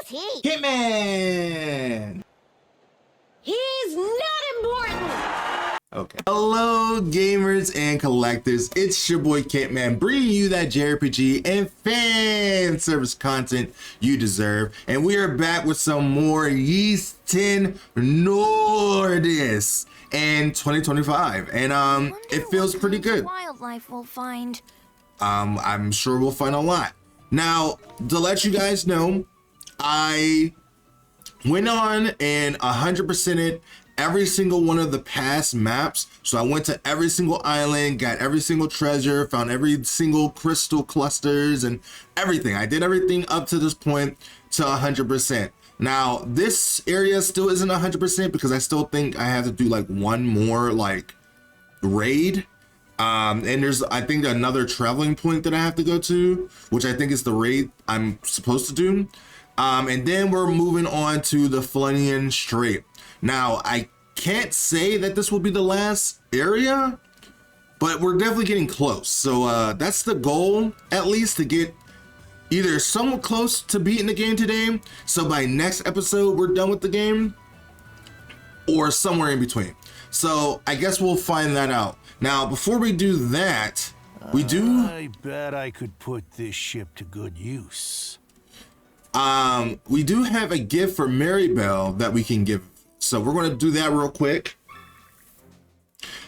Who's he? Hitman! He's not important! Okay. Hello, gamers and collectors. It's your boy Kitman, bringing you that JRPG and fan service content you deserve. And we are back with some more Yeast 10 Nordics in 2025. And it feels pretty good. Wildlife we'll find. I'm sure we'll find a lot. Now, to let you guys know, I went on and 100%ed every single one of the past maps. So I went to every single island, got every single treasure, found every single crystal clusters and everything. I did everything up to this point to 100%. Now, this area still isn't 100% because I still think I have to do like one more like raid. And there's, I think, another traveling point that I have to go to, which I think is the raid I'm supposed to do. And then we're moving on to the Flenian Strait. Now, I can't say that this will be the last area, but we're definitely getting close. So that's the goal, at least, to get either somewhat close to beating the game today, so by next episode we're done with the game, or somewhere in between. So I guess we'll find that out. Now, before we do that, I bet I could put this ship to good use. We do have a gift for Maribel that we can give. So we're going to do that real quick.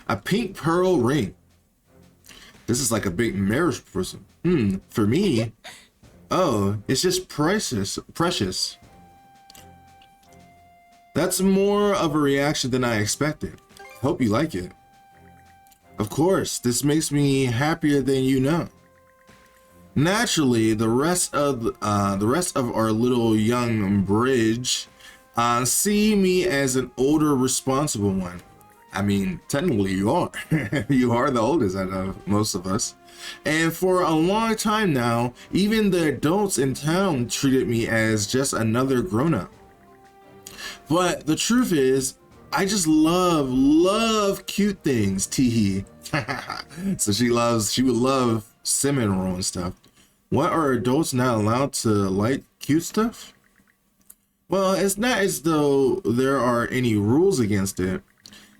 A pink pearl ring. This is like a big marriage person. For me. Oh, it's just precious. That's more of a reaction than I expected. Hope you like it. Of course, this makes me happier than you know. Naturally, the rest of our little young bridge see me as an older, responsible one. I mean, technically you are. You are the oldest out of most of us. And for a long time now, even the adults in town treated me as just another grown-up. But the truth is, I just love cute things, teehee. So she would love cinnamon roll and stuff. What, are adults not allowed to like cute stuff? Well, it's not as though there are any rules against it.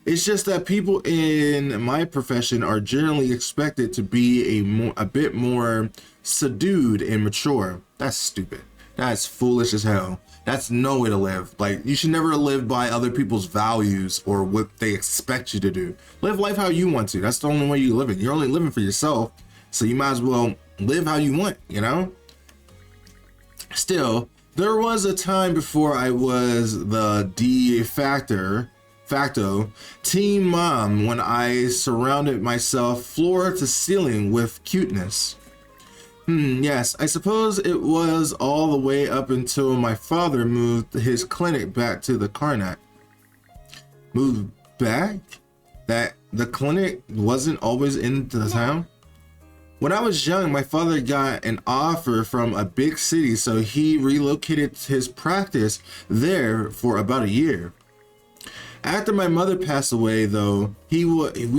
It's just that people in my profession are generally expected to be a bit more subdued and mature. That's stupid. That's foolish as hell. That's no way to live. Like, you should never live by other people's values or what they expect you to do. Live life how you want to. That's the only way you live it. You're only living for yourself, so you might as well live how you want, you know? Still, there was a time before I was the de facto teen mom when I surrounded myself floor to ceiling with cuteness. Yes, I suppose it was all the way up until my father moved his clinic back to the Karnak. Moved back? That the clinic wasn't always in the town? When I was young, my father got an offer from a big city, so he relocated his practice there for about a year. After my mother passed away, though, we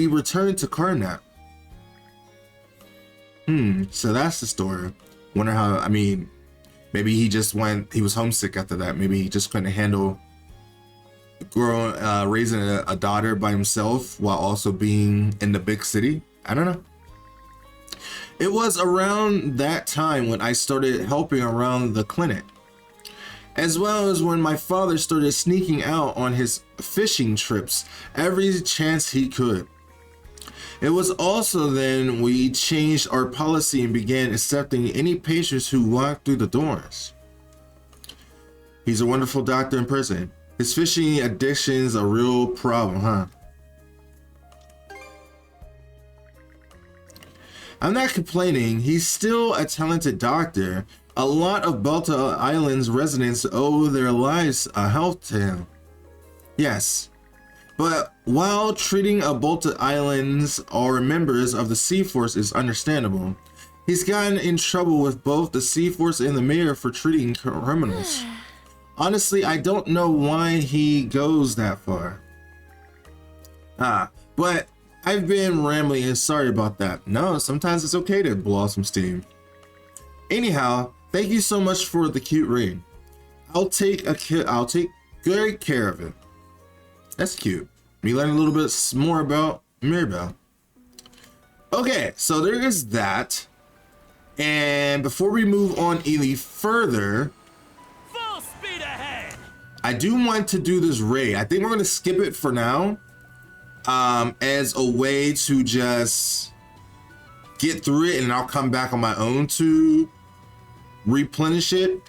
returned to Karnak. So that's the story. Wonder how, I mean, maybe he was homesick after that. Maybe he just couldn't handle raising a daughter by himself while also being in the big city. I don't know. It was around that time when I started helping around the clinic, as well as when my father started sneaking out on his fishing trips every chance he could. It was also then we changed our policy and began accepting any patients who walked through the doors. He's a wonderful doctor in person. His fishing addiction's a real problem, huh? I'm not complaining. He's still a talented doctor. A lot of Balta Island's residents owe their lives a health to him. Yes. But while treating a Balta Islands or members of the Sea Force is understandable, he's gotten in trouble with both the Sea Force and the mayor for treating criminals. Honestly, I don't know why he goes that far. But I've been rambling and sorry about that. No, sometimes it's okay to blow off some steam. Anyhow, thank you so much for the cute ring. I'll take great care of it. That's cute. We learn a little bit more about Mirabelle. Okay, so there is that. And before we move on any further, Full speed ahead. I do want to do this raid. I think we're going to skip it for now, as a way to just get through it, and I'll come back on my own to replenish it.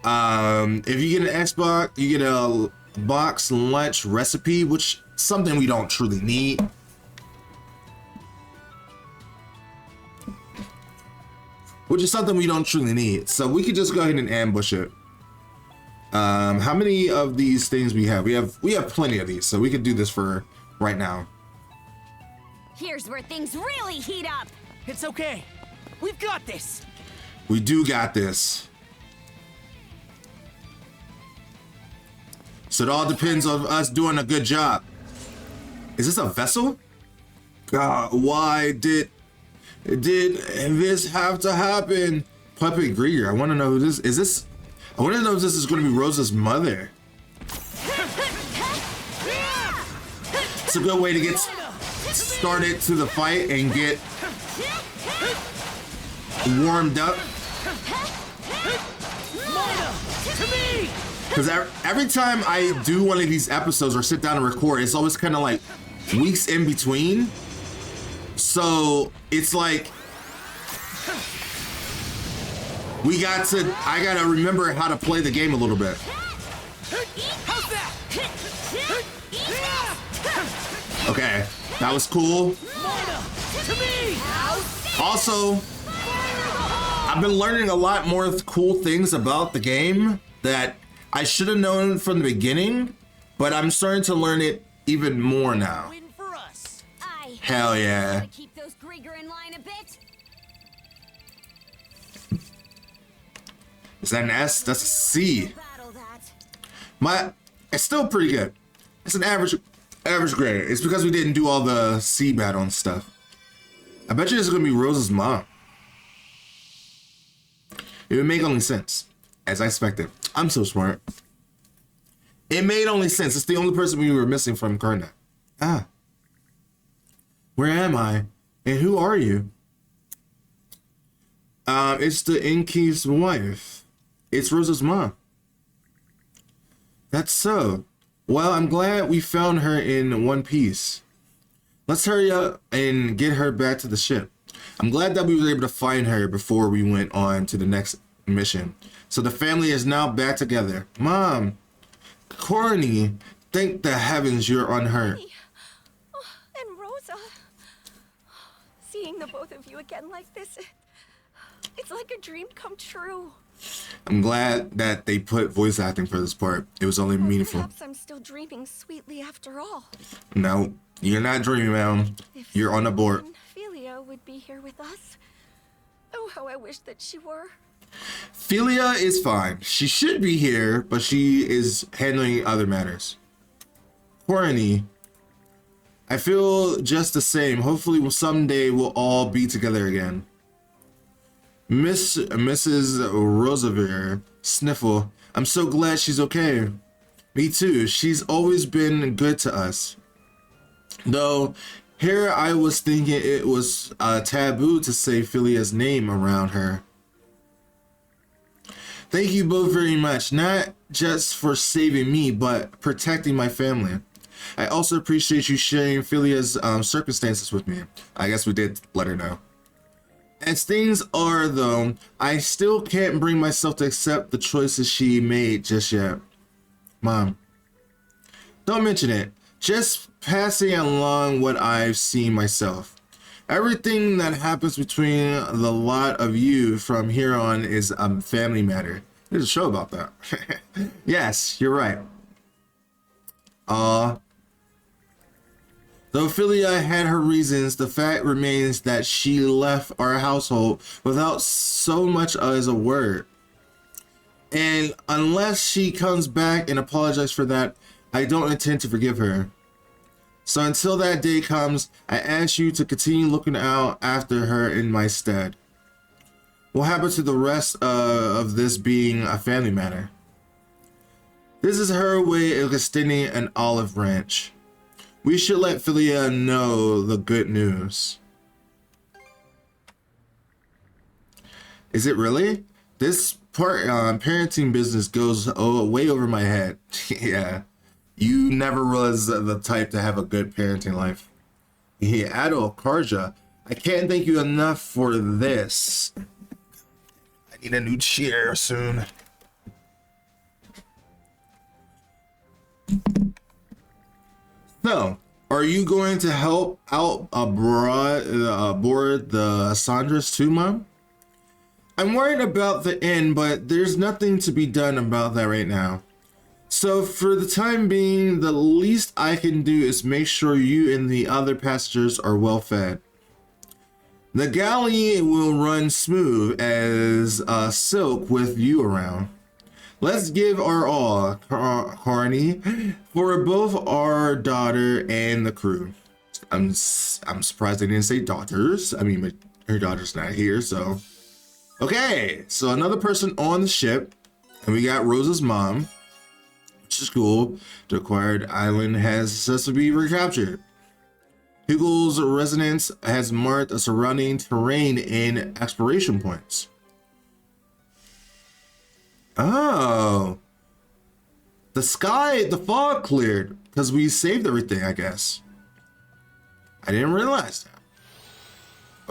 If you get an Xbox, you get a box lunch recipe, which is something we don't truly need. So we could just go ahead and ambush it. How many of these things we have? We have plenty of these, so we could do this for right now. Here's where things really heat up. It's okay. We've got this. We do got this. So it all depends on us doing a good job. Is this a vessel? God, why did this have to happen? Puppet Grieger, I want to know who this is. I want to know if this is going to be Rosa's mother. It's a good way to get started to the fight and get warmed up. Because every time I do one of these episodes or sit down and record, it's always kind of like weeks in between. So it's like I gotta remember how to play the game a little bit. Okay, that was cool. Also, I've been learning a lot more cool things about the game that I should have known from the beginning, but I'm starting to learn it even more now. Hell yeah. Keep those Grieger in line a bit. Is that an S? That's a C. It's still pretty good. It's an average grade. It's because we didn't do all the C battle and stuff. I bet you it's gonna be Rosa's mom. It would make only sense, as I expected. I'm so smart. It made only sense. It's the only person we were missing from Karnak. Ah. Where am I? And who are you? It's the innkeep's wife. It's Rosa's mom. That's so. Well, I'm glad we found her in one piece. Let's hurry up and get her back to the ship. I'm glad that we were able to find her before we went on to the next mission. So the family is now back together. Mom, Corny, thank the heavens you're unhurt. And Rosa. Seeing the both of you again like this, it's like a dream come true. I'm glad that they put voice acting for this part. It was only meaningful. Perhaps I'm still dreaming sweetly after all. No, you're not dreaming, ma'am. You're on the board. Philia would be here with us. Oh, how I wish that she were. Philia is fine. She should be here, but she is handling other matters. Corny, I feel just the same. Hopefully someday we'll all be together again. Mrs. Roosevelt, sniffle. I'm so glad she's okay. Me too. She's always been good to us. Though, here I was thinking it was taboo to say Philia's name around her. Thank you both very much, not just for saving me, but protecting my family. I also appreciate you sharing Philia's circumstances with me. I guess we did let her know. As things are, though, I still can't bring myself to accept the choices she made just yet. Mom, don't mention it. Just passing along what I've seen myself. Everything that happens between the lot of you from here on is a family matter. There's a show about that. Yes, you're right. Though Philia had her reasons, the fact remains that she left our household without so much as a word. And unless she comes back and apologizes for that, I don't intend to forgive her. So until that day comes, I ask you to continue looking out after her in my stead. What happened to the rest of this being a family matter? This is her way of extending an olive branch. We should let Philia know the good news. Is it really? This parenting business goes way over my head. Yeah. You never was the type to have a good parenting life. Yeah, Adol Karja, I can't thank you enough for this. I need a new chair soon. So, are you going to help out aboard the Sandras too, Mom? I'm worried about the end, but there's nothing to be done about that right now. So for the time being, the least I can do is make sure you and the other passengers are well fed. The galley will run smooth as silk with you around. Let's give our all, Carney, for both our daughter and the crew. I'm surprised they didn't say daughters. I mean, her daughter's not here, so. Okay, so another person on the ship, and we got Rosa's mom, which is cool. The acquired island has successfully recaptured. Hugel's residence has marked a surrounding terrain and exploration points. Oh, the fog cleared because we saved everything, I guess. I didn't realize that.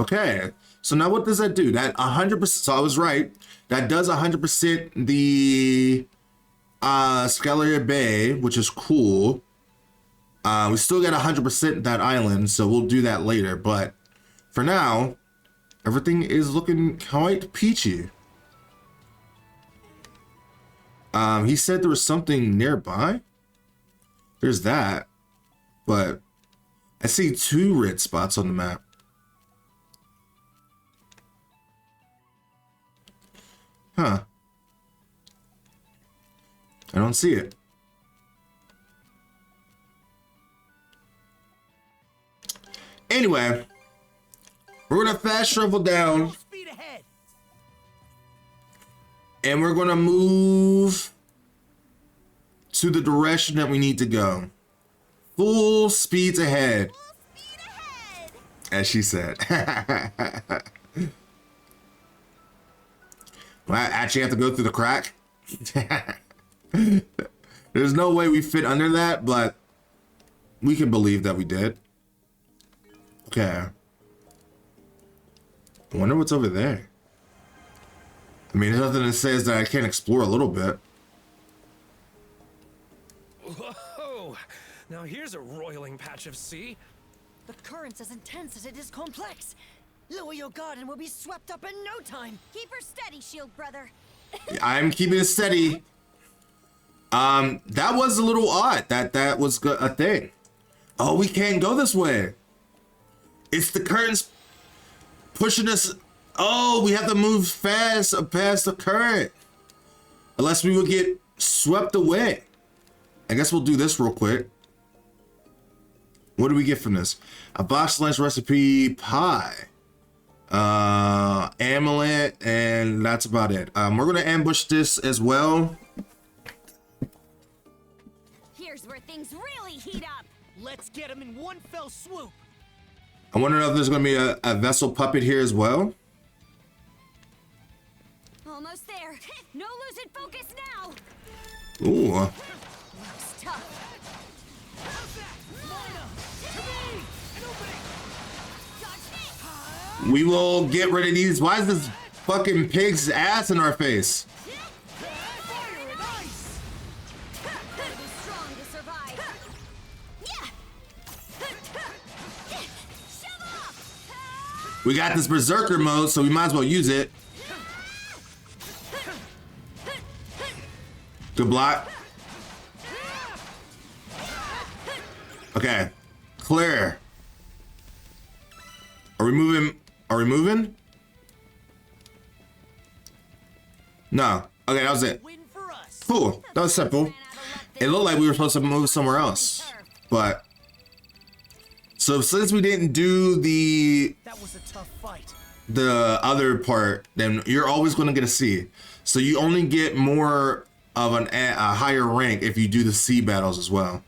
Okay. So now what does that do? That 100%, so I was right. That does 100% the Scalia Bay, which is cool. We still got 100% that island, so we'll do that later. But for now, everything is looking quite peachy. He said there was something nearby. There's that. But I see 2 red spots on the map. Huh. I don't see it. Anyway, we're gonna fast travel down. Speed ahead. And we're gonna move to the direction that we need to go. Full speeds ahead. Full speed ahead. As she said. Well, I actually have to go through the crack. There's no way we fit under that, but we can believe that we did. Okay. I wonder what's over there. I mean, there's nothing that says that I can't explore a little bit. Whoa! Now here's a roiling patch of sea. The current's as intense as it is complex. Lower your guard and we'll be swept up in no time. Keep her steady, shield brother. I'm keeping it steady. That was a little odd. That was a thing. Oh, we can't go this way. It's the currents pushing us. Oh, we have to move fast past the current. Unless we will get swept away. I guess we'll do this real quick. What do we get from this? A box lunch recipe pie. Amulet, and that's about it. We're gonna ambush this as well. Here's where things really heat up. Let's get him in one fell swoop. I wonder if there's gonna be a vessel puppet here as well. Almost there. No losing focus now. Ooh. Looks tough. We will get rid of these. Why is this fucking pig's ass in our face? Strong to survive. Yeah. Shove off. We got this berserker mode, so we might as well use it. Good block. Okay. Clear. Are we moving? Are we moving? No. Okay, that was it. Win for us. Cool. That was simple. It looked like we were supposed to move somewhere else. But so since we didn't do That was a tough fight. the other part, then you're always going to get a C. So you only get more of a higher rank if you do the sea battles as well.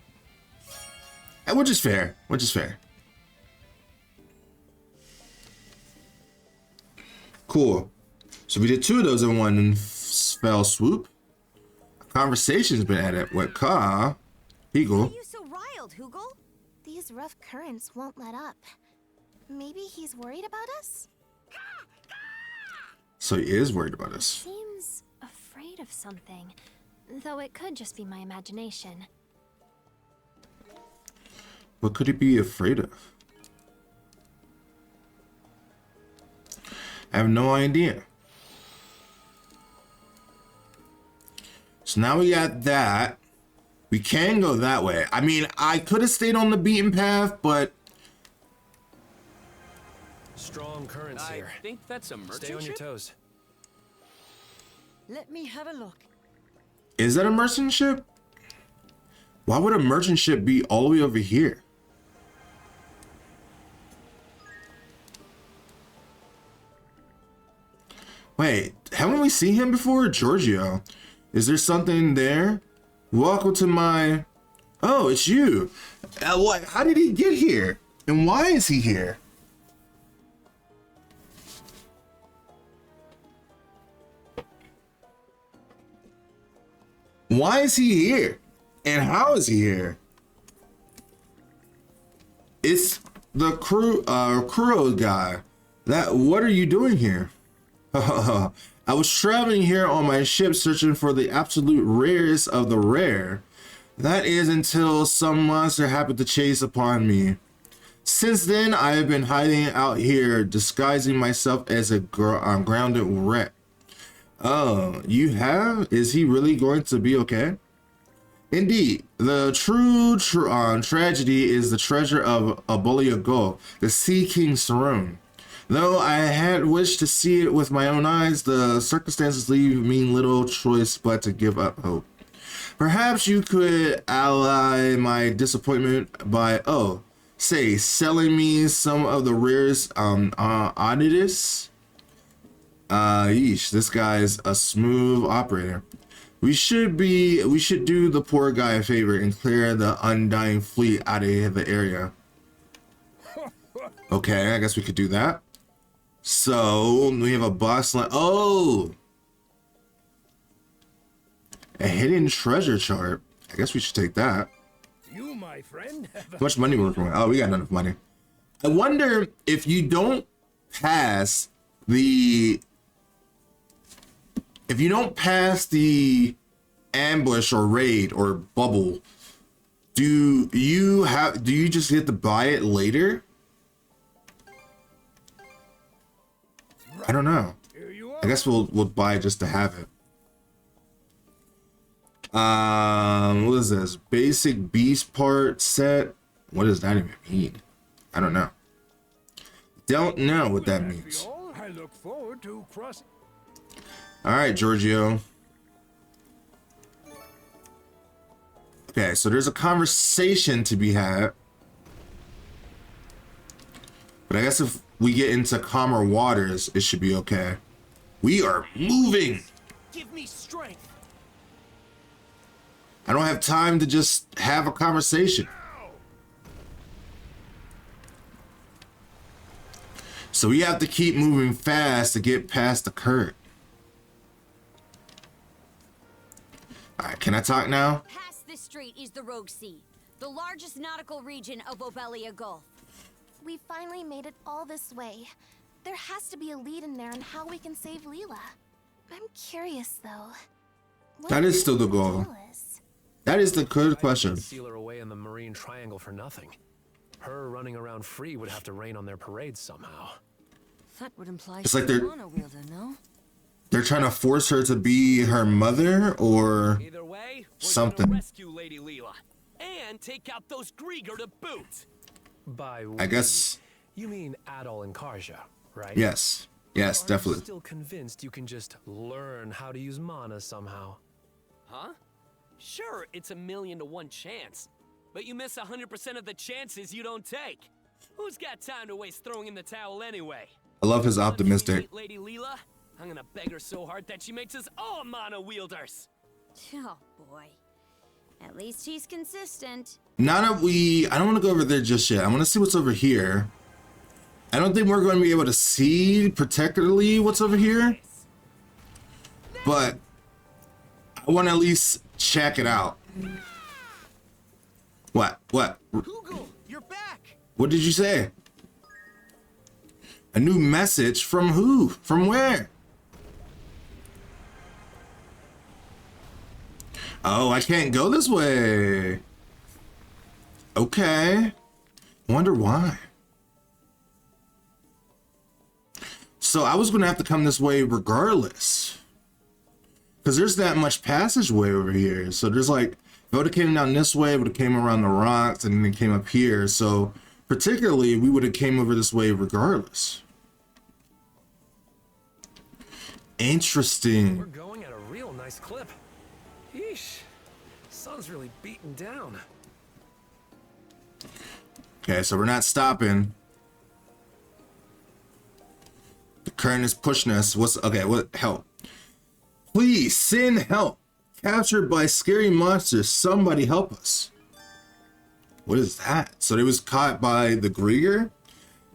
Which is fair. Which is fair. Cool. So we did 2 of those in one fell swoop. A conversation's been added with Ka. Eagle. Why are you so riled, Hoogle? These rough currents won't let up. Maybe he's worried about us? So he is worried about us. Seems afraid of something. Though it could just be my imagination. What could he be afraid of? I have no idea. So now we got that. We can go that way. I mean, I could have stayed on the beaten path, but Strong currents here. I think that's a merchant Stay on your ship? toes. Let me have a look. is that a merchant ship? Why would a merchant ship be all the way over here? Wait, haven't we seen him before? Giorgio. Is there something there? Welcome to my... Oh, it's you. What? How did he get here? And why is he here? Why is he here? And how is he here? It's the crew guy. What are you doing here? I was traveling here on my ship searching for the absolute rarest of the rare. That is until some monster happened to chase upon me. Since then, I have been hiding out here, disguising myself as a grounded wreck. Oh, you have? Is he really going to be okay? Indeed, the true tragedy is the treasure of Abolia Gulf, the Sea King's throne. Though I had wished to see it with my own eyes, the circumstances leave me little choice but to give up hope. Perhaps you could allay my disappointment by, say, selling me some of the rarest oddities. Yeesh, this guy's a smooth operator. We should do the poor guy a favor and clear the undying fleet out of the area. Okay, I guess we could do that. So we have a boss line. Oh, a hidden treasure chart. I guess we should take that. You, my friend, How much money we're working with? Oh, we got enough money. I wonder if you don't pass the ambush or raid or bubble, do you just get to buy it later? I don't know. I guess we'll buy it just to have it. What is this? Basic beast part set. What does that even mean? I don't know. Don't know what that means. I look forward to crossing. All right, Giorgio. Okay, so there's a conversation to be had. But I guess if we get into calmer waters, it should be okay. We are moving. Give me strength. I don't have time to just have a conversation. So we have to keep moving fast to get past the current. All right, can I talk now? Past this strait is the Rogue Sea, the largest nautical region of Obelia Gulf. We finally made it all this way. There has to be a lead in there on how we can save Leela. I'm curious, though. What That is still the can you goal. tell us? That is the good question. Seal her away in the Marine Triangle for nothing. Her running around free would have to rain on their parades somehow. That would imply It's like they're- she's a mono-wielder, no? They're trying to force her to be her mother or Either way, we're something. gonna rescue Lady Leela and take out those Grieger to boot. By I guess, you mean Adol and Karja, right? yes. Yes, Are you definitely. still convinced you can just learn how to use mana somehow? Huh? Sure, it's a 1,000,000 to 1 chance, but you miss 100% of the chances you don't take. Who's got time to waste throwing in the towel anyway? I love his optimistic. Lady Leela, I'm gonna beg her so hard that she makes us all mana wielders. Oh boy. At least he's consistent. Now that I don't want to go over there just yet. I want to see what's over here. I don't think we're going to be able to see particularly what's over here, but I want to at least check it out. What? Google, you're back. What did you say? A new message from who? From where? Oh, I can't go this way. Okay. Wonder why. So I was gonna have to come this way regardless, because there's that much passageway over here. So there's like, if I would have came down this way, it would have came around the rocks and then it came up here. So particularly, we would have came over this way regardless. Interesting. We're going at a real nice clip. Yeesh. Sun's really beaten down. Okay, so we're not stopping. The current is pushing us. What help? Please send help. Captured by scary monsters. Somebody help us. What is that? So they was caught by the Grieger?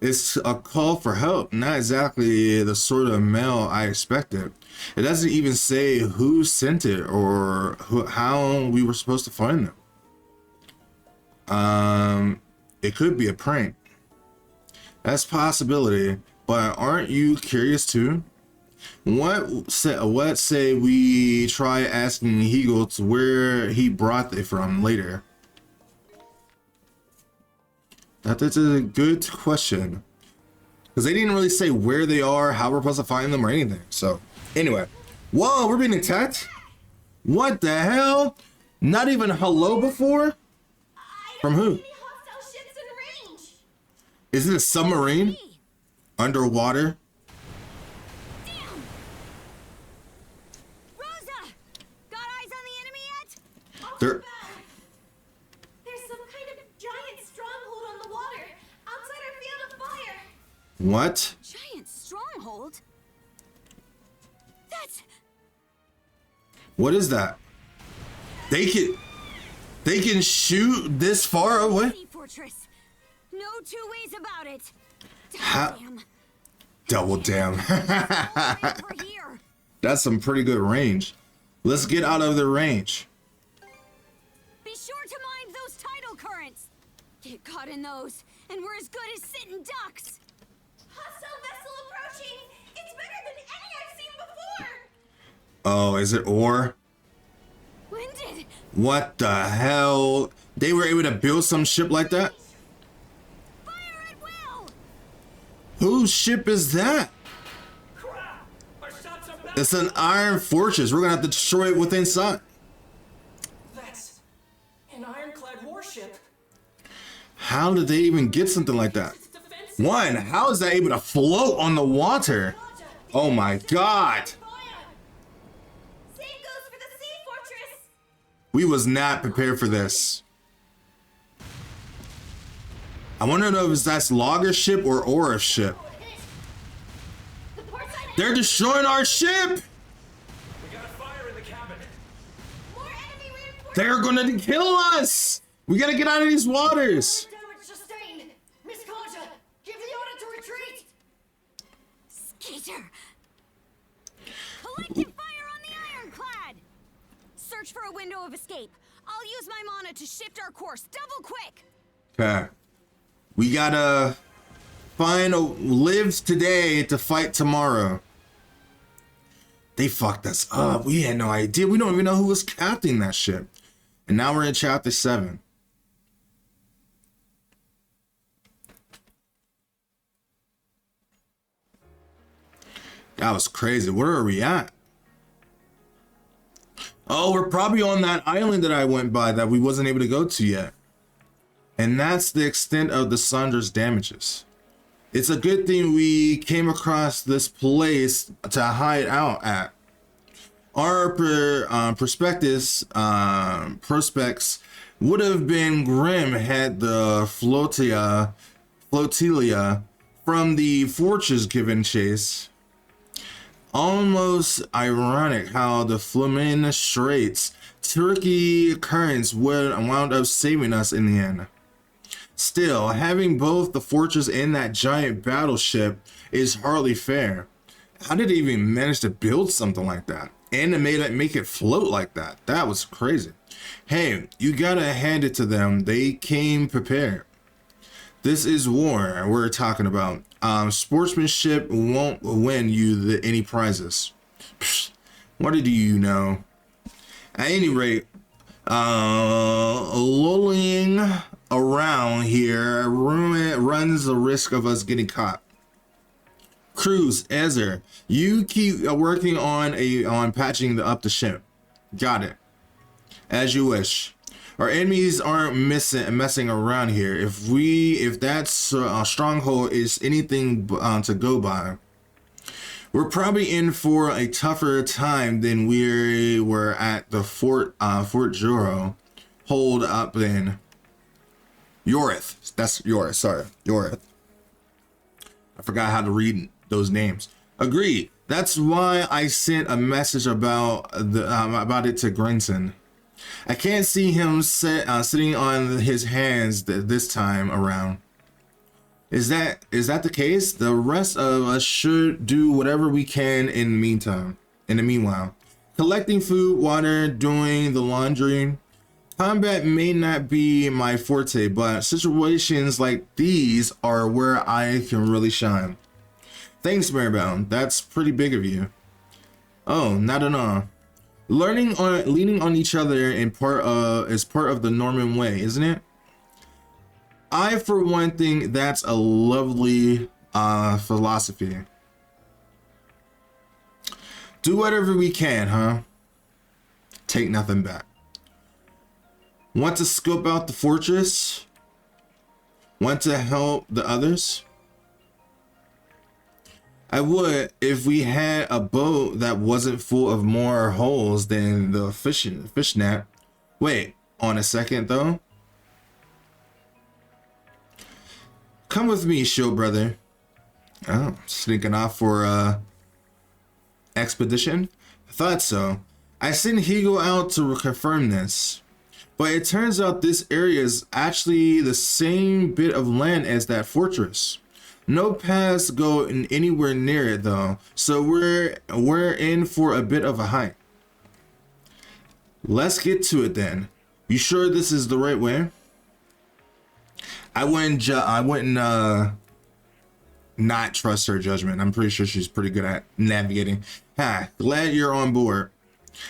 It's a call for help. Not exactly the sort of mail I expected. It doesn't even say who sent it or how we were supposed to find them. It could be a prank. That's a possibility. But aren't you curious too? What say we try asking Hegel where he brought it from later? That is a good question. Because they didn't really say where they are, how we're supposed to find them, or anything. So, anyway. Whoa, we're being attacked? What the hell? Not even hello before? From who? Is it a submarine? Underwater? Damn! Rosa! Got eyes on the enemy yet? There. There's some kind of giant stronghold on the water outside our field of fire. What? Giant stronghold? That's... What is that? They can shoot this far away? Sea fortress. No two ways about it. How? Damn. Double damn. Over here. That's some pretty good range. Let's get out of the range. Be sure to mind those tidal currents. Get caught in those, and we're as good as sitting ducks. Hostile vessel approaching. It's bigger than any I've seen before. Oh, is it ore? When did... What the hell? They were able to build some ship like that? Fire at will! Whose ship is that? It's an iron fortress. We're gonna have to destroy it with inside. That's an ironclad warship. How did they even get something like that? One, how is that able to float on the water? Oh my god. Same goes for the sea fortress. We was not prepared for this. I wonder if that's Logger's ship or Aura's ship. The portside. They're destroying our ship! We got a fire in the cabin. More enemy reinforcements. They're gonna kill us! We gotta get out of these waters! Damage sustained. Miss Kaja, give the order to retreat. Skeeter! Collective fire on the ironclad! Search for a window of escape. I'll use my mana to shift our course. Double quick! Okay. We gotta live today to fight tomorrow. They fucked us up. We had no idea. We don't even know who was captaining that ship. And now we're in chapter 7. That was crazy. Where are we at? Oh, we're probably on that island that I went by that we wasn't able to go to yet. And that's the extent of the Sandra's damages. It's a good thing we came across this place to hide out at. Our prospects would have been grim had the flotilla from the fortress given chase. Almost ironic how the Flamin Straits Turkey currents wound up saving us in the end. Still, having both the fortress and that giant battleship is hardly fair. How did they even manage to build something like that? And to make it float like that? That was crazy. Hey, you gotta hand it to them. They came prepared. This is war we're talking about. Sportsmanship won't win you any prizes. Psh, what do you know? At any rate, lolling around here runs the risk of us getting caught. Cruz, Ezer, you keep working on patching up the ship. Got it. As you wish. Our enemies aren't messing around here. If that stronghold is anything to go by, we're probably in for a tougher time than we were at the Fort Juro hold up in Yorith. That's Yorith. Sorry, Yorith. I forgot how to read those names. Agreed. That's why I sent a message about it to Grinson. I can't see him sitting on his hands this time around. Is that the case? The rest of us should do whatever we can in the meantime. In the meanwhile, collecting food, water, doing the laundry. Combat may not be my forte, but situations like these are where I can really shine. Thanks, Maribel. That's pretty big of you. Oh, not at all. Leaning on each other is part of the Norman way, isn't it? I, for one, think that's a lovely philosophy. Do whatever we can, huh? Take nothing back. Want to scope out the fortress? Want to help the others? I would if we had a boat that wasn't full of more holes than the fish net. Wait, on a second though. Come with me, show brother. Oh, sneaking off for expedition? I thought so. I sent Higo out to confirm this. But it turns out this area is actually the same bit of land as that fortress. No paths go anywhere near it though, so we're in for a bit of a hike. Let's get to it then. You sure this is the right way? I wouldn't not trust her judgment. I'm pretty sure she's pretty good at navigating. Glad you're on board.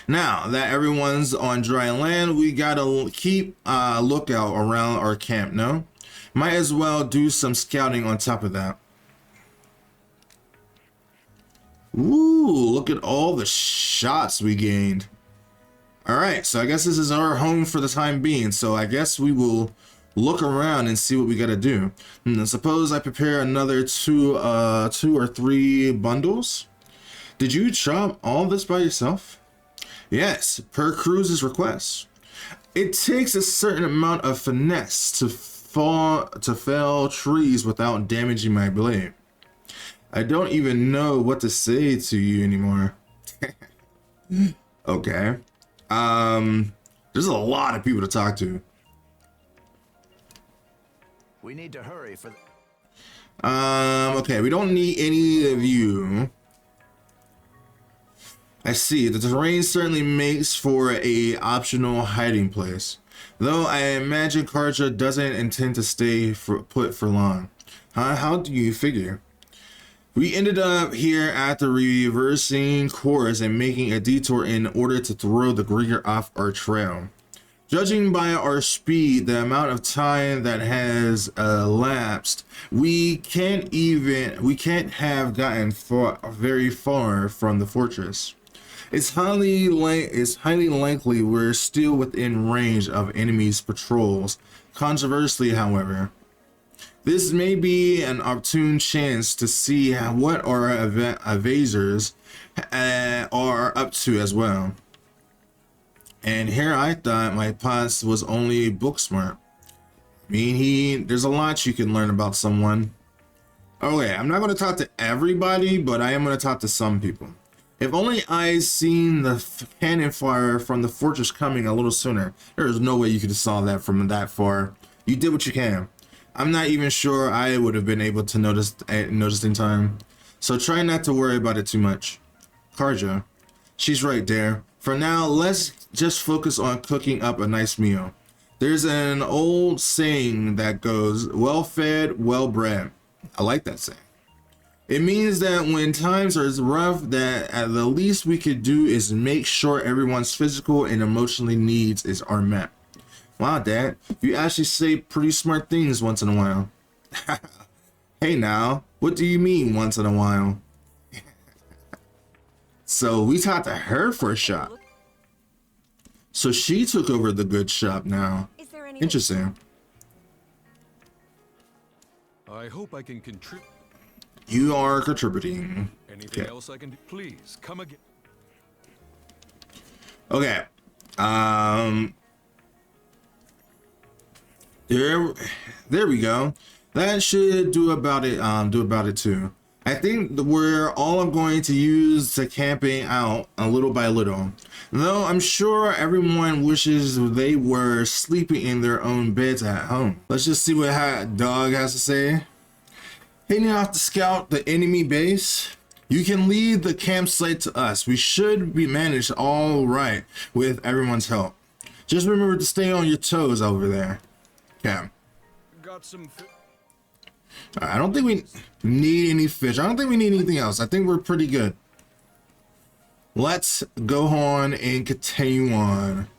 Now that everyone's on dry land, we gotta keep a lookout around our camp, no? Might as well do some scouting on top of that. Ooh, look at all the shots we gained. Alright, so I guess this is our home for the time being, so I guess we will look around and see what we gotta do. Suppose I prepare another two or three bundles? Did you chop all this by yourself? Yes, per Cruz's request. It takes a certain amount of finesse to fell trees without damaging my blade. I don't even know what to say to you anymore. Okay. There's a lot of people to talk to. We need to hurry for. Okay, we don't need any of you. I see. The terrain certainly makes for a optional hiding place. Though I imagine Karja doesn't intend to stay put for long. How do you figure? We ended up here after reversing course and making a detour in order to throw the Grieger off our trail. Judging by our speed, the amount of time that has elapsed, we can't have gotten very far from the fortress. It's highly likely we're still within range of enemies' patrols. Controversially, however, this may be an opportune chance to see what our evasers are up to as well. And here I thought my boss was only book smart. I mean, there's a lot you can learn about someone. Okay, I'm not going to talk to everybody, but I am going to talk to some people. If only I seen the cannon fire from the fortress coming a little sooner. There is no way you could have saw that from that far. You did what you can. I'm not even sure I would have been able to notice in time. So try not to worry about it too much. Karja, she's right there. For now, let's just focus on cooking up a nice meal. There's an old saying that goes, well fed, well bred. I like that saying. It means that when times are rough, that at the least we could do is make sure everyone's physical and emotional needs are met. Wow, Dad, you actually say pretty smart things once in a while. Hey now, what do you mean once in a while? So we talked to her for a shop. So she took over the good shop now. Is there any Interesting. I hope I can contribute. You are contributing. Anything Okay. else I can do? Please come again. Okay. There we go. That should do about it too. I think we're all going to use the camping out a little by little. Though I'm sure everyone wishes they were sleeping in their own beds at home. Let's just see what Dog has to say. Heading off to scout the enemy base. You can lead the campsite to us. We should be managed all right with everyone's help. Just remember to stay on your toes over there. Okay. Got some. I don't think we need any fish. I don't think we need anything else. I think we're pretty good. Let's go on and continue on.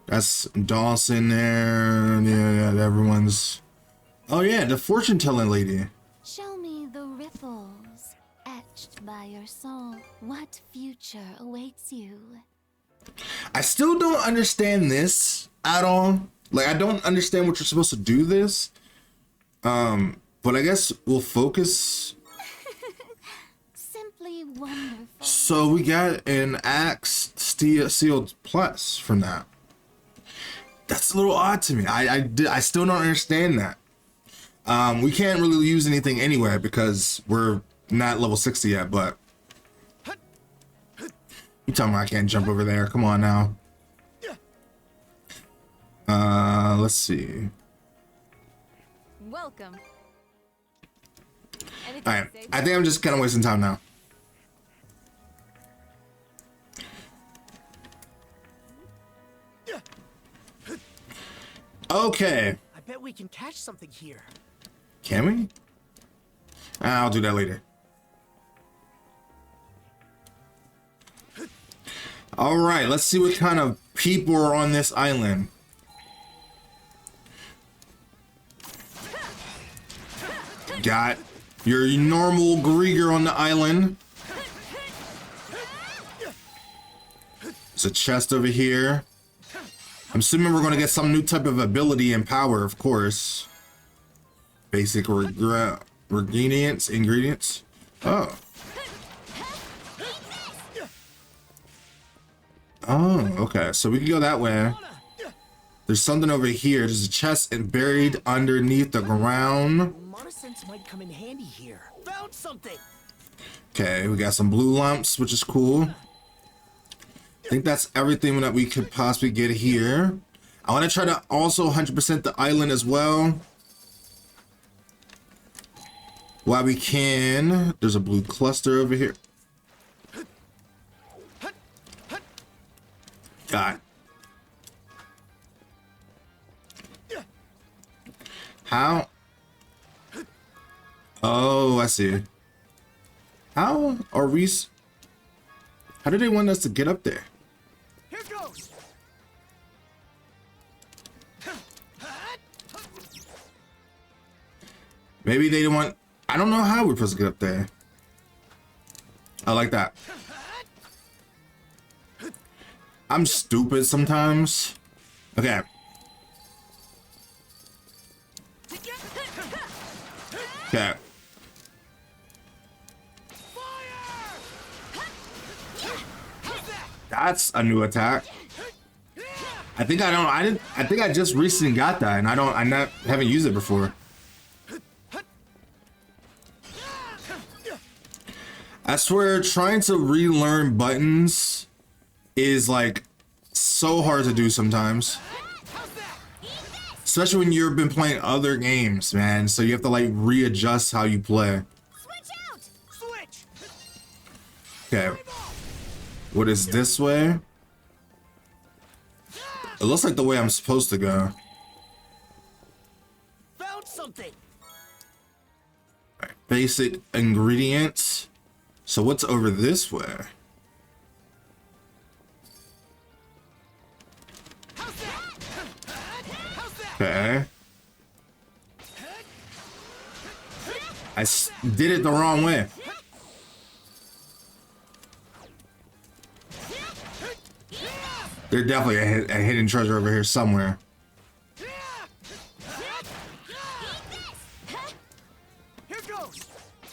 That's Dawson there. Yeah, everyone's. Oh yeah, the fortune telling lady. Show me the ripples etched by your soul. What future awaits you? I still don't understand this at all. Like, I don't understand what you're supposed to do this. But I guess we'll focus. Simply wonderful. So we got an axe sealed plus from that. That's a little odd to me. I still don't understand that. We can't really use anything anyway because we're not level 60 yet, but you talking about I can't jump over there? Come on now. Let's see. Welcome. All right, I think I'm just kind of wasting time now. Okay. I bet we can catch something here. Can we? I'll do that later. All right, let's see what kind of people are on this island. Got your normal Grieger on the island. There's a chest over here. I'm assuming we're going to get some new type of ability and power, of course. Basic ingredients. Oh. Oh, okay. So we can go that way. There's something over here. There's a chest and buried underneath the ground. Monosense might come in handy here. Found something. Okay, we got some blue lumps, which is cool. I think that's everything that we could possibly get here. I want to try to also 100% the island as well. While we can. There's a blue cluster over here. Got it. How? Oh, I see. How are we? How do they want us to get up there? Here goes. Maybe they don't want. I don't know how we're supposed to get up there. I like that. I'm stupid sometimes. Okay. Okay. That's a new attack. I think I just recently got that, and haven't used it I swear, trying to relearn buttons is like so hard to do sometimes. Especially when you've been playing other games, man. So you have to like readjust how you play. Switch out! Switch! Okay. What is this way? It looks like the way I'm supposed to go. Found something! Alright, basic ingredients. So what's over this way? Okay. Did it the wrong way. There's definitely a hidden treasure over here somewhere. Here goes!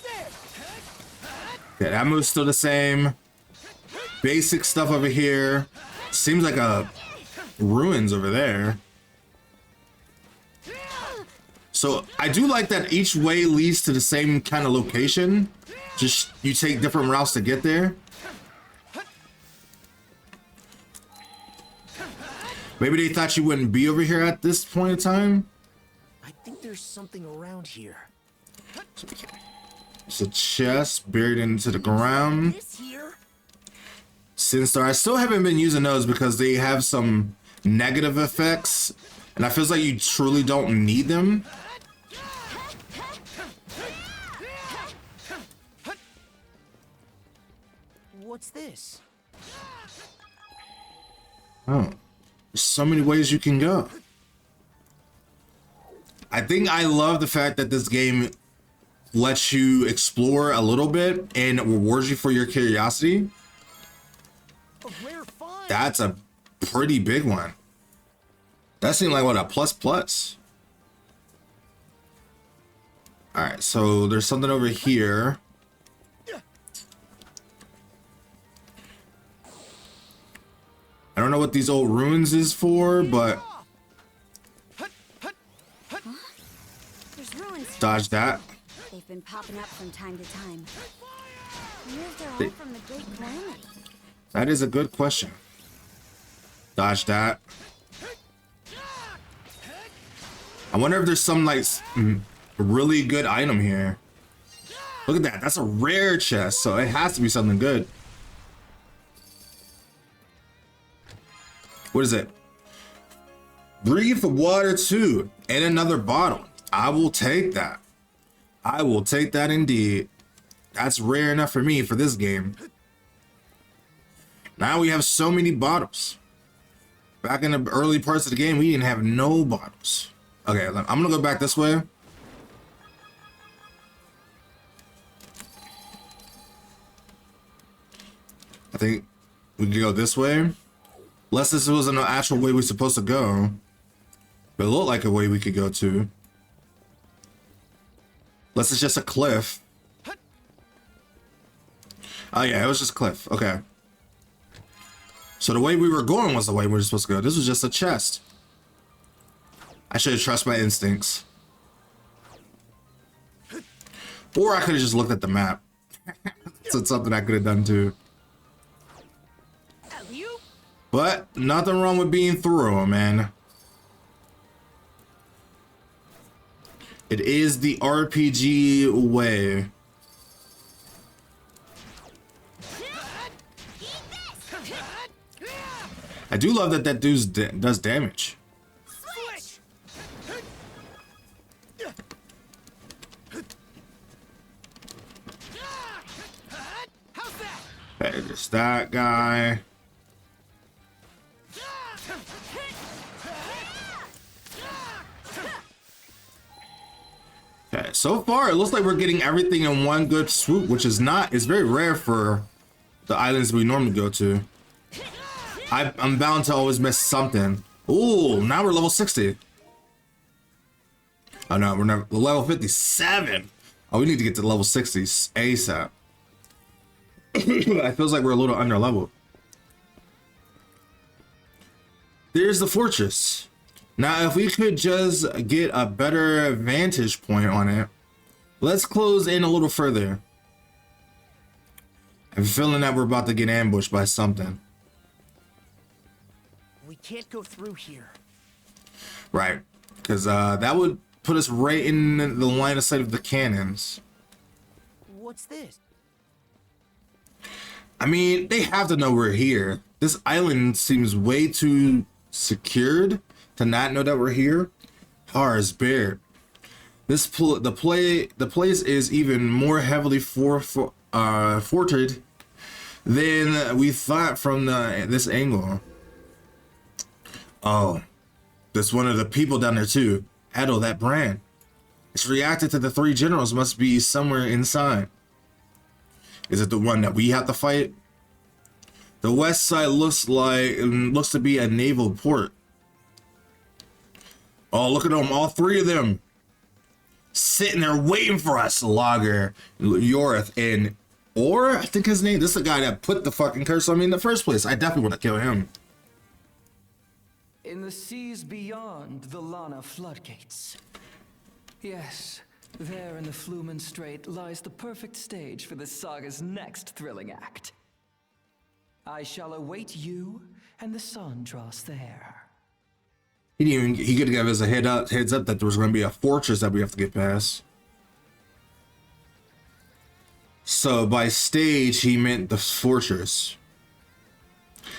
There! Okay, that move's still the same. Basic stuff over here. Seems like a ruins over there. So I do like that each way leads to the same kind of location. Just you take different routes to get there. Maybe they thought you wouldn't be over here at this point in time. I think there's something around here. It's a chest buried into the ground. This here? Since I still haven't been using those because they have some negative effects, and I feel like you truly don't need them. What's this? Oh, there's so many ways you can go. I think I love the fact that this game lets you explore a little bit and rewards you for your curiosity. A rare find. That's a pretty big one. That seemed like what, a plus. All right, so there's something over here. I don't know what these old ruins is for, but There's ruins. dodge that. They've been popping up from time to time. I wonder if they're all from the Great Calamity. That is a good question. Dodge that. I wonder if there's some like really good item here. Look at that. That's a rare chest, so it has to be something good. What is it? Breathe the water too, and another bottle. I will take that. I will take that indeed. That's rare enough for me for this game. Now we have so many bottles. Back in the early parts of the game, we didn't have no bottles. Okay, I'm gonna go back this way. I think we can go this way. Unless this was an actual way we're supposed to go. But it looked like a way we could go to. Unless it's just a cliff. Oh yeah, it was just a cliff. Okay. So the way we were going was the way we were supposed to go. This was just a chest. I should have trusted my instincts. Or I could have just looked at the map. So it's something I could have done too. But nothing wrong with being thorough, man. It is the RPG way. I do love that that dude does damage. Okay, just that guy. Okay, so far it looks like we're getting everything in one good swoop, which is not, it's very rare for the islands we normally go to. I'm bound to always miss something. Ooh, now we're level 60. Oh no, we're level 57. Oh, we need to get to level 60 ASAP. It feels like we're a little under leveled. There's the fortress. Now, if we could just get a better vantage point on it, let's close in a little further. I have a feeling that we're about to get ambushed by something. We can't go through here. Right. Because that would put us right in the line of sight of the cannons. What's this? I mean, they have to know we're here. This island seems way too secured to not know that we're here. Hars bare. The place is even more heavily forted than we thought from this angle. Oh, there's one of the people down there too. Edo, that brand. It's reacted to the 3 generals. Must be somewhere inside. Is it the one that we have to fight? The west side looks to be a naval port. Oh, look at them, all 3 of them sitting there waiting for us. Lager, Yorith, and I think his name. This is the guy that put the fucking curse on me in the first place. I definitely want to kill him. In the seas beyond the Lana floodgates. Yes, there in the Flumen Strait lies the perfect stage for the saga's next thrilling act. I shall await you and the sun draws there. He could give us a heads up that there was going to be a fortress that we have to get past. So by stage, he meant the fortress.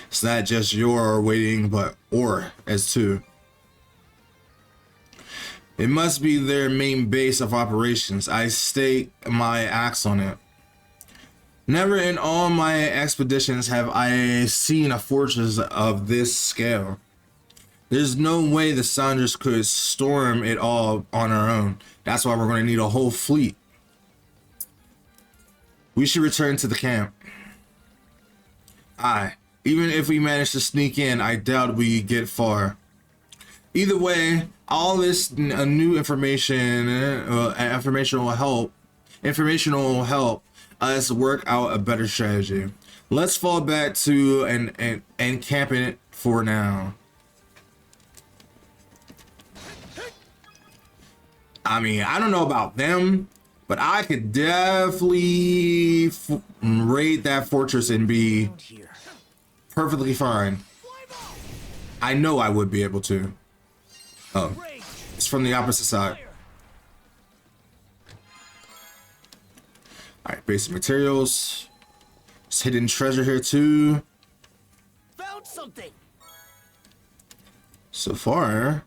It's not just your waiting, but or as too. It must be their main base of operations. I stake my axe on it. Never in all my expeditions have I seen a fortress of this scale. There's no way the Saunders could storm it all on our own. That's why we're going to need a whole fleet. We should return to the camp. Even if we manage to sneak in, I doubt we get far. Either way, all this new information will help us work out a better strategy. Let's fall back to and camping it for now. I mean, I don't know about them, but I could definitely raid that fortress and be perfectly fine. I know I would be able to. Oh, it's from the opposite side. All right, basic materials. There's hidden treasure here too. Found something. So far,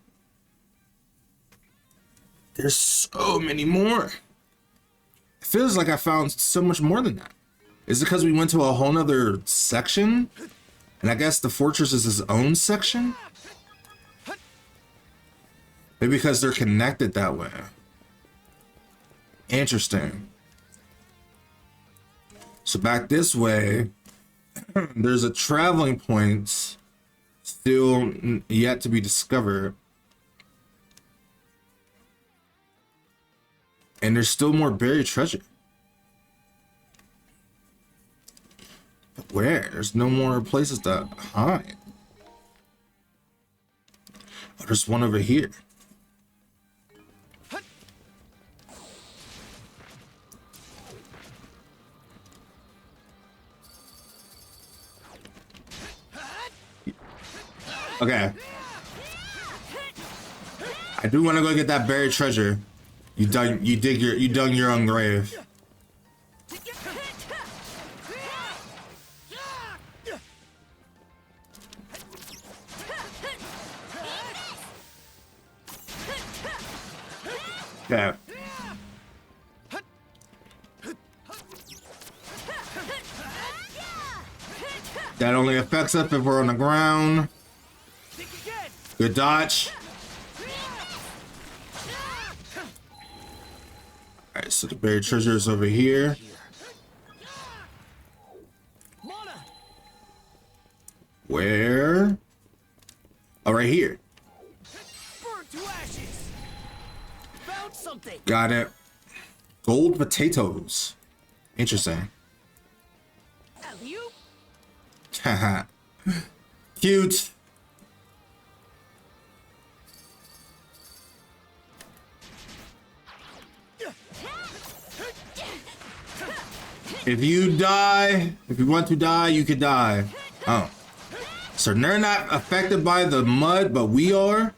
there's so many more. It feels like I found so much more than that. Is it because we went to a whole nother section? And I guess the fortress is its own section? Maybe because they're connected that way. Interesting. So back this way, there's a traveling point still yet to be discovered. And there's still more buried treasure. But where? There's no more places to hide. Oh, there's one over here. Okay. I do want to go get that buried treasure. You dug your own grave. Yeah. That only affects us if we're on the ground. Good dodge. Alright, so the buried treasure is over here. Where? Oh, right here. Got it. Gold potatoes. Interesting. Haha. Cute. If you die, if you want to die, you could die. Oh. So they're not affected by the mud, but we are?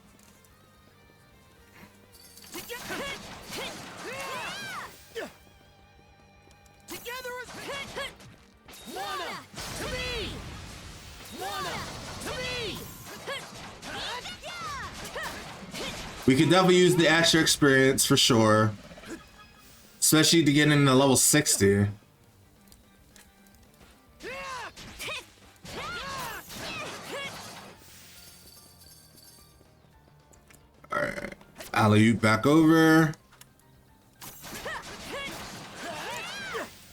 We could definitely use the extra experience for sure. Especially to get into level 60. Alright. Alley-oop back over.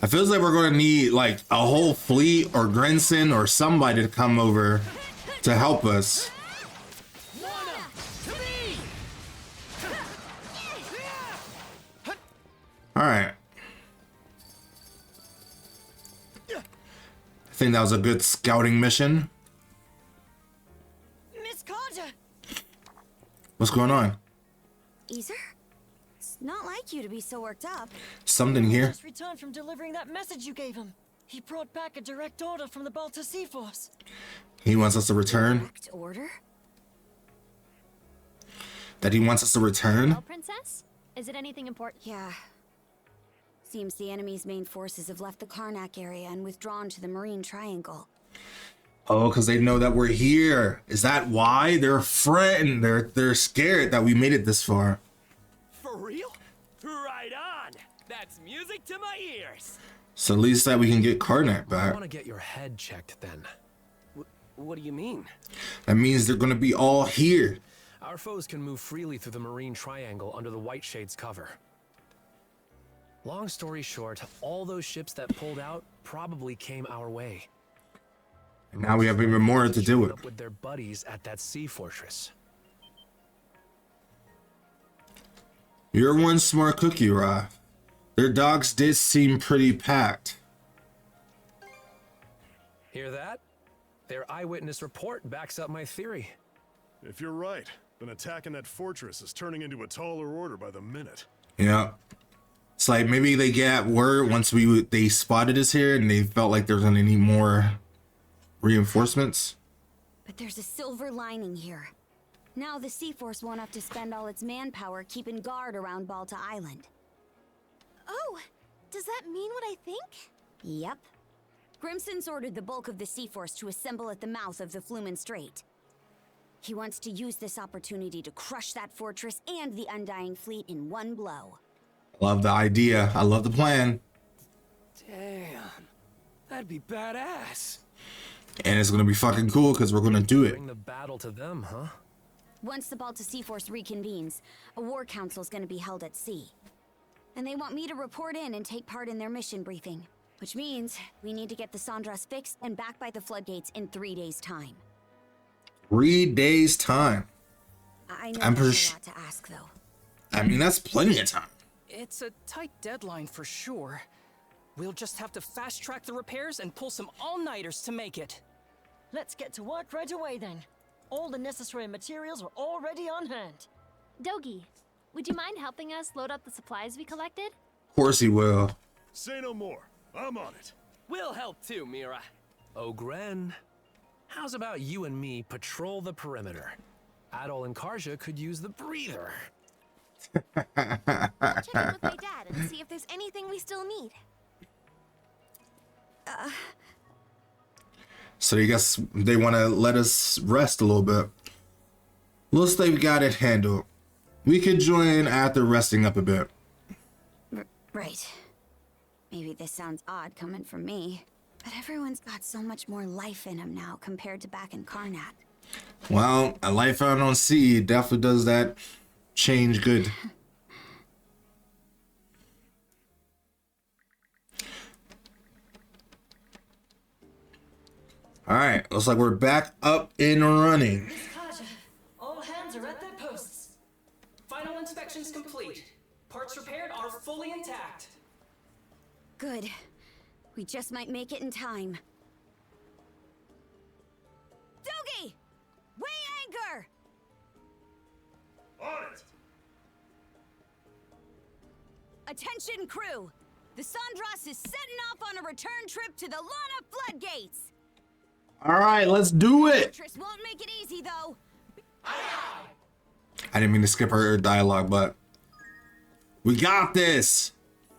I feels like we're gonna need like a whole fleet or Grinson or somebody to come over to help us. Alright. I think that was a good scouting mission. Miss Carter! What's going on? Ether? It's not like you to be so worked up. Something here. Just returned from delivering that message you gave him. He brought back a direct order from the Balta Sea Force. He wants us to return? Direct order? That he wants us to return? Well, Princess? Is it anything important? Yeah. Seems the enemy's main forces have left the Karnak area and withdrawn to the Marine Triangle. Oh, because they know that we're here. Is that why? They're frightened. They're scared that we made it this far. For real? Right on. That's music to my ears. So at least that we can get Karnak I back. want to get your head checked then. What do you mean? That means they're gonna be all here. Our foes can move freely through the Marine Triangle under the White Shade's cover. Long story short, all those ships that pulled out probably came our way. And now we have even more to do with. Up with their buddies at that sea fortress. You're one smart cookie, Ra. Their dogs did seem pretty packed. Hear that? Their eyewitness report backs up my theory. If you're right, then attacking that fortress is turning into a taller order by the minute. Yeah. It's like maybe they get word once they spotted us here and they felt like there's gonna need more reinforcements. But there's a silver lining here. Now the Sea Force won't have to spend all its manpower keeping guard around Balta Island. Oh, does that mean what I think? Yep. Grimson's ordered the bulk of the Sea Force to assemble at the mouth of the Flumen Strait. He wants to use this opportunity to crush that fortress and the Undying Fleet in one blow. Love the idea. I love the plan. Damn. That'd be badass. And it's gonna be fucking cool because we're gonna do it. Bring the battle to them, huh? Once the Balta Sea Force reconvenes, a war council's gonna be held at sea. And they want me to report in and take part in their mission briefing. Which means we need to get the Sandras fixed and back by the floodgates in 3 days' time. 3 days time. I know that's a lot to ask, though. I mean, that's plenty of time. It's a tight deadline for sure. We'll just have to fast-track the repairs and pull some all-nighters to make it. Let's get to work right away then. All the necessary materials are already on hand. Dogi, would you mind helping us load up the supplies we collected? Of course he will. Say no more. I'm on it. We'll help too, Mira. Oh, Gren. How's about you and me patrol the perimeter? Adol and Karja could use the breather. I'll check in with my dad and see if there's anything we still need. So I guess they want to let us rest a little bit. Looks like we got it handled. We could join after resting up a bit. Right. Maybe this sounds odd coming from me, but everyone's got so much more life in them now compared to back in Karnak. Well, a life out on sea definitely does that change good. Alright, looks like we're back up and running. Miss Carter, all hands are at their posts. Final inspections complete. Parts repaired are fully intact. Good. We just might make it in time. Dogi! Weigh anchor! On it! Attention, crew! The Sandras is setting off on a return trip to the Lana Floodgates. All right, let's do it. Fortress won't make it easy, though. I didn't mean to skip her dialogue, but we got this.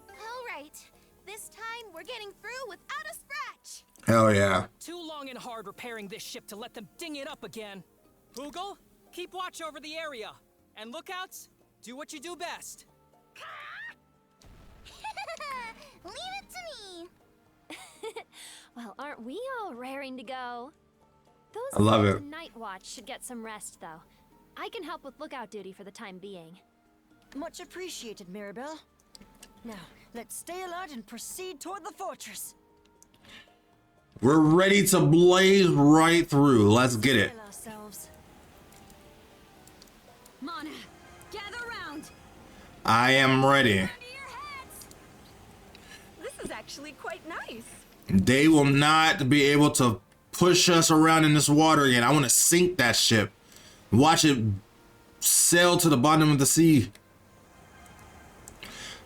All right. This time we're getting through without a scratch. Hell yeah. Too long and hard repairing this ship to let them ding it up again. Hoogle, keep watch over the area. And lookouts, do what you do best. Leave it to me. Well, aren't we all raring to go? Those I love it. on Night Watch should get some rest, though. I can help with lookout duty for the time being. Much appreciated, Mirabelle. Now, let's stay alert and proceed toward the fortress. We're ready to blaze right through. Let's get it. Kill ourselves. Mana, gather round. I am ready. This is actually quite nice. They will not be able to push us around in this water again. I want to sink that ship. Watch it sail to the bottom of the sea.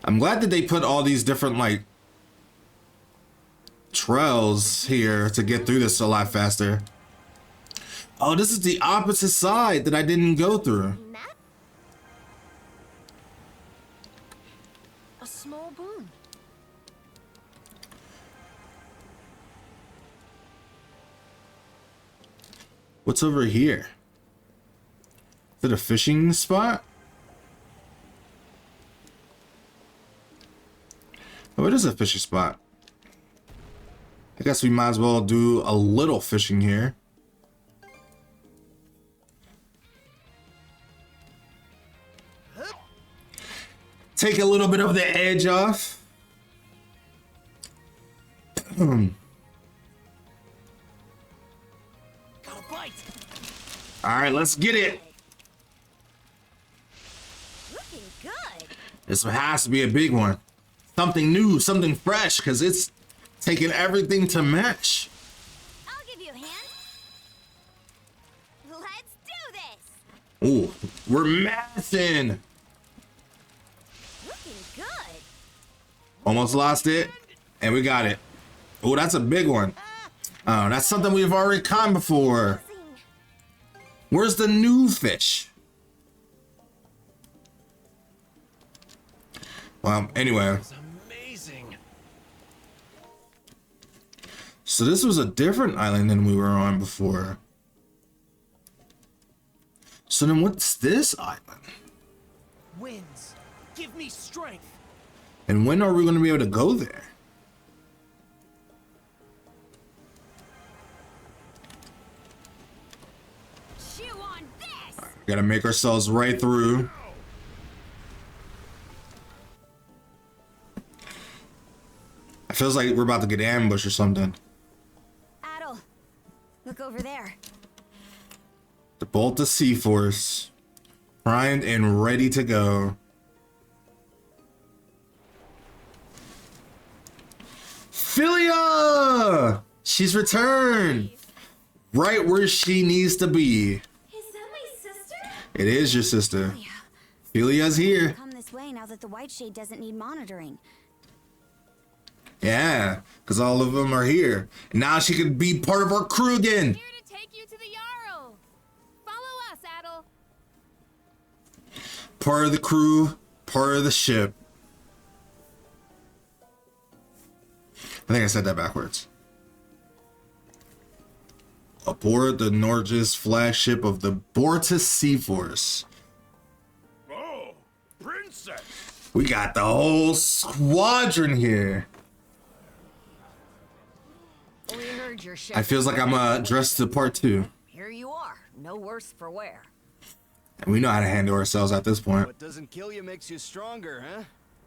I'm glad that they put all these different, like, trails here to get through this a lot faster. Oh, this is the opposite side that I didn't go through. A small boon. What's over here? Is it a fishing spot? Oh, it is a fishing spot. I guess we might as well do a little fishing here. Take a little bit of the edge off. All right, let's get it. Looking good. This has to be a big one. Something new, something fresh, because it's taking everything to match. I'll give you a hand. Let's do this. Ooh, we're mashing. Looking good. Almost lost it, and we got it. Oh, that's a big one. Oh, that's something we've already caught before. Where's the new fish? Well, anyway. Amazing. So this was a different island than we were on before. So then what's this island? Winds, give me strength. And when are we going to be able to go there? Chew on this. Gotta make ourselves right through. It feels like we're about to get ambushed or something. Adel, look over there. The bolt of C-Force, primed and ready to go. Philia! She's returned! Right where she needs to be. Is that my sister? It is your sister. Philia's here. Come this way now that the White Shade doesn't need monitoring. Yeah, because all of them are here. And now she could be part of our crew again. Here to take you to the Jarl. Follow us, Adel. Part of the crew, part of the ship. I think I said that backwards. Aboard the Nordics flagship of the Bortus Sea Force. Oh, princess! We got the whole squadron here. We heard your ship. I feels like I'm dressed to part 2. Here you are, no worse for wear. And we know how to handle ourselves at this point. What doesn't kill you makes you stronger, huh?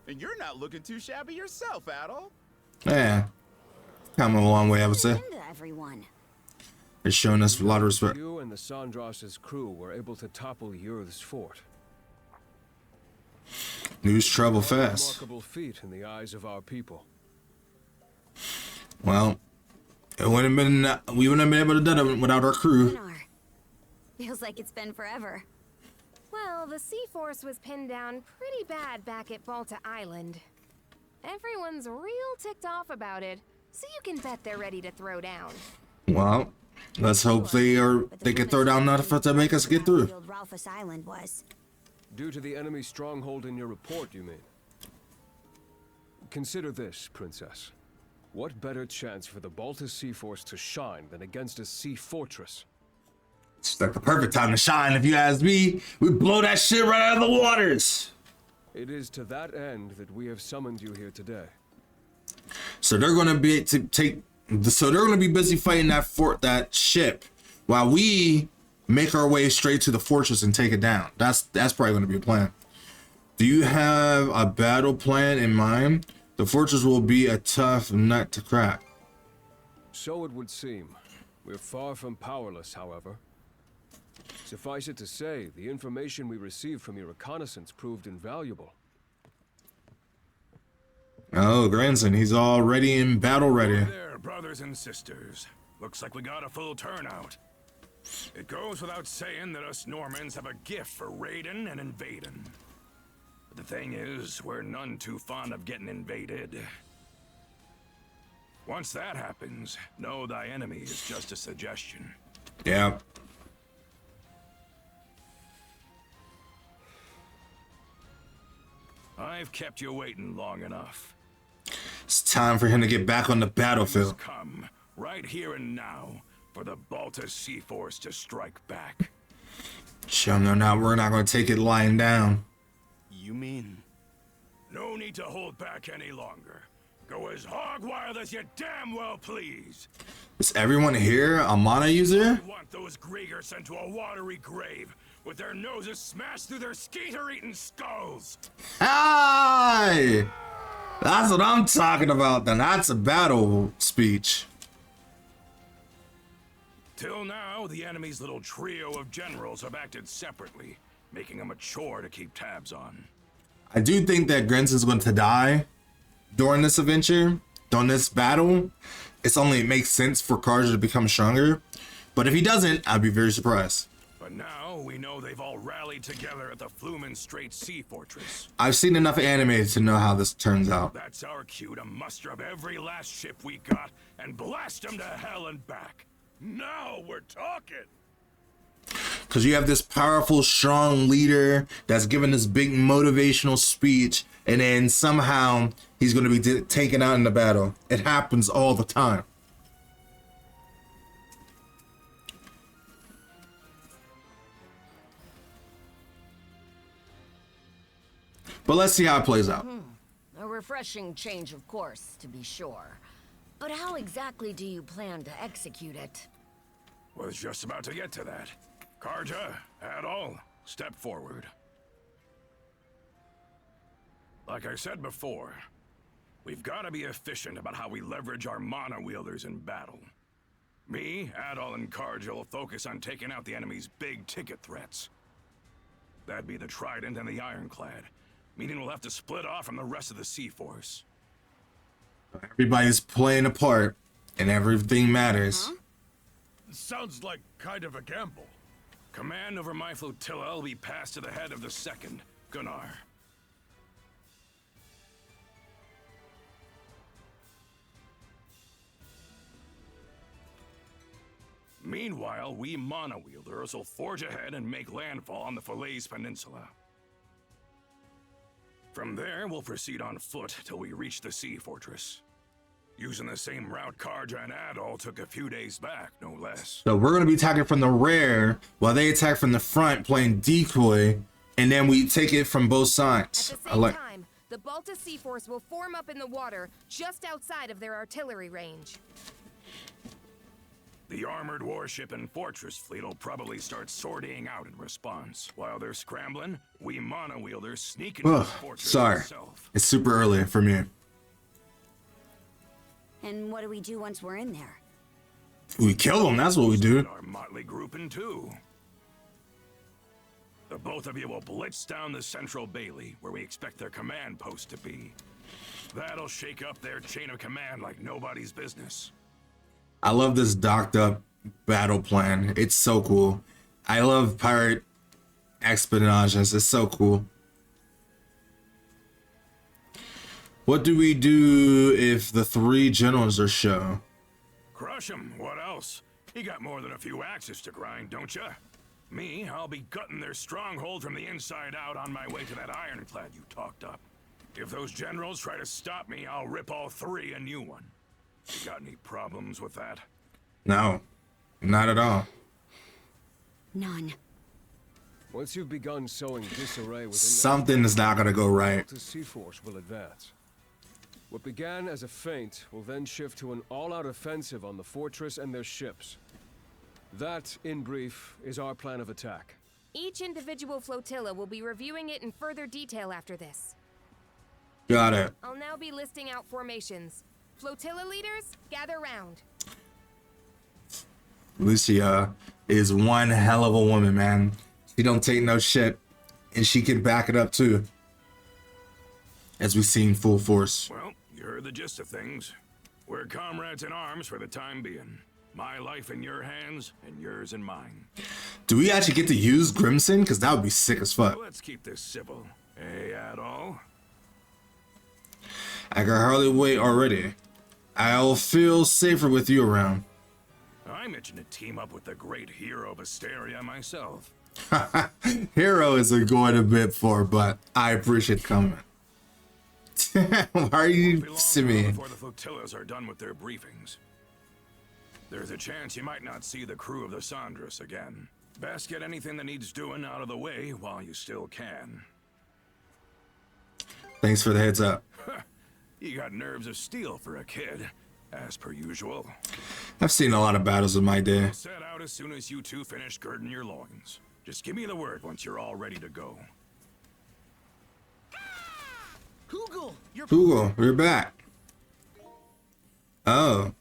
And you're not looking too shabby yourself, Adel. Yeah. Come a long way, I would say. Into everyone. They're showing us a lot of respect. You and the Sandras's crew were able to topple Yurth's fort. News travel fast. Remarkable feat in the eyes of our people. Well, it wouldn't have been. We wouldn't have been able to do it without our crew. Feels like it's been forever. Well, the Sea Force was pinned down pretty bad back at Balta Island. Everyone's real ticked off about it, so you can bet they're ready to throw down. Well, let's hope they can throw down enough to make us get through. Ralphus Island was. Due to the enemy stronghold in your report, you mean? Consider this, Princess. What better chance for the Baltus Sea Force to shine than against a sea fortress? It's like the perfect time to shine, if you ask me. We blow that shit right out of the waters. It is to that end that we have summoned you here today. So they're gonna be they're gonna be busy fighting that ship, while we make our way straight to the fortress and take it down. That's probably gonna be a plan. Do you have a battle plan in mind? The fortress will be a tough nut to crack. So it would seem. We're far from powerless, however. Suffice it to say, the information we received from your reconnaissance proved invaluable. Oh, Grandson, he's already in battle ready. There, brothers and sisters. Looks like we got a full turnout. It goes without saying that us Normans have a gift for raiding and invading. But the thing is, we're none too fond of getting invaded. Once that happens, know thy enemy is just a suggestion. Yeah. I've kept you waiting long enough. It's time for him to get back on the battlefield. Come, right here and now, for the Baltus Sea Force to strike back. Show them now we're not going to take it lying down. You mean? No need to hold back any longer. Go as hog wild as you damn well please. Is everyone here a mana user? I want those Grieger sent to a watery grave with their noses smashed through their skeeter-eating skulls. Hi! That's what I'm talking about then. That's a battle speech. Till now, the enemy's little trio of generals have acted separately, making them a chore to keep tabs on. I do think that Grenson's going to die during this adventure, during this battle. It makes sense for Carja to become stronger. But if he doesn't, I'd be very surprised. But now we know they've all rallied together at the Flumen Strait Sea Fortress. I've seen enough anime to know how this turns out. That's our cue to muster up every last ship we got and blast them to hell and back. Now we're talking. Because you have this powerful, strong leader that's giving this big motivational speech, and then somehow he's going to be taken out in the battle. It happens all the time. But let's see how it plays out. A refreshing change of course, to be sure. But how exactly do you plan to execute it? Was just about to get to that. Carja, Adol, step forward. Like I said before, we've got to be efficient about how we leverage our mana wielders in battle. Me, Adol, and Carja will focus on taking out the enemy's big ticket threats. That'd be the Trident and the Ironclad, meaning we'll have to split off from the rest of the Sea Force. Everybody's playing a part, and everything matters. Sounds like kind of a gamble. Command over my flotilla will be passed to the head of the second, Gunnar. Meanwhile, we mana wielders will forge ahead and make landfall on the Falaise Peninsula. From there, we'll proceed on foot till we reach the Sea Fortress. Using the same route Carja and Adol took a few days back, no less. So we're going to be attacking from the rear while they attack from the front, playing decoy, and then we take it from both sides. At the same time, the Baltus Sea Force will form up in the water just outside of their artillery range. The armored warship and fortress fleet will probably start sorting out in response. While they're scrambling, we mana wielders sneak into the fortress sorry. itself. It's super early for me. And what do we do once we're in there? We kill them, that's what we do. Our motley grouping too. The both of you will blitz down the central bailey, where we expect their command post to be. That'll shake up their chain of command like nobody's business. I love this docked up battle plan. It's so cool. I love pirate espionages. It's so cool. What do we do if the 3 generals are show? Crush him. What else? You got more than a few axes to grind, don't ya? Me, I'll be gutting their stronghold from the inside out on my way to that ironclad you talked up. If those generals try to stop me, I'll rip all 3 a new one. You got any problems with that? No, not at all. None. Once you've begun sowing disarray within Something is not gonna go right. The Sea Force will advance. What began as a feint will then shift to an all-out offensive on the fortress and their ships. That, in brief, is our plan of attack. Each individual flotilla will be reviewing it in further detail after this. Got it. I'll now be listing out formations. Flotilla leaders, gather round. Lucia is one hell of a woman, man. She don't take no shit, and she can back it up too. As we see in full force. Well, you heard the gist of things. We're comrades in arms for the time being. My life in your hands, and yours in mine. Do we actually get to use Grimson? Because that would be sick as fuck. Let's keep this civil. Hey, at all? I can hardly wait already. I'll feel safer with you around. I'm itching to team up with the great hero of Asteria myself. Hero isn't going a bit far, but I appreciate the comment. Why are you simming? Before the flotillas are done with their briefings. There's a chance you might not see the crew of the Sandras again. Best get anything that needs doing out of the way while you still can. Thanks for the heads up. You got nerves of steel for a kid, as per usual. I've seen a lot of battles in my day. I'll set out as soon as you two finish girding your loins. Just give me the word once you're all ready to go. Hugo, we're back. Oh.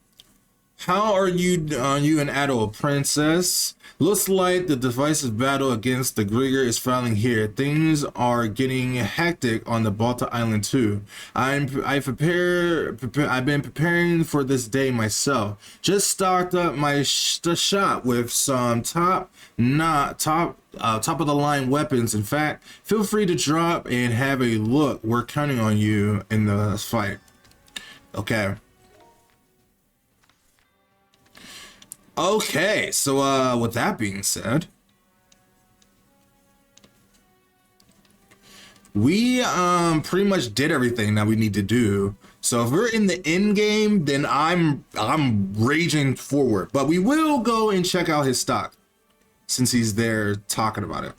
How are you and Adol, princess? Looks like the divisive battle against the Grigor is finally here. Things are getting hectic on the Balta Island too. I've been preparing for this day myself. Just stocked up my shop with some top of the line weapons. In fact, feel free to drop and have a look. We're counting on you in the fight. Okay. Okay, so with that being said, we pretty much did everything that we need to do. So if we're in the end game, then I'm raging forward. But we will go and check out his stock since he's there talking about it,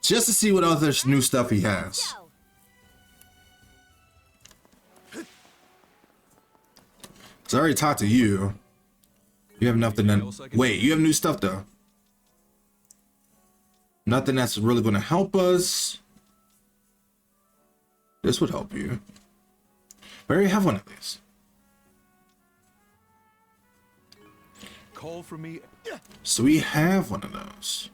just to see what other new stuff he has. So I already talked to you. You have nothing then. Wait, you have new stuff though. Nothing that's really going to help us. This would help you. I already have one of these. Call for me. So we have one of those.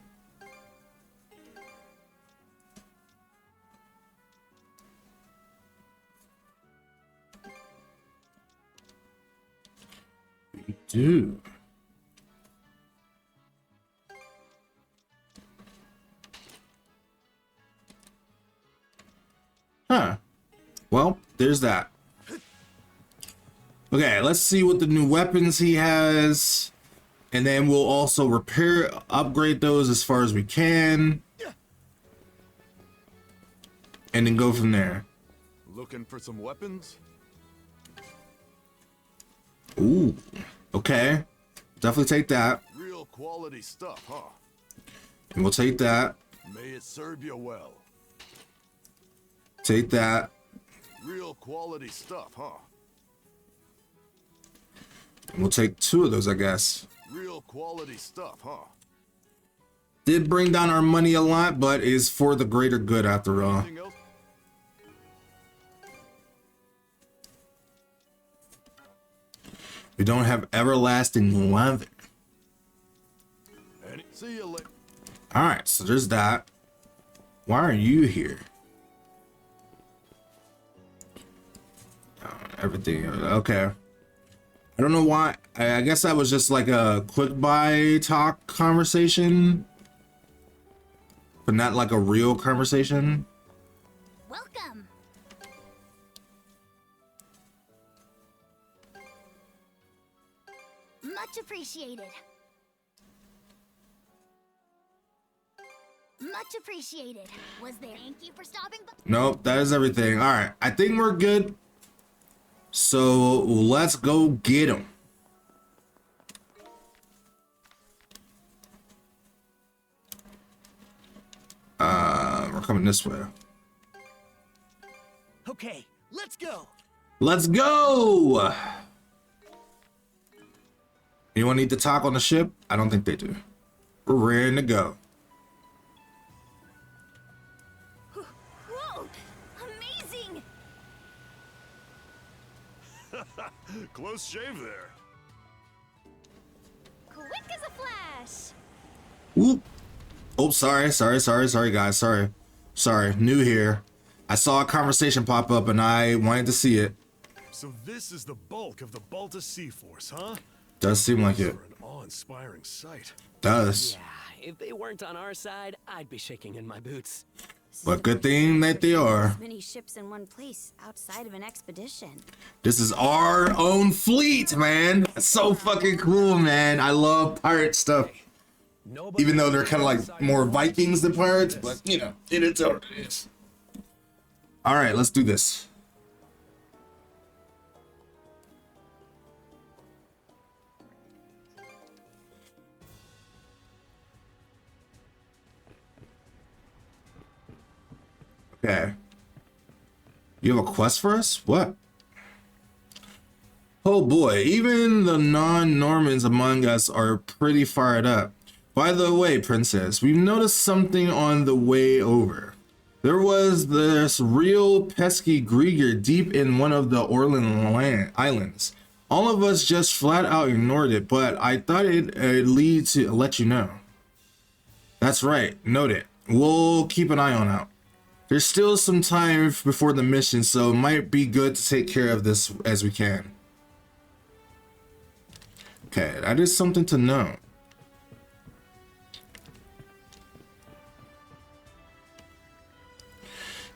We do. Huh. Well, there's that. Okay, let's see what the new weapons he has. And then we'll also upgrade those as far as we can. And then go from there. Looking for some weapons? Ooh, okay. Definitely take that. Real quality stuff, huh? And we'll take that. May it serve you well. Take that. Real quality stuff, huh? And we'll take 2 of those, I guess. Real quality stuff, huh? Did bring down our money a lot, but is for the greater good after all. We don't have everlasting leather. See you later. Alright, so there's that. Why are you here? Everything, okay. I don't know why. I guess that was just like a quick buy talk conversation, but not like a real conversation. Welcome. appreciated. Much appreciated. Was there? Thank you for stopping by. Nope, that is everything. All right, I think we're good. So let's go get him. We're coming this way. Okay, let's go. Let's go. Anyone need to talk on the ship? I don't think they do. We're ready to go. Whoa! Amazing! Close shave there. Quick as a flash! Whoop. Oh, sorry, guys. Sorry, new here. I saw a conversation pop up and I wanted to see it. So this is the bulk of the Balta Sea Force, huh? Does seem like it. For an awe-inspiring sight. Does. Yeah, if they weren't on our side, I'd be shaking in my boots. But good thing that they are. Many ships in one place outside of an expedition. This is our own fleet, man. That's so fucking cool, man. I love pirate stuff. Even though they're kind of like more Vikings than pirates, but you know, it is what it is. All right, let's do this. Okay. You have a quest for us? What? Oh boy, even the non-Normans among us are pretty fired up. By the way, Princess, we've noticed something on the way over. There was this real pesky Grieger deep in one of the Orland Islands. All of us just flat out ignored it, but I thought it'd lead to let you know. That's right, note it. We'll keep an eye on out. There's still some time before the mission, so it might be good to take care of this as we can. Okay, that is something to know.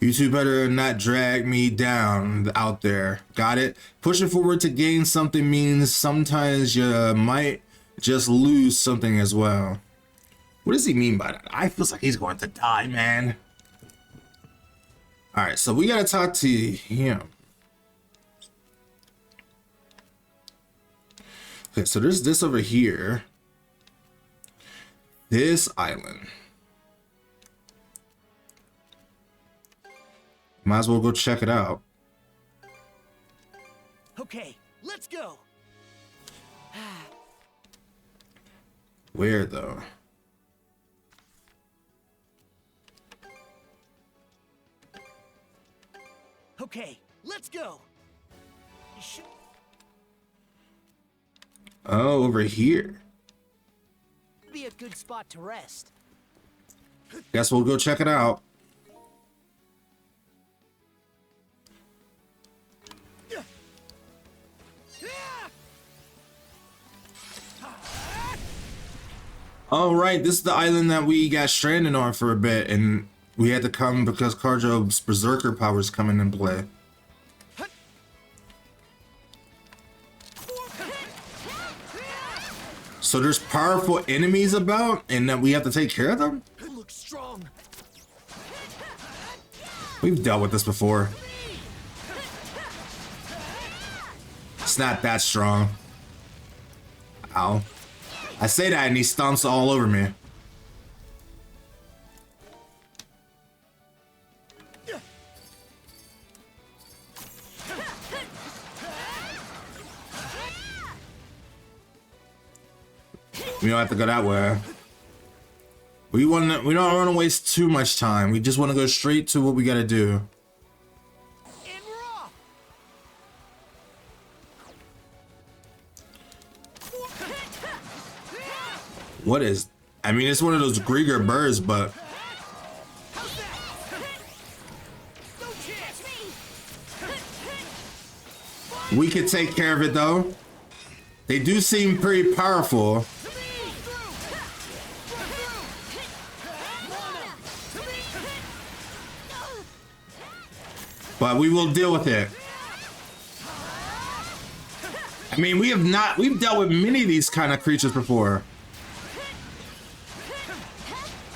You two better not drag me down out there. Got it? Pushing forward to gain something means sometimes you might just lose something as well. What does he mean by that? I feel like he's going to die, man. All right, so we gotta talk to him. Okay, so there's this over here. This island. Might as well go check it out. Okay, let's go. Where though? Okay, let's go. Oh, over here. Be a good spot to rest. Guess we'll go check it out. All right, this is the island that we got stranded on for a bit, and we had to come because Carjo's berserker powers coming in play. So there's powerful enemies about, and that we have to take care of them? Look strong. We've dealt with this before. It's not that strong. Ow. I say that and he stomps all over me. We don't have to go that way. We don't want to waste too much time. We just want to go straight to what we gotta do. What is... I mean, it's one of those Grieger birds, but... we could take care of it, though. They do seem pretty powerful. But we will deal with it. I mean, we've dealt with many of these kind of creatures before.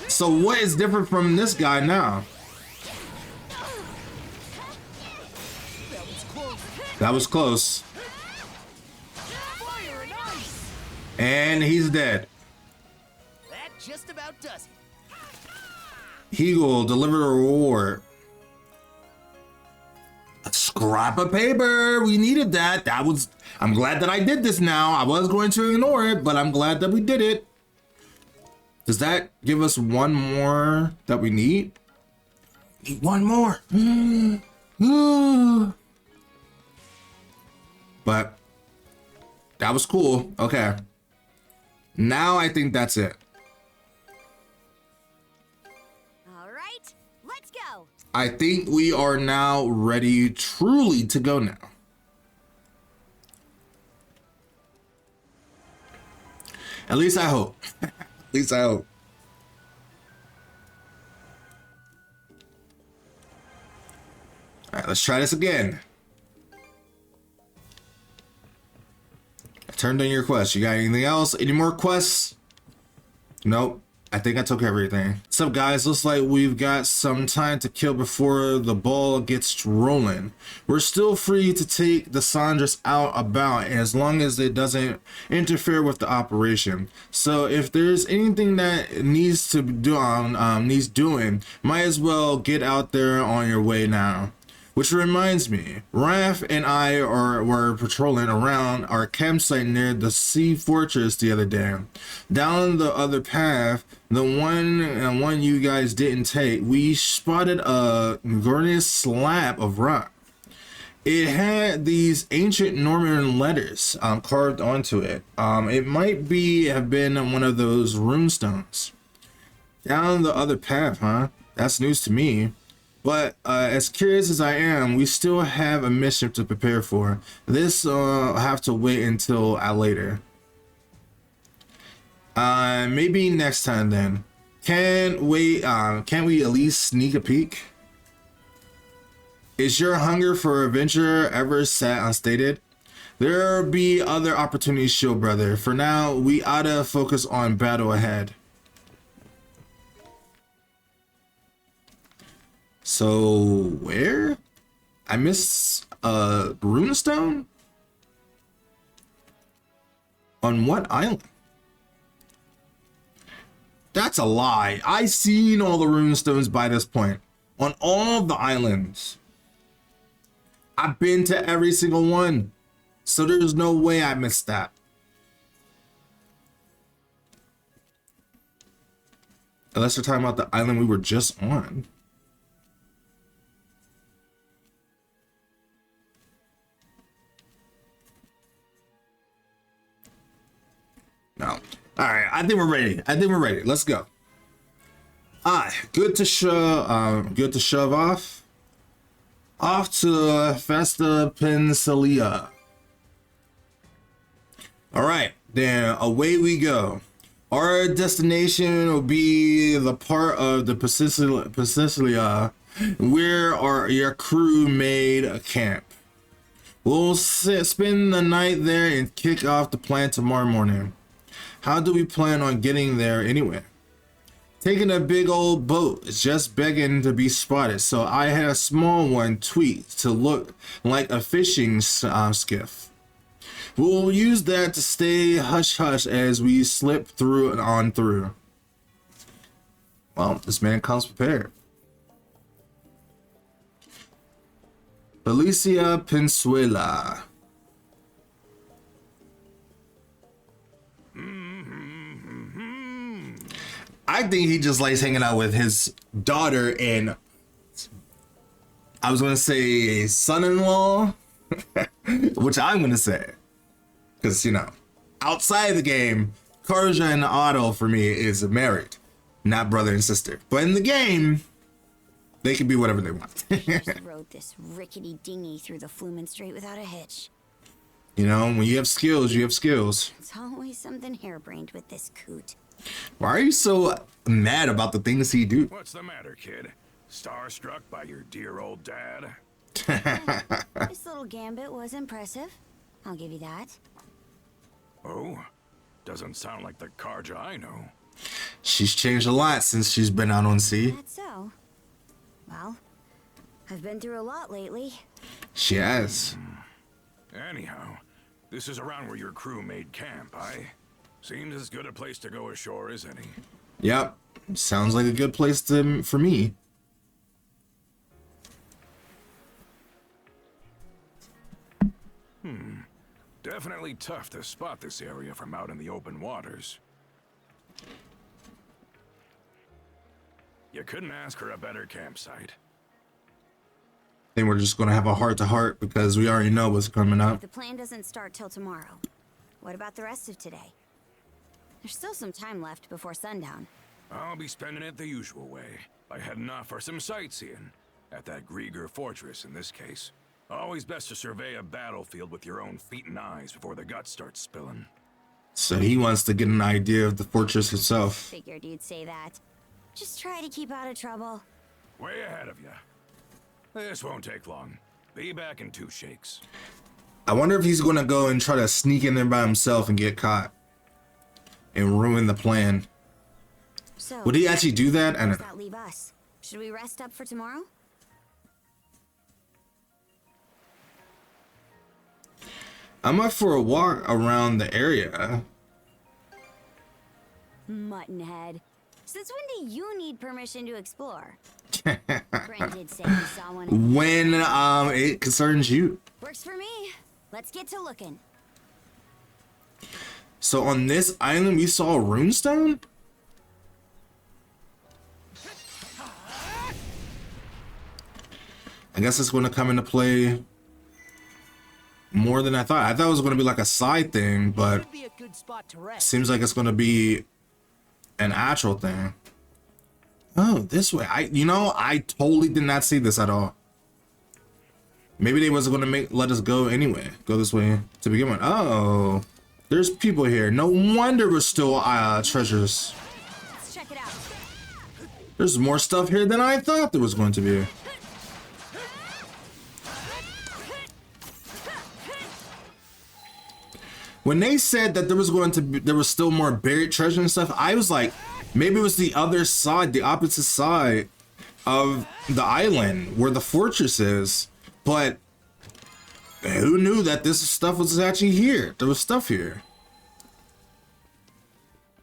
So what is different from this guy now? That was close. And he's dead. That just about does it. Eagle delivered a reward. A scrap of paper. We needed that. I'm glad that I did this now. I was going to ignore it, but I'm glad that we did it. Does that give us one more that we need? Need one more. But that was cool. Okay. Now I think that's it. All right, let's go. I think we are now ready truly to go now. At least I hope. At least I hope. All right, let's try this again. I turned in your quest. You got anything else? Any more quests? Nope. I think I took everything. What's up, guys? Looks like we've got some time to kill before the ball gets rolling. We're still free to take the Sandras out about, as long as it doesn't interfere with the operation. So if there's anything that needs to be needs doing, might as well get out there on your way now. Which reminds me, Raph and I were patrolling around our campsite near the sea fortress the other day. Down the other path, the one you guys didn't take, we spotted a gorgeous slab of rock. It had these ancient Norman letters carved onto it. It might have been one of those runestones. Down the other path, huh? That's news to me. But as curious as I am, we still have a mission to prepare for. This I'll have to wait until later. Maybe next time then. Can't we at least sneak a peek? Is your hunger for adventure ever sat unstated? There'll be other opportunities, show brother. For now, we oughta focus on battle ahead. So where? I missed a runestone? On what island? That's a lie. I seen all the runestones by this point. On all the islands. I've been to every single one. So there's no way I missed that. Unless we're talking about the island we were just on. No. All right, I think we're ready. Let's go. Good to shove off. Off to Festa Pensalia. All right, then away we go. Our destination will be the part of the Pensalia where your crew made a camp. We'll spend the night there and kick off the plan tomorrow morning. How do we plan on getting there anyway? Taking a big old boat is just begging to be spotted, so I had a small one tweaked to look like a fishing skiff. We'll use that to stay hush-hush as we slip through and on through. Well, this man comes prepared. Alicia Pensuela. I think he just likes hanging out with his daughter and I was gonna say son-in-law, which I'm gonna say, because you know, outside the game, Karja and Otto for me is married, not brother and sister. But in the game, they can be whatever they want. Rode this rickety dinghy through the Flumen Strait without a hitch. You know, when you have skills, you have skills. It's always something harebrained with this coot. Why are you so mad about the things he do? What's the matter, kid? Starstruck by your dear old dad? This little gambit was impressive. I'll give you that. Oh? Doesn't sound like the Karja I know. She's changed a lot since she's been out on sea. That's so. Well, I've been through a lot lately. She has. Anyhow, this is around where your crew made camp, Seems as good a place to go ashore as any. Yep. Sounds like a good place for me. Definitely tough to spot this area from out in the open waters. You couldn't ask for a better campsite. I think we're just gonna have a heart-to-heart because we already know what's coming up. The plan doesn't start till tomorrow. What about the rest of today? There's still some time left before sundown. I'll be spending it the usual way, by heading off for some sightseeing. At that Grieger fortress, in this case. Always best to survey a battlefield with your own feet and eyes before the guts start spilling. So he wants to get an idea of the fortress itself. Figured you'd say that. Just try to keep out of trouble. Way ahead of you. This won't take long. Be back in 2 shakes. I wonder if he's gonna go and try to sneak in there by himself and get caught. And ruin the plan. So, would he actually do that? I where don't does know. that leave us? Should we rest up for tomorrow? I'm up for a walk around the area. Muttonhead. Since when do you need permission to explore? Brent did say he saw one. When it concerns you. Works for me. Let's get to looking. So on this island we saw a runestone? I guess it's going to come into play more than I thought. I thought it was going to be like a side thing, but seems like it's going to be an actual thing. Oh, this way. I totally did not see this at all. Maybe they was going to let us go anyway. Go this way to begin with. Oh, there's people here. No wonder we're still treasures. Let's check it out. There's more stuff here than I thought there was going to be. When they said that there was still more buried treasure and stuff, I was like, maybe it was the other side, the opposite side of the island where the fortress is. But who knew that this stuff was actually here? There was stuff here.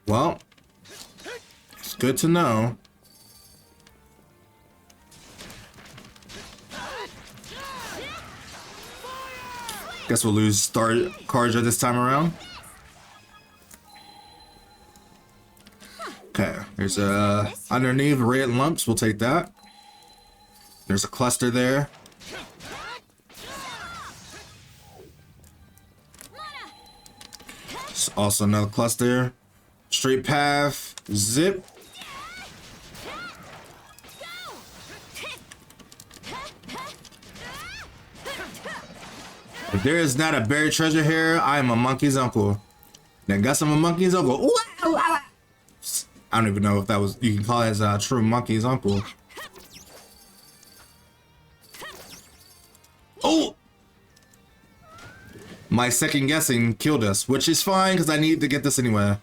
Well, it's good to know. Guess we'll lose Karja this time around. Okay, there's underneath red lumps. We'll take that. There's a cluster there. There's also another cluster. Straight path. Zip. If there is not a buried treasure here, I am a monkey's uncle. Then guess I'm a monkey's uncle. I don't even know if that was, you can call it as a true monkey's uncle. Oh! My second guessing killed us, which is fine because I need to get this anyway.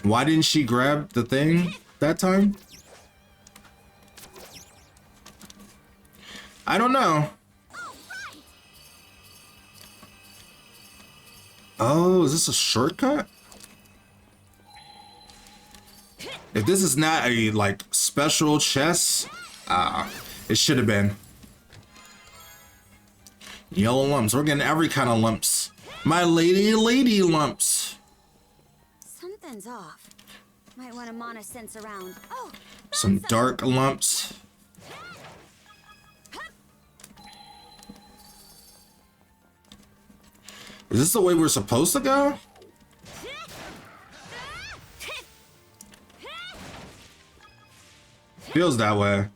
Why didn't she grab the thing that time? I don't know. Oh, is this a shortcut? If this is not a like special chest, it should have been. Yellow lumps. We're getting every kind of lumps. My lady lumps. Something's off. Might want to mana sense around. Oh, some dark lumps. Is this the way we're supposed to go? Feels that way.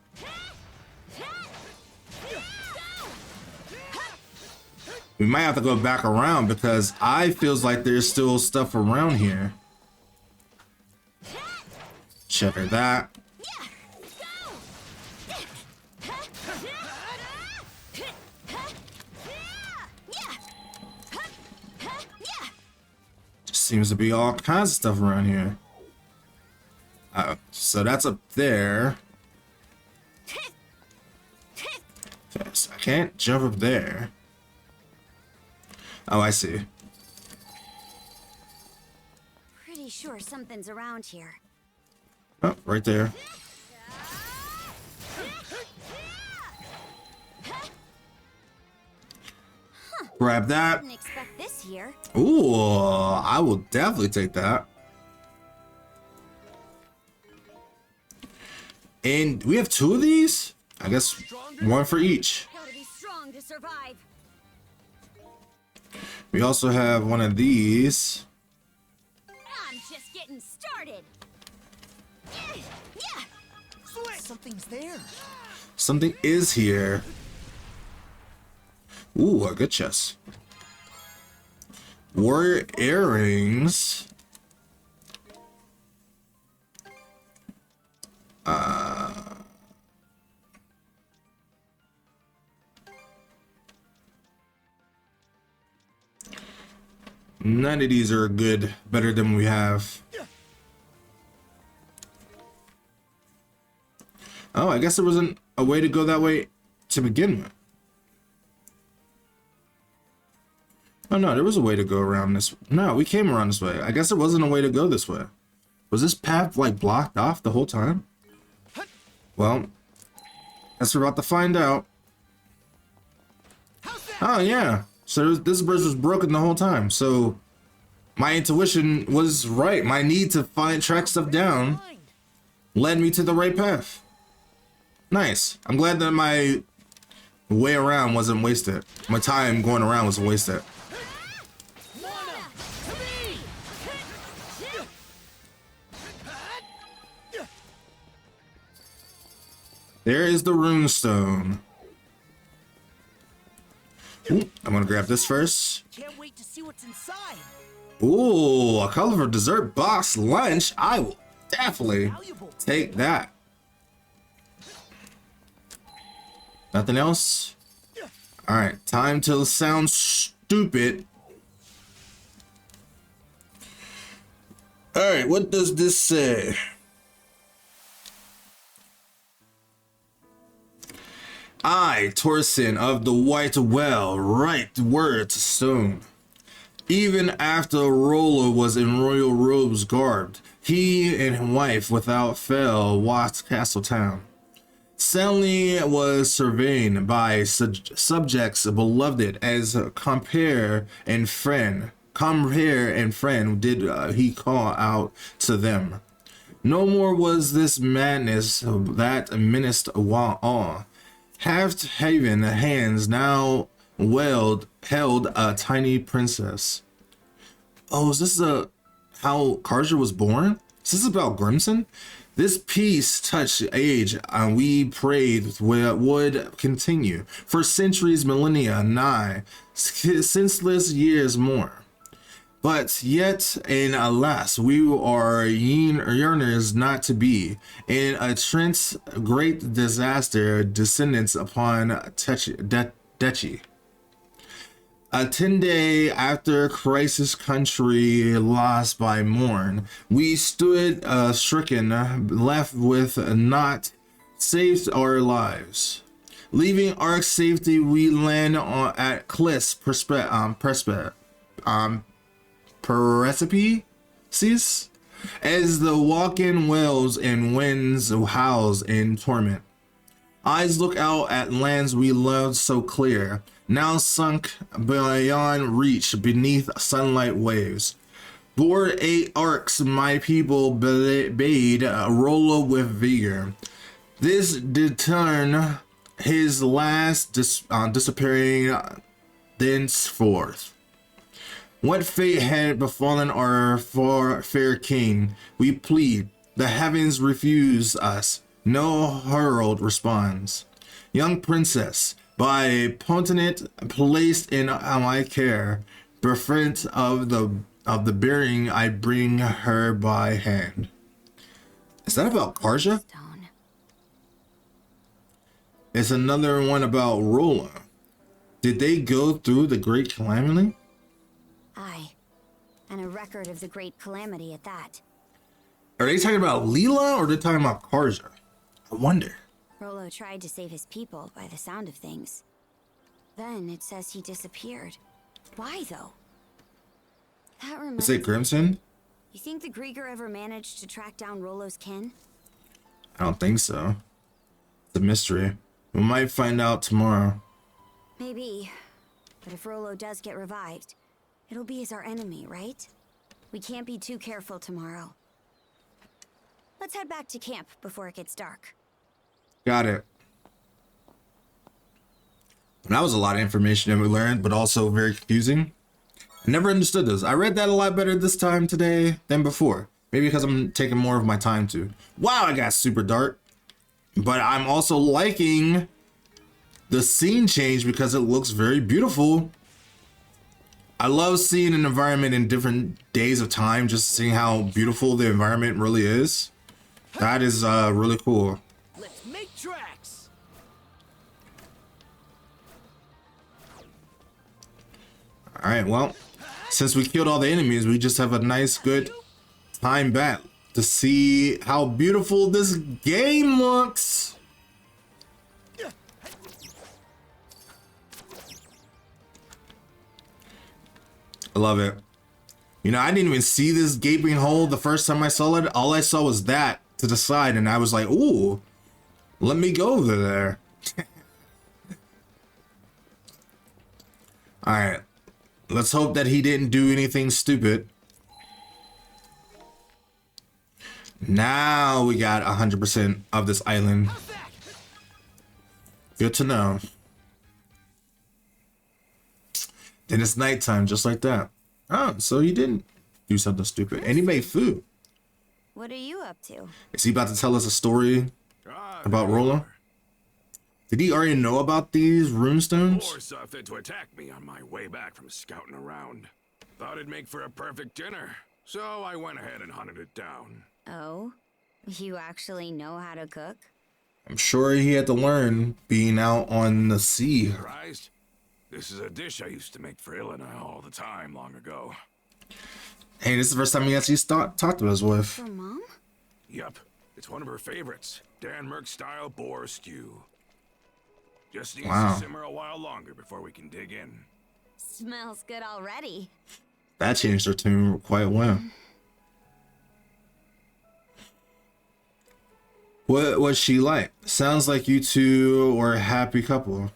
We might have to go back around because I feels like there's still stuff around here. Check that. Seems to be all kinds of stuff around here. So that's up there. Yes, I can't jump up there. Oh, I see. Pretty sure something's around here. Oh, right there. Grab that. Didn't expect this here. Ooh, I will definitely take that. And we have 2 of these? I guess 1 for each. Gotta be strong to survive. We also have 1 of these. I'm just getting started. Yeah. Something's there. Something is here. Ooh, a good chest. Warrior earrings. 9 of these are good, better than we have. Oh, I guess there wasn't a way to go that way to begin with. Oh no, there was a way to go around this. No, we came around this way. I guess there wasn't a way to go this way. Was this path like blocked off the whole time? Well, guess we're about to find out. Oh yeah, so this bridge was broken the whole time. So my intuition was right. My need to track stuff down led me to the right path. Nice. I'm glad that my way around wasn't wasted. My time going around wasn't wasted. There is the runestone. Ooh, I'm gonna grab this first. Can't wait to see what's inside. Ooh, a colorful dessert box lunch. I will definitely take that. Nothing else? Alright, time to sound stupid. Alright, what does this say? I, Torsen of the White Well, write word to stone. Even after Rollo was in royal robes garbed, he and his wife without fail watched Castle Town. Stanley was surveyed by subjects beloved as compare and friend did he call out to them. No more was this madness that menaced awe. Half-haven hands now held a tiny princess. Oh, is this how Karja was born? Is this about Grimson? This peace touched age, and we prayed would continue for centuries, millennia, nigh, senseless years more. But yet, and alas, we are yearners not to be. In a Trent's great disaster, descendants upon Dechi. A 10-day after crisis country lost by morn, we stood stricken, left with not saved our lives. Leaving Ark safety, we land at Cliff's precipices as the walking wails and winds howls in torment. Eyes look out at lands we loved so clear, now sunk beyond reach beneath sunlight waves. Board 8 arcs my people bade Rollo with vigor. This determined his last disappearing thenceforth. What fate had befallen our fair king? We plead. The heavens refuse us. No herald responds. Young princess, by potentate placed in my care, bereft of the bearing, I bring her by hand. Is that about Karja? It's another one about Rolla. Did they go through the Great Calamity? Aye. And a record of the Great Calamity at that. Are they talking about Leela or are they talking about Karja? I wonder. Rollo tried to save his people by the sound of things. Then it says he disappeared. Why though? That reminds Is it Crimson? You think the Grieger ever managed to track down Rollo's kin? I don't think so. It's a mystery. We might find out tomorrow. Maybe. But if Rollo does get revived, it'll be as our enemy, right? We can't be too careful tomorrow. Let's head back to camp before it gets dark. Got it. That was a lot of information that we learned, but also very confusing. I never understood this. I read that a lot better this time today than before. Maybe because I'm taking more of my time to. Wow, I got super dark. But I'm also liking the scene change because it looks very beautiful. I love seeing an environment in different days of time, just seeing how beautiful the environment really is. That is really cool. Let's make tracks. All right, well, since we killed all the enemies, we just have a nice, good time back to see how beautiful this game looks. I love it. You know, I didn't even see this gaping hole the first time I saw it. All I saw was that to the side, and I was like, ooh, let me go over there. All right. Let's hope that he didn't do anything stupid. Now we got 100% of this island. Good to know. Then it's nighttime, just like that. Oh, so he didn't do something stupid. And he made food. What are you up to? Is he about to tell us a story about Rollo? Did he already know about these runestones? Or saw fit to attack me on my way back from scouting around. Thought it'd make for a perfect dinner, so I went ahead and hunted it down. Oh? You actually know how to cook? I'm sure he had to learn being out on the sea. Surprised? This is a dish I used to make for Ilena all the time long ago. Hey, this is the first time he actually talked to his wife. For Mom? Yup, it's one of her favorites. Denmark-style boar stew. Just needs to simmer a while longer before we can dig in. Smells good already. That changed her tune quite well. What was she like? Sounds like you two were a happy couple.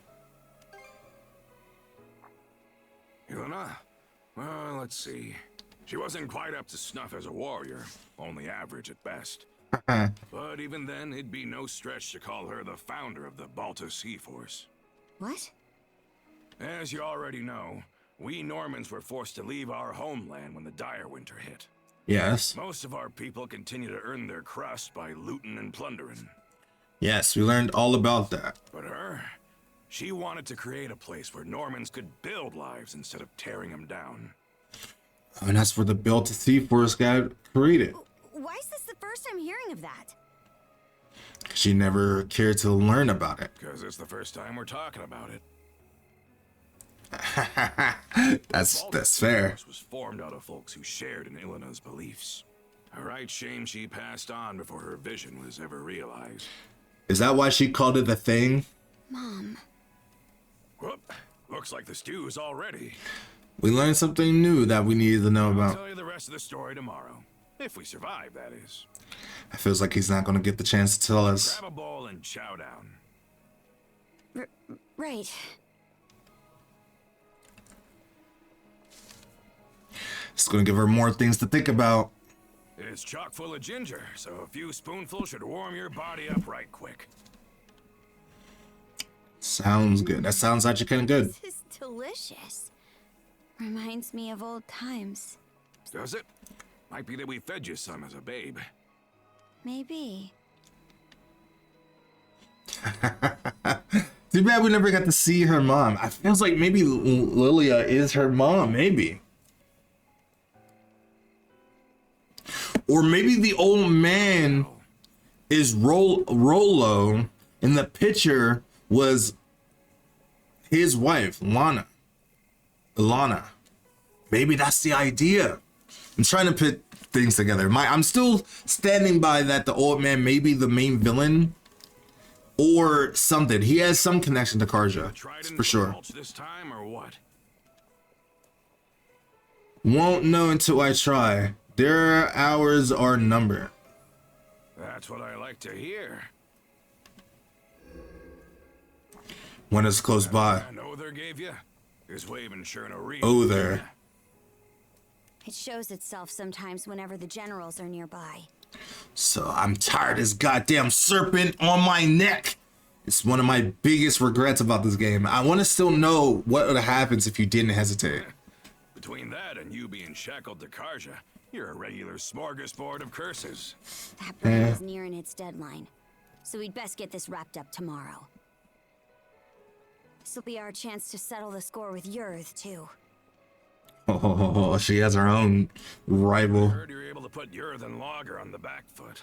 Ilena? Well, let's see. She wasn't quite up to snuff as a warrior, only average at best. But even then, it'd be no stretch to call her the founder of the Balta Sea Force. What? As you already know, we Normans were forced to leave our homeland when the dire winter hit. Yes. Most of our people continue to earn their crust by looting and plundering. Yes, we learned all about that. But her, she wanted to create a place where Normans could build lives instead of tearing them down. And that's where the Balta Sea Force got created. Why is this the first I'm hearing of that? She never cared to learn about it. Because it's the first time we're talking about it. That's fair. Was formed out of folks who shared in Ilena's beliefs. A right shame she passed on before her vision was ever realized. Is that why she called it the Thing? Mom. Whoop. Looks like the stew's all ready. We learned something new that we needed to know I'll about. tell you the rest of the story tomorrow. If we survive, that is. It feels like he's not going to get the chance to tell us. Grab a bowl and chow down. Right. It's going to give her more things to think about. It's chock full of ginger, so a few spoonfuls should warm your body up right quick. Sounds good. That sounds actually kind of good. This is delicious. Reminds me of old times. Does it? Might be that we fed you some as a babe. Maybe. Too bad we never got to see her mom. I feels like maybe Lilia is her mom, maybe. Or maybe the old man is Rollo, and the picture was his wife, Ilana. Maybe that's the idea. I'm trying to put things together. I'm still standing by that the old man may be the main villain or something. He has some connection to Karja, for sure. This time or what? Won't know until I try. Their hours are numbered. That's what I like to hear. When it's close by. And Other gave you? Is waving sure no reason. Oh, there. It shows itself sometimes whenever the generals are nearby. So I'm tired of this goddamn serpent on my neck. It's one of my biggest regrets about this game. I want to still know what would have happened if you didn't hesitate. Between that and you being shackled to Karja, you're a regular smorgasbord of curses. That plan is nearing its deadline, so we'd best get this wrapped up tomorrow. This'll be our chance to settle the score with Yurth, too. Oh, she has her own rival. I heard you're able to put Yurth and Logger on the back foot.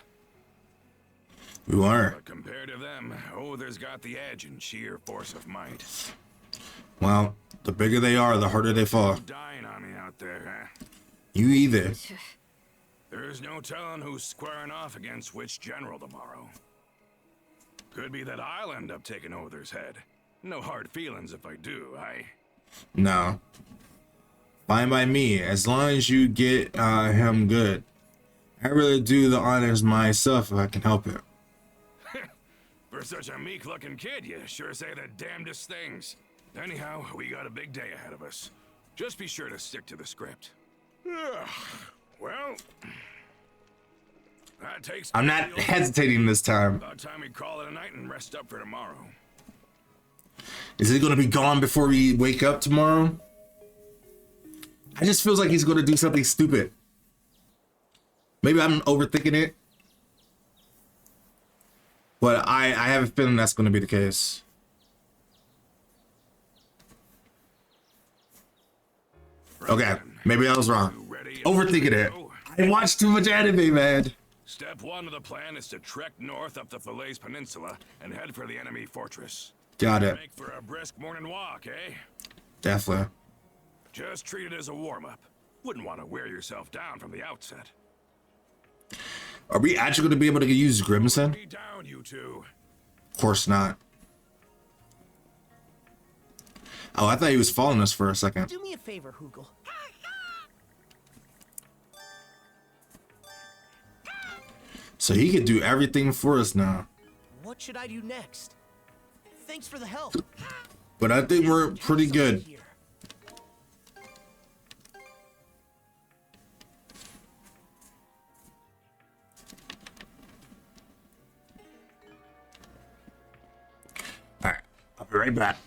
You are. But compared to them, Other's got the edge in sheer force of might. Well, the bigger they are, the harder they fall. Dying on me out there, huh? You either. There's no telling who's squaring off against which general tomorrow. Could be that I'll end up taking Other's head. No hard feelings if I do, No. Fine by me, as long as you get him good. I really do the honors myself if I can help it. For such a meek-looking kid, you sure say the damnedest things. Anyhow, we got a big day ahead of us. Just be sure to stick to the script. Well, that takes. I'm not hesitating this time. About time we call it a night and rest up for tomorrow. Is he gonna be gone before we wake up tomorrow? I just feels like he's gonna do something stupid. Maybe I'm overthinking it. But I have a feeling that's gonna be the case. Okay, maybe I was wrong. Overthinking it. I watched too much anime, man. Step one of the plan is to trek north up the Falaise Peninsula and head for the enemy fortress. Got it. Make for a brisk morning walk, eh? Definitely. Just treat it as a warm-up. Wouldn't want to wear yourself down from the outset. Are we actually going to be able to use Grimson? Be down, you two. Of course not. Oh, I thought he was following us for a second. Do me a favor, Hoogle. So he could do everything for us now. What should I do next? Thanks for the help. But I think we're pretty good. Alright, I'll be right back.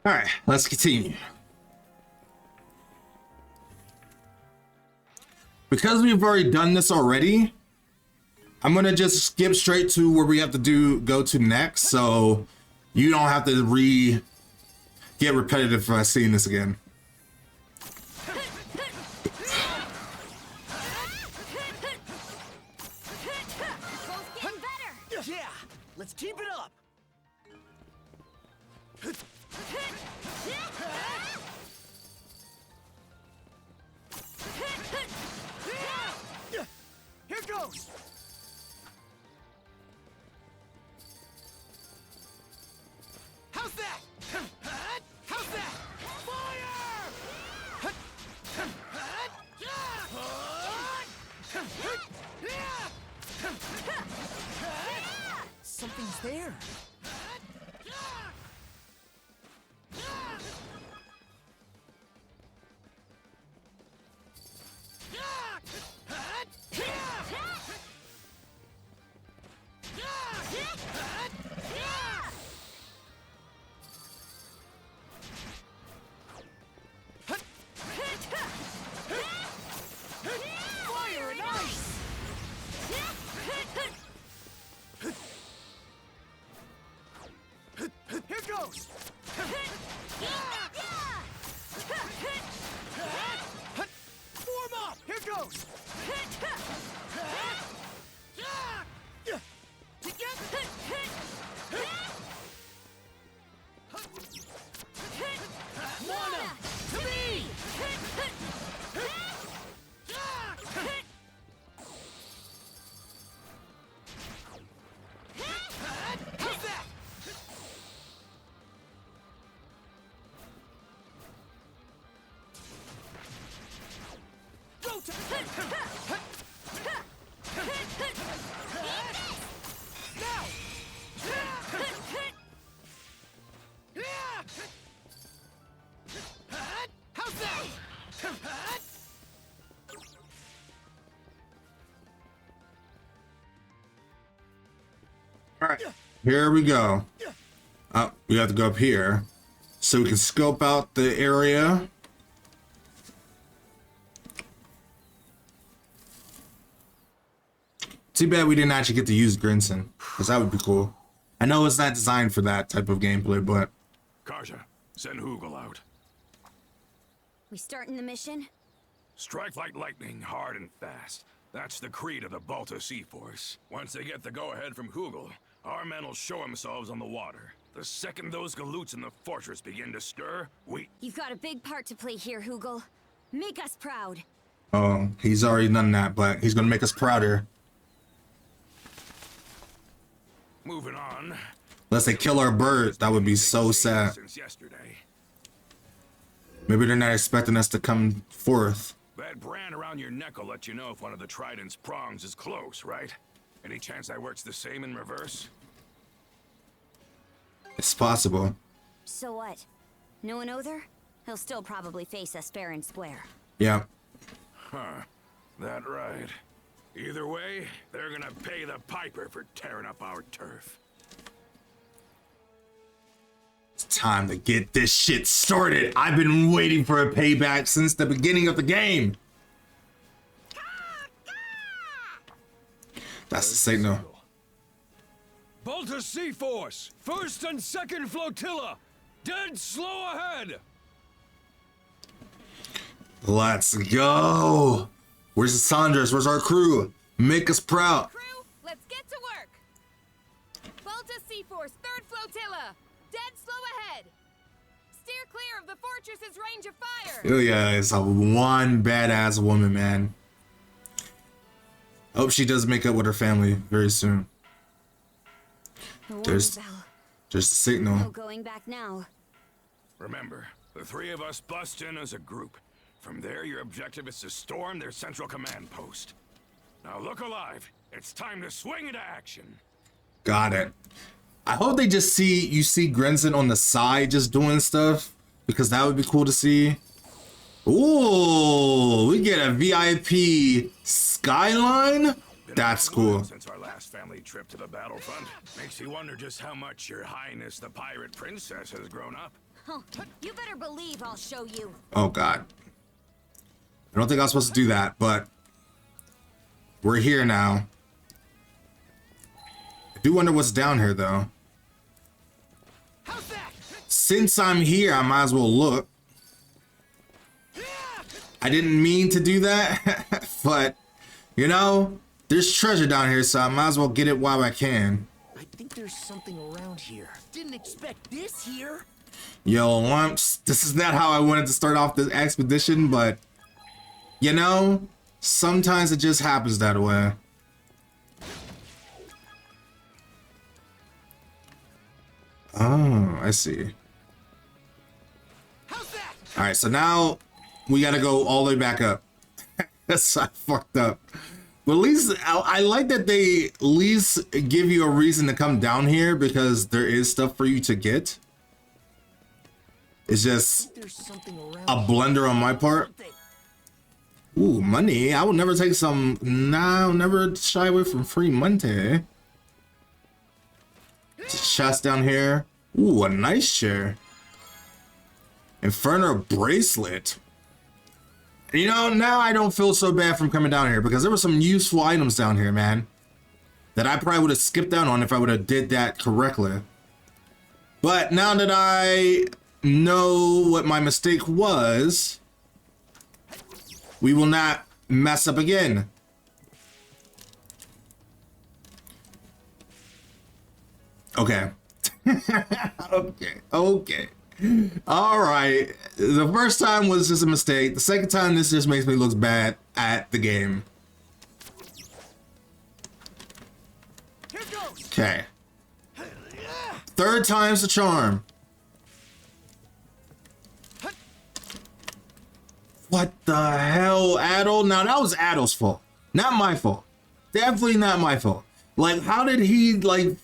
Alright, let's continue. Because we've already done this already, I'm gonna just skip straight to where we have to go to next, so you don't have to get repetitive for seeing this again. Yeah, let's keep it up. Here goes. How's that? How's that? Fire! Something's there. Fire and ice! Here goes! Form up! Here goes! Mana! To me! How's that? Go to now! How's that? Alright, here we go. Oh, we have to go up here so we can scope out the area. Too bad we didn't actually get to use Grinson, because that would be cool. I know it's not designed for that type of gameplay, but... Karja, send Hugel out. We starting the mission? Strike like lightning, hard and fast. That's the creed of the Balta Sea Force. Once they get the go-ahead from Hugel, our men will show themselves on the water. The second those galoots in the fortress begin to stir, You've got a big part to play here, Hugel. Make us proud. Oh, he's already done that, but he's gonna make us prouder. Moving on. Unless they kill our bird, that would be so sad. Since yesterday. Maybe they're not expecting us to come forth. That brand around your neck will let you know if one of the trident's prongs is close, right? Any chance that works the same in reverse? It's possible. So what? No one Other? He'll still probably face us fair and square. Yeah. Huh. That right. Either way, they're gonna pay the piper for tearing up our turf. It's time to get this shit started. I've been waiting for a payback since the beginning of the game. That's the signal. Balta Sea Force, 1st and 2nd Flotilla, dead slow ahead. Let's go. Where's the Sandras? Where's our crew? Make us proud. Crew, let's get to work. Balta Sea Force, 3rd Flotilla, dead slow ahead. Steer clear of the fortress's range of fire. Oh yeah, it's a one badass woman, man. Hope she does make up with her family very soon. There's the signal. No going back now. Remember, the three of us bust in as a group. From there, your objective is to storm their central command post. Now look alive. It's time to swing into action. Got it. I hope they just you see Grinson on the side just doing stuff, because that would be cool to see. Ooh, we get a VIP skyline. That's cool. Since our last family trip to the battlefront, makes you wonder just how much Your Highness the Pirate Princess has grown up. Huh. You better believe I'll show you. Oh God. I don't think I was supposed to do that, but we're here now. I do wonder what's down here though. Since I'm here, I might as well look. I didn't mean to do that, but you know, there's treasure down here, so I might as well get it while I can. I think there's something around here. Didn't expect this here. Yo, Lumps, this is not how I wanted to start off this expedition, but you know, sometimes it just happens that way. Oh, I see. All right, so now we gotta go all the way back up. That's I fucked up. But at least I like that they at least give you a reason to come down here because there is stuff for you to get. It's just a blunder on my part. Ooh, money. I would never take some. No, never shy away from free money. Chest down here. Ooh, a nice chair. Inferno bracelet. You know, now I don't feel so bad from coming down here because there were some useful items down here, man, that I probably would have skipped out on if I would have did that correctly. But now that I know what my mistake was, we will not mess up again. Okay. Okay. All right. The first time was just a mistake. The second time, this just makes me look bad at the game. Okay. Third time's the charm. What the hell, Adol? Now that was Adol's fault, not my fault. Definitely not my fault. Like, how did he like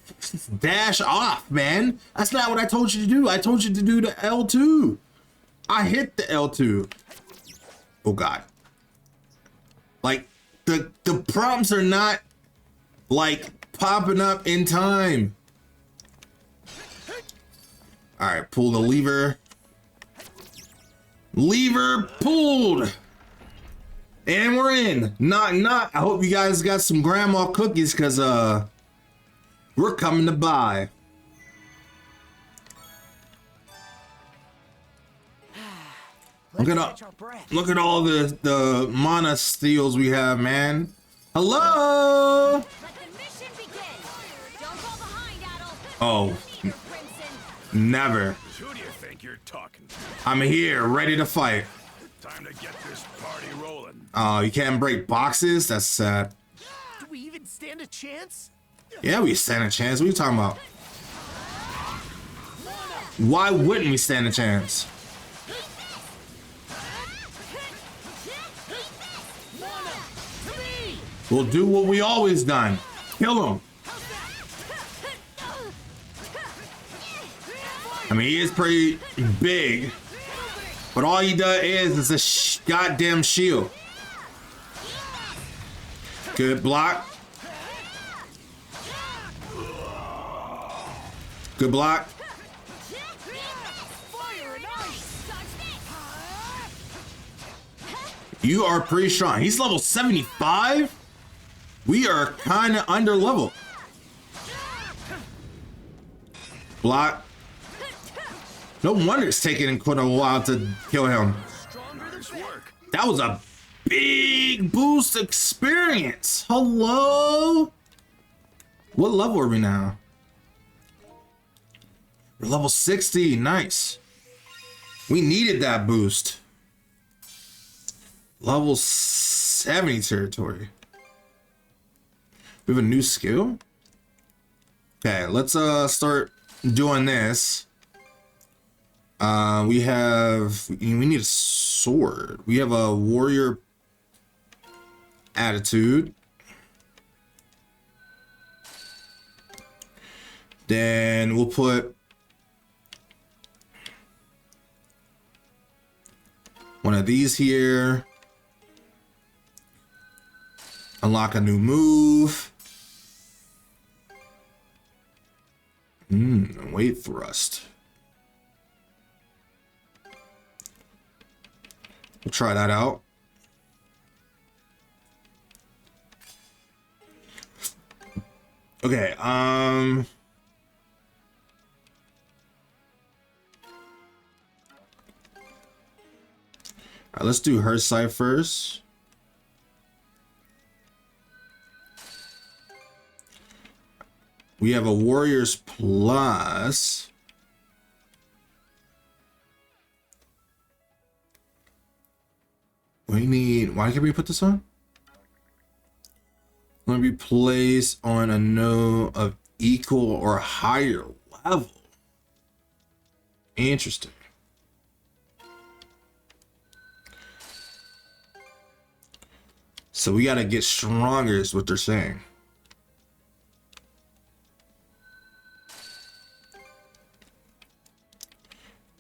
dash off, man? That's not what I told you to do. I told you to do the L2. I hit the L2. Oh God. Like the prompts are not like popping up in time. All right, pull the lever. Lever pulled. And we're in. Knock. I hope you guys got some grandma cookies because we're coming to buy. Look at all the mana steals we have, man. Hello. Oh, never. Who do you think you're talking to? I'm here, ready to fight. Time to get this party rolling. Oh, you can't break boxes? That's sad. Do we even stand a chance? Yeah, we stand a chance. What are you talking about? Why wouldn't we stand a chance? We'll do what we always done. Kill him. I mean, he is pretty big, but all he does is a goddamn shield. Good block. Good block. You are pretty strong. He's level 75. We are kind of under level. Block. No wonder it's taking quite a while to kill him. That was a big boost experience. Hello? What level are we now? We're level 60. Nice. We needed that boost. Level 70 territory. We have a new skill. Okay, let's start doing this. We need a sword. We have a warrior attitude. Then we'll put one of these here. Unlock a new move. Weight thrust. We'll try that out. Okay, let's do her side first. We have a Warriors Plus. We need, why can't we put this on? Going to be placed on a node of equal or higher level. Interesting. So we got to get stronger is what they're saying.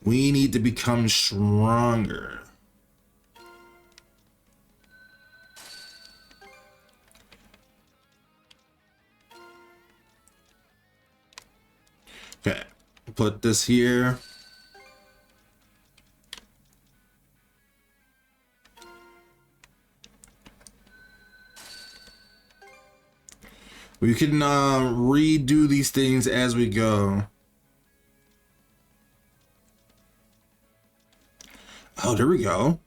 We need to become stronger. Okay, put this here. We can redo these things as we go. Oh, there we go.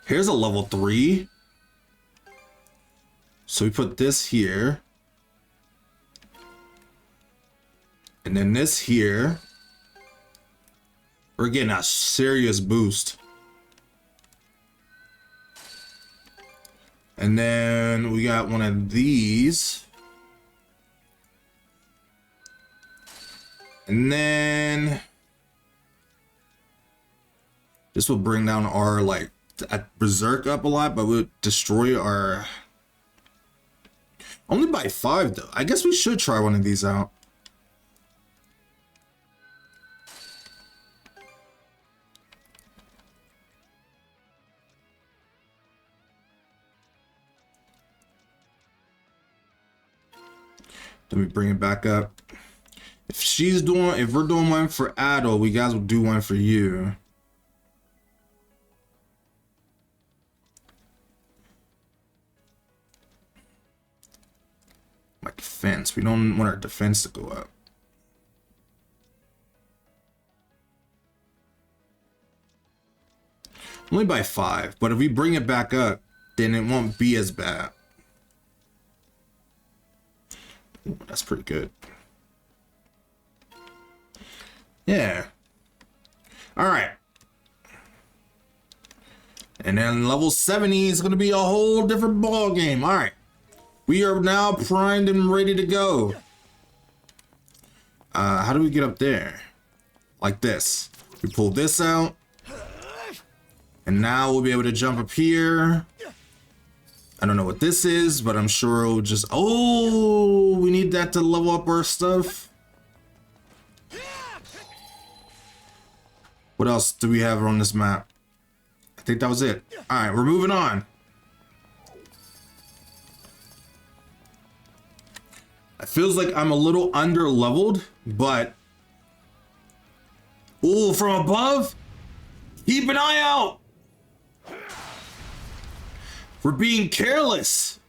Here's a level 3. So we put this here. And then this here. We're getting a serious boost. And then we got one of these. And then this will bring down our like berserk up a lot, but we'll destroy our only by 5 though. I guess we should try one of these out. Let me bring it back up. If we're doing one for Adol, we guys will do one for you. My defense. We don't want our defense to go up. Only by 5, but if we bring it back up, then it won't be as bad. Ooh, that's pretty good. Yeah. All right. And then level 70 is going to be a whole different ball game. All right. We are now primed and ready to go. How do we get up there? Like this. We pull this out. And now we'll be able to jump up here. I don't know what this is, but I'm sure it'll just... Oh, we need that to level up our stuff. What else do we have on this map? I think that was it. All right, we're moving on. It feels like I'm a little under leveled, but... Ooh, from above? Keep an eye out! We're being careless.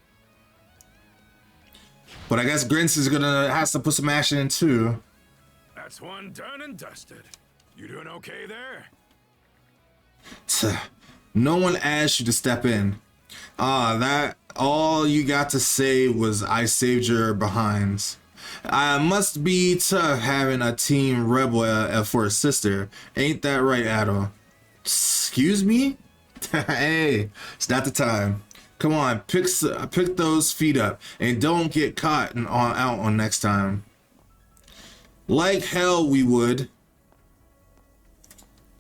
But I guess Grince is has to put some action in too. That's one done and dusted. You doing okay there? No one asked you to step in. That all you got to say was I saved your behinds. I must be tough having a team rebel for a sister. Ain't that right, Adol? Excuse me? Hey, it's not the time. Come on, pick those feet up and don't get caught out on next time. Like hell we would.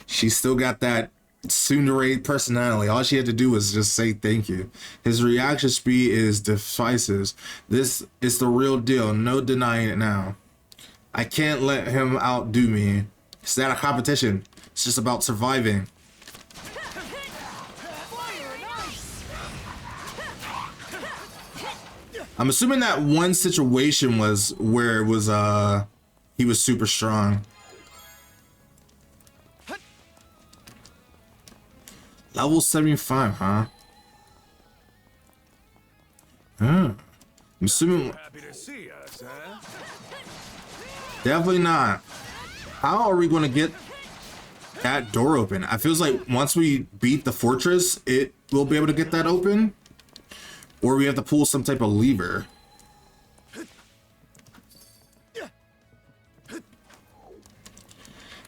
She still got that tsundere personality. All she had to do was just say thank you. His reaction speed is decisive. This is the real deal. No denying it now. I can't let him outdo me. It's not a competition. It's just about surviving. I'm assuming that one situation was where it was he was super strong. Level 75, huh? I'm assuming. Happy to see us, huh? Definitely not. How are we going to get that door open? I feels like once we beat the fortress, it will be able to get that open, or we have to pull some type of lever.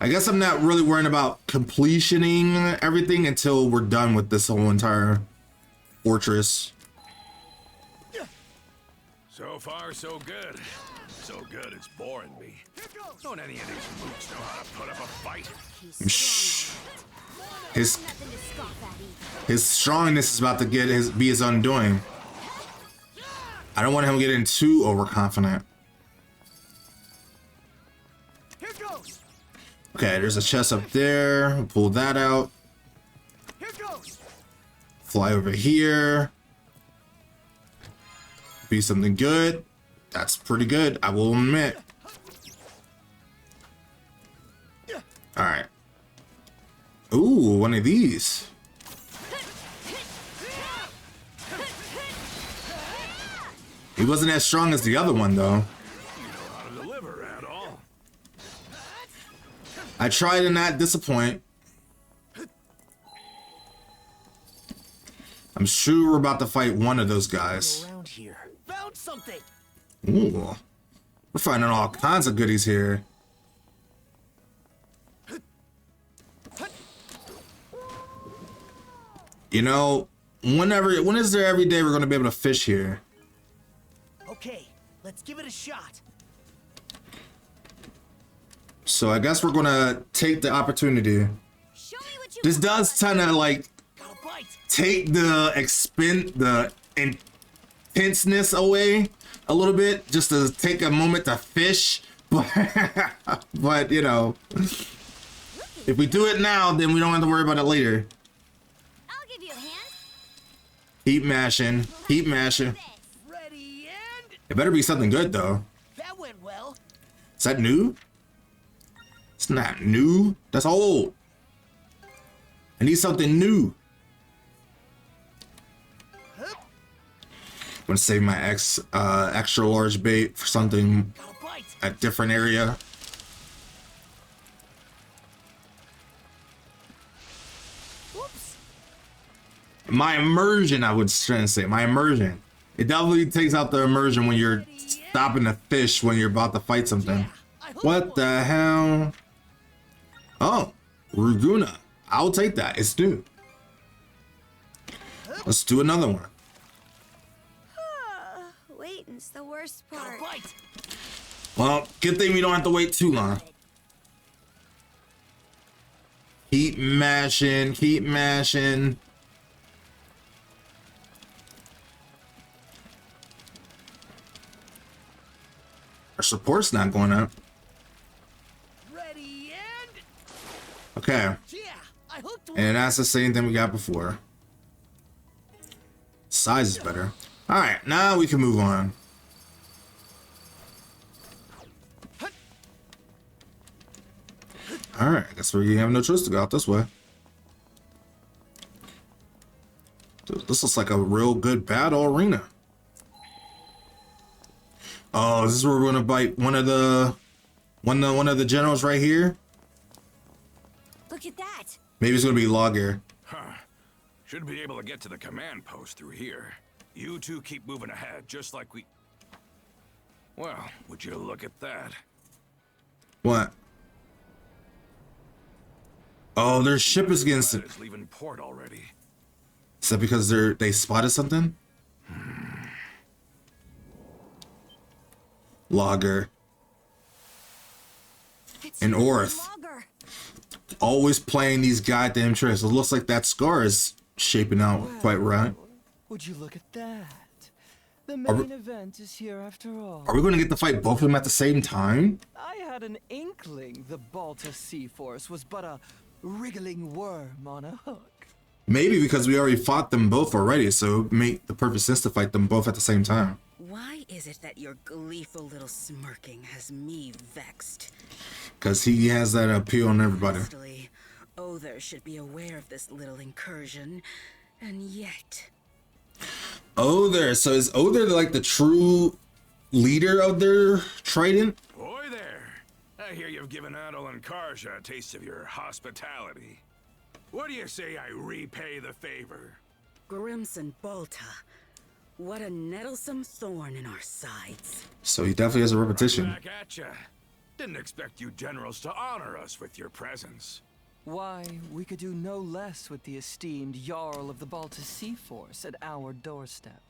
I guess I'm not really worrying about completioning everything until we're done with this whole entire fortress. So far, so good. So good, it's boring me. Don't any of these mooks know how to put up a fight? Shh. His strongness is about to be his undoing. I don't want him getting too overconfident. Okay, there's a chest up there. We'll pull that out. Fly over here. Be something good. That's pretty good, I will admit. All right. Ooh, one of these. He wasn't as strong as the other one, though. I try to not disappoint. I'm sure we're about to fight one of those guys. Around here. Found something. Ooh. We're finding all kinds of goodies here. You know, when is there every day we're going to be able to fish here? Okay, let's give it a shot. So I guess we're going to take the opportunity. This does kind of like take the intenseness away a little bit, just to take a moment to fish. But you know, if we do it now, then we don't have to worry about it later. Keep mashing. Keep mashing. It better be something good, though. That went well. Is that new? It's not new. That's old. I need something new. I'm gonna save my extra large bait for something a different area. My immersion, I would try to say. My immersion. It definitely takes out the immersion when you're stopping to fish when you're about to fight something. What the hell? Oh, Ruguna. I'll take that. It's new. Let's do another one. Waiting's the worst part. Well, good thing we don't have to wait too long. Keep mashing. Keep mashing. Our support's not going up. Okay. And that's the same thing we got before. Size is better. Alright, now we can move on. Alright, I guess we have no choice to go out this way. Dude, this looks like a real good battle arena. Oh, is this where we're gonna bite one of the generals right here? Look at that. Maybe it's gonna be Logger. Huh. Should be able to get to the command post through here. You two keep moving ahead, just like we... Well, would you look at that? What? Oh, their ship is getting... It's leaving port already. Is that because they spotted something? Logger. And Orth. Always playing these goddamn tricks. It looks like that scar is shaping out quite right. Would you look at that? The main event is here after all. Are we going to get to fight both of them at the same time? I had an inkling the Balta Sea Force was but a wriggling worm on a hook. Maybe because we already fought them both already, so it make the perfect sense to fight them both at the same time. Why is it that your gleeful little smirking has me vexed? Because he has that appeal on everybody. Honestly, Other should be aware of this little incursion, and yet... Other, so is Other like the true leader of their trident? Boy there, I hear you've given Adol and Karja a taste of your hospitality. What do you say I repay the favor? Grimson Bolta, what a nettlesome thorn in our sides. So he definitely has a repetition. Right back at ya. Didn't expect you generals to honor us with your presence. Why, we could do no less with the esteemed Jarl of the Balta Sea Force at our doorstep.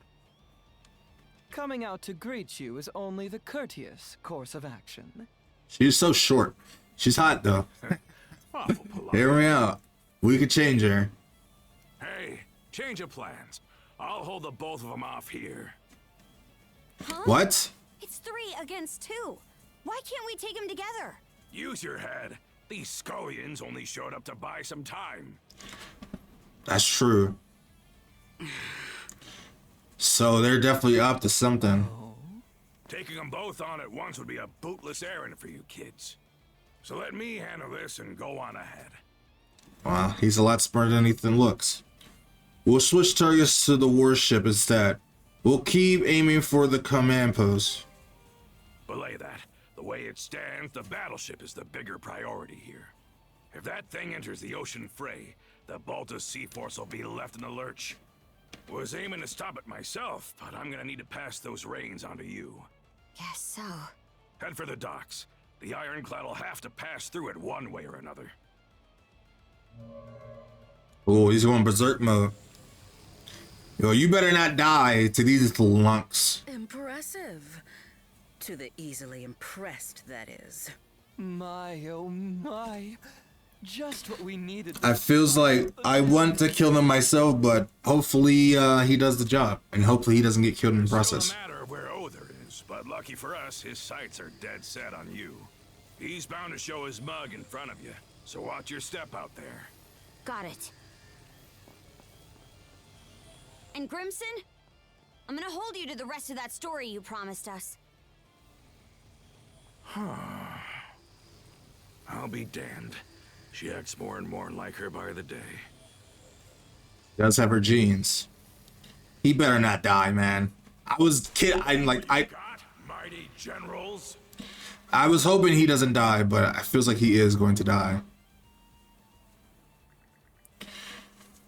Coming out to greet you is only the courteous course of action. She's so short. She's hot though. Hear me out. We could change her. Hey, change of plans. I'll hold the both of them off here. Huh? What? It's 3 against 2. Why can't we take them together? Use your head. These scullions only showed up to buy some time. That's true. So they're definitely up to something. Taking them both on at once would be a bootless errand for you kids. So let me handle this and go on ahead. Wow, he's a lot smarter than Ethan looks. We'll switch targets to the warship instead. We'll keep aiming for the command post. Belay that. The way it stands, the battleship is the bigger priority here. If that thing enters the ocean fray, the Balta Sea Force will be left in the lurch. Was aiming to stop it myself, but I'm gonna need to pass those reins on to you. Guess so. Head for the docks. The ironclad will have to pass through it one way or another. Oh, he's going berserk mode. Yo, you better not die to these lunks. Impressive. To the easily impressed, that is. My, oh my. Just what we needed. I feels like I want to kill him myself, but hopefully he does the job. And hopefully he doesn't get killed in the process. Still a matter of where Other is, but lucky for us, his sights are dead set on you. He's bound to show his mug in front of you, so watch your step out there. Got it. And Grimson? I'm gonna hold you to the rest of that story you promised us. I'll be damned. She acts more and more like her by the day. Does have her genes. He better not die, man. Mighty generals. I was hoping he doesn't die, but it feels like he is going to die.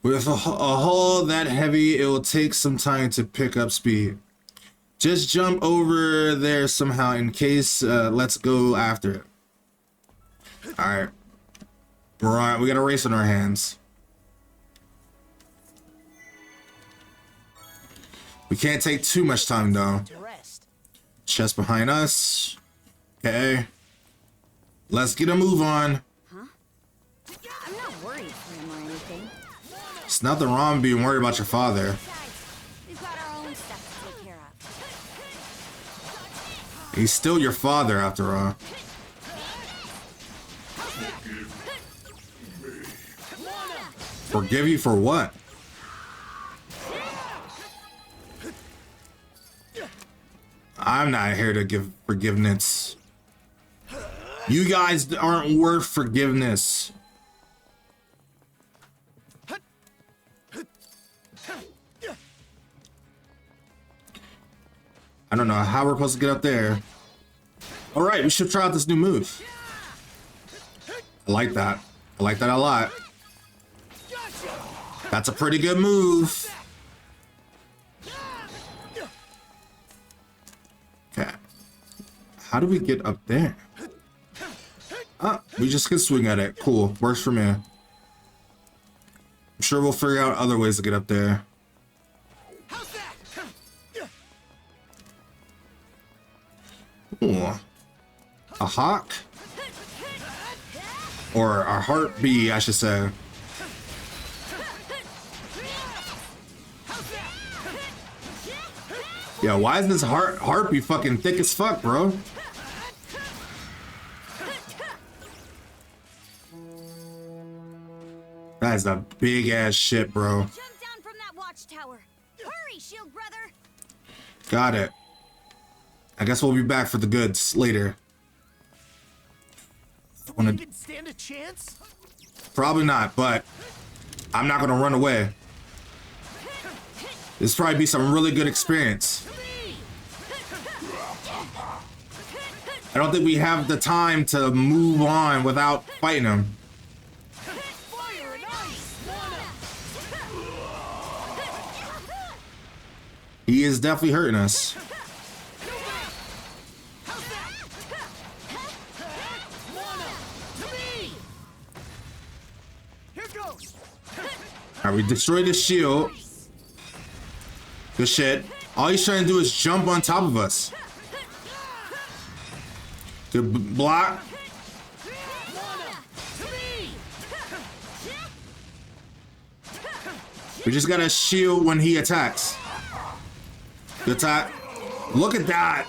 With a hull that heavy, it will take some time to pick up speed. Just jump over there somehow in case, let's go after it. Alright. Right, we got a race on our hands. We can't take too much time though. Chest behind us. Okay. Let's get a move on. Huh? I'm not worried for him or anything. It's nothing wrong being worried about your father. We've got our own stuff to take care of. He's still your father after all. Forgive you for what? I'm not here to give forgiveness. You guys aren't worth forgiveness. I don't know how we're supposed to get up there. All right, we should try out this new move. I like that. I like that a lot. That's a pretty good move. Okay. How do we get up there? Ah, we just can swing at it. Cool. Works for me. I'm sure we'll figure out other ways to get up there. Ooh. A hawk? Or a heart bee, I should say. Yeah, why is this harpy fucking thick as fuck, bro? That is a big ass shit, bro. Jump down from that watchtower. Hurry, shield brother. Got it. I guess we'll be back for the goods later. Do we even stand a chance? Probably not, but I'm not gonna run away. This probably be some really good experience. I don't think we have the time to move on without fighting him. He is definitely hurting us. Alright, we destroyed his shield. Good shit. All he's trying to do is jump on top of us. Good block. We just gotta shield when he attacks. Good attack. Look at that.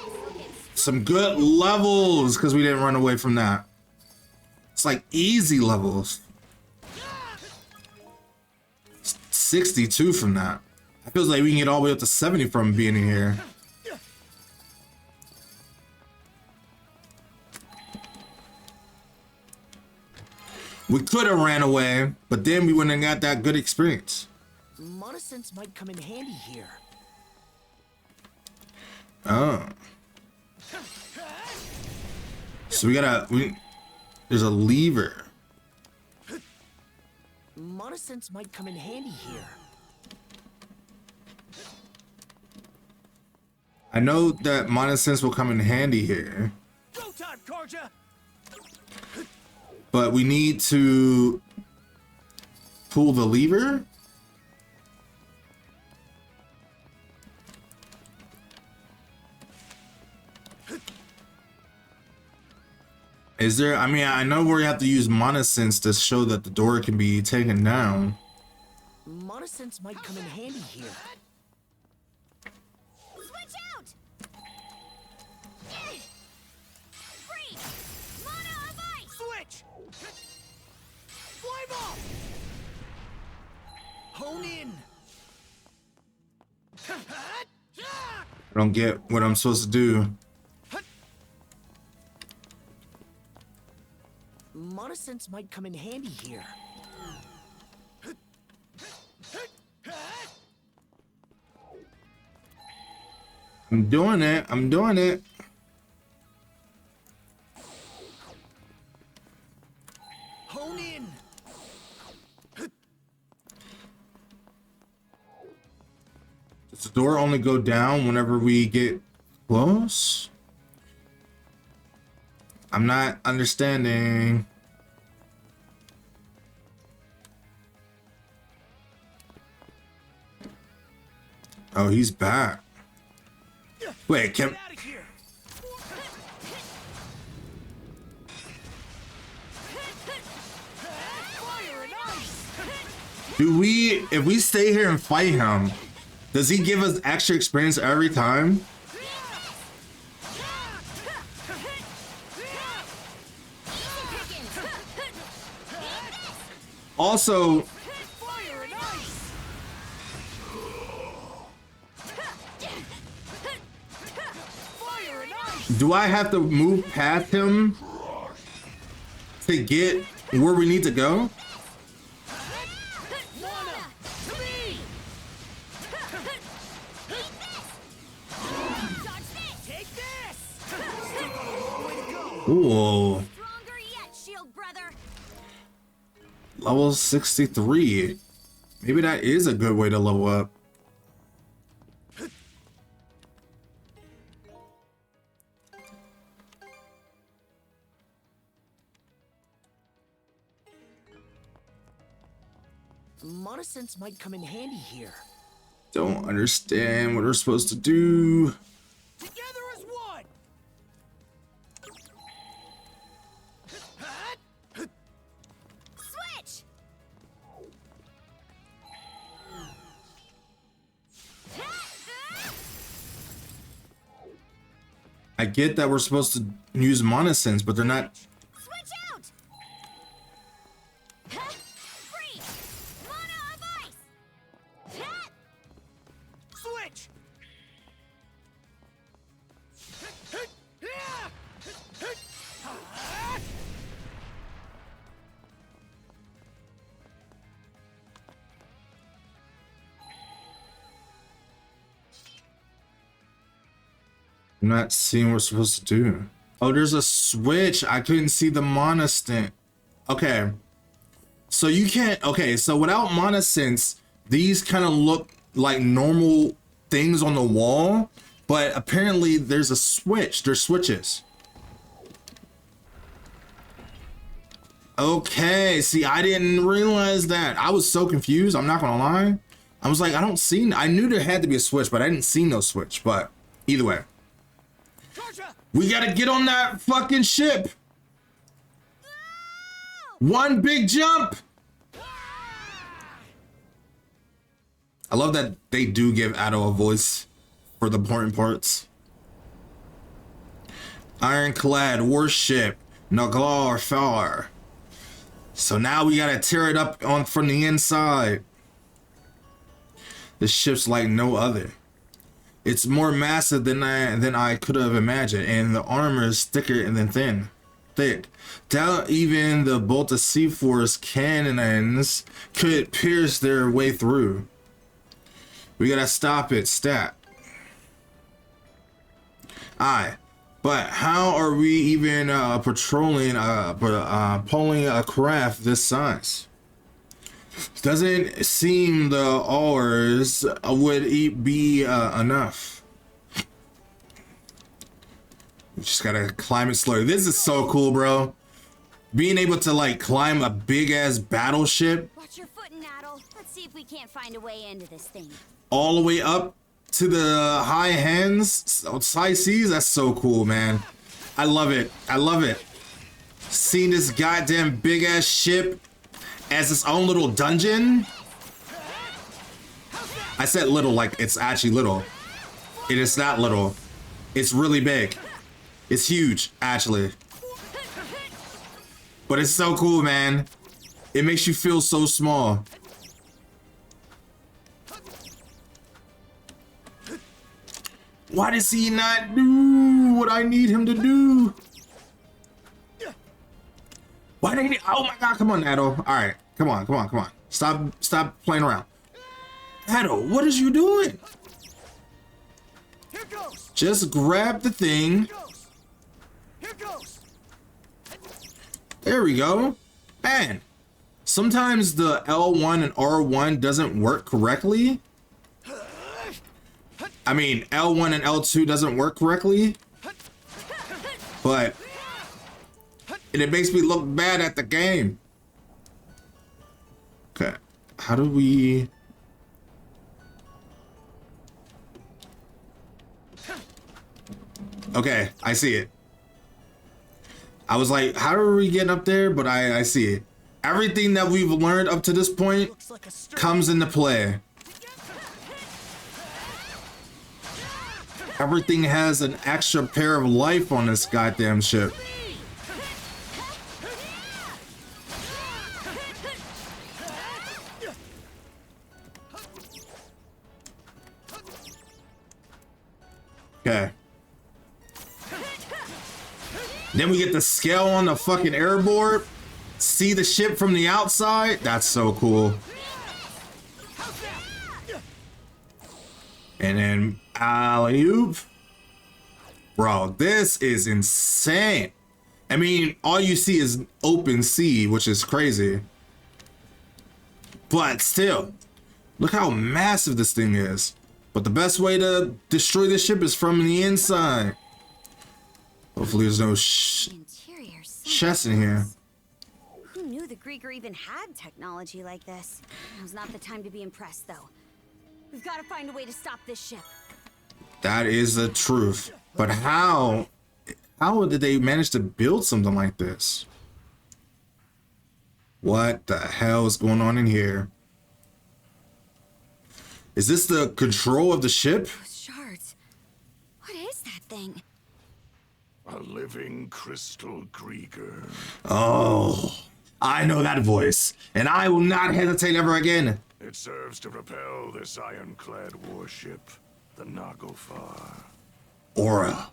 Some good levels because we didn't run away from that. It's like easy levels. 62 from that. I feels like we can get all the way up to 70 from being in here. We could have ran away, but then we wouldn't have got that good experience. Monosense might come in handy here. Oh. So there's a lever. Monosense might come in handy here. I know that Monosense will come in handy here. Go time, Karja! But we need to pull the lever. Is there, I mean, I know where you have to use Monosense to show that the door can be taken down. Monosense might come in handy here. Switch out! Freeze! Mana of ice! Switch! Flame off! Hone in! I don't get what I'm supposed to do. Monosense might come in handy here. I'm doing it. I'm doing it. Hone in. Does the door only go down whenever we get close? I'm not understanding. Oh, he's back. Wait, can... Do we, if we stay here and fight him, does he give us extra experience every time? Also, do I have to move past him to get where we need to go? Ooh. Level 63. Maybe that is a good way to level up. Monosense might come in handy here. Don't understand what we're supposed to do. Together as one. Switch. I get that we're supposed to use Monosense, but they're not. Switch out. Freeze. Mana of ice. Switch. I'm not seeing what we're supposed to do. Oh, there's a switch. I couldn't see the mana stint. Okay. So you can't, okay, so without mana sense, these kind of look like normal things on the wall, but apparently there's a switch. There's switches. Okay, see, I didn't realize that. I was so confused, I'm not gonna lie. I was like, I knew there had to be a switch, but I didn't see no switch. But either way, we gotta get on that fucking ship. One big jump. I love that they do give Addo a voice for the important parts. Ironclad warship, Naglar Far. So now we gotta tear it up on from the inside. This ship's like no other. It's more massive than I could have imagined, and the armor is thicker than thick. Doubt even the bolt of C-Force cannons could pierce their way through. We gotta stop it, stat. Aye, but how are we even pulling a craft this size? Doesn't seem the oars would be enough. We just gotta climb it slowly. This is so cool, bro. Being able to like climb a big ass battleship. Watch your foot, Naddle. Let's see if we can't find a way into this thing. All the way up to the high seas. That's so cool, man. I love it. I love it. Seeing this goddamn big ass ship as its own little dungeon. I said little like it's actually little. It is not little. It's really big. It's huge, actually. But it's so cool, man. It makes you feel so small. Why does he not do what I need him to do? Why did he? Oh my God! Come on, Addo. All right, come on. Stop playing around. Addo, what is you doing? Here goes. Just grab the thing. Here goes. There we go. Man, sometimes the L1 and R1 doesn't work correctly. I mean, L1 and L2 doesn't work correctly. But it makes me look bad at the game. Okay, how do we... Okay, I see it. I was like, how are we getting up there? But I see it. Everything that we've learned up to this point comes into play. Everything has an extra pair of life on this goddamn ship. Okay. Then we get the scale on the fucking airboard. See the ship from the outside. That's so cool. And then alley-oop. Bro, this is insane. I mean, all you see is open sea, which is crazy. But still, look how massive this thing is. But the best way to destroy this ship is from the inside. Hopefully there's no chests in here. Who knew the Grieger even had technology like this? Now's not the time to be impressed, though. We've got to find a way to stop this ship. That is the truth. But how did they manage to build something like this? What the hell is going on in here? Is this the control of the ship? Those shards. What is that thing? A living crystal Grieger. Oh, I know that voice, and I will not hesitate ever again. It serves to propel this ironclad warship, the Nagofar. Aura.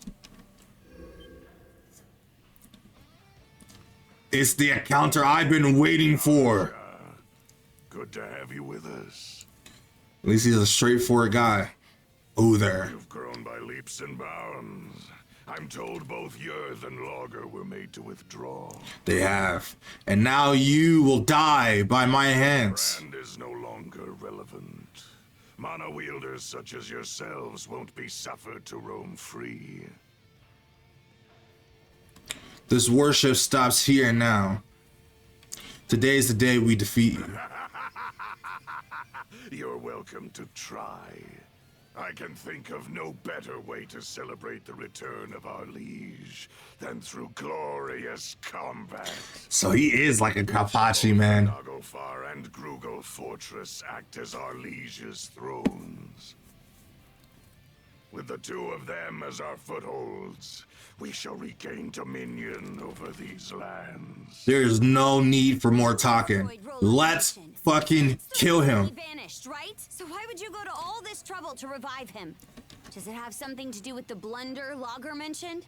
It's the encounter I've been waiting for. Good to have you with us. At least he's a straightforward guy. Oh, there. You've grown by leaps and bounds. I'm told both Yerth and Logger were made to withdraw. They have. And now you will die by my hands. Brand is no longer relevant. Mana wielders such as yourselves won't be suffered to roam free. This worship stops here and now. Today's the day we defeat you. You're welcome to try. I can think of no better way to celebrate the return of our liege than through glorious combat. So he is like a Kapachi, man. Naglfar and Grugel Fortress act as our liege's thrones. With the two of them as our footholds, we shall regain dominion over these lands. There's no need for more talking. Let's fucking kill him. Vanished, right? So why would you go to all this trouble to revive him? Does it have something to do with the blunder Logger mentioned?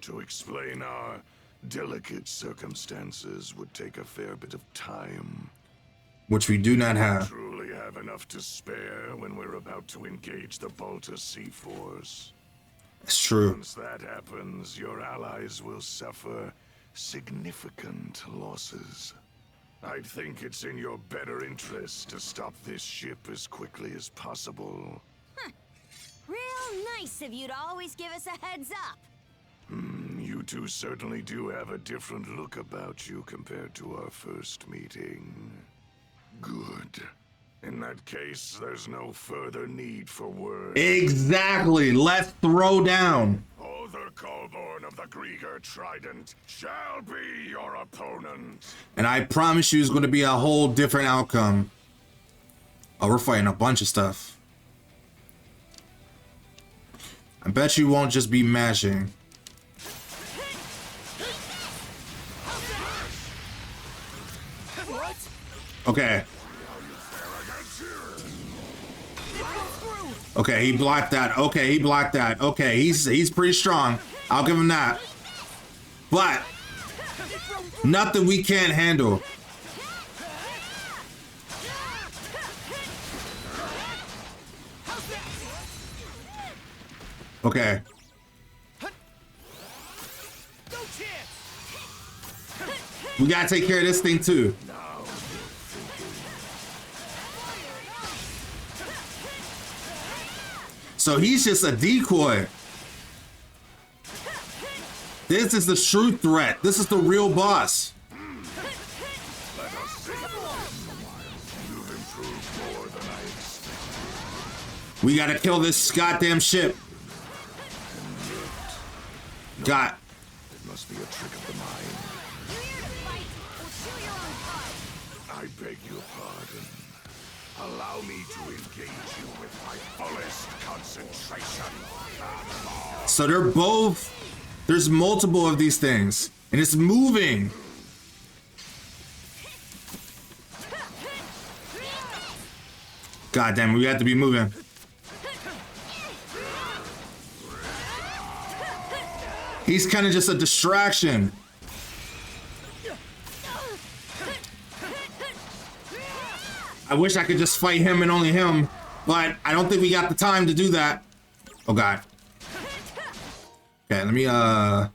To explain our delicate circumstances would take a fair bit of time. Which we do not have. Truly have enough to spare when we're about to engage the Balta Sea Force. It's true. Once that happens, your allies will suffer significant losses. I think it's in your better interest to stop this ship as quickly as possible. Huh. Real nice of you to always give us a heads up. You two certainly do have a different look about you compared to our first meeting. Good. In that case, there's no further need for words. Exactly. Let's throw down. Other Colborn of the Grieger Trident shall be your opponent. And I promise you it's going to be a whole different outcome. Oh, we're fighting a bunch of stuff. I bet you won't just be mashing. Okay. Okay, he blocked that. Okay, he blocked that. Okay, he's pretty strong. I'll give him that. But nothing we can't handle. Okay. We gotta take care of this thing too. So he's just a decoy. This is the true threat. This is the real boss. We gotta kill this goddamn ship. Got. It must be a trick of the mind. I beg your pardon. Allow me to engage you with my fullest concentration. So they're both. There's multiple of these things, and it's moving. God damn, we have to be moving. He's kind of just a distraction. I wish I could just fight him and only him, but I don't think we got the time to do that. Oh God. Okay, let me That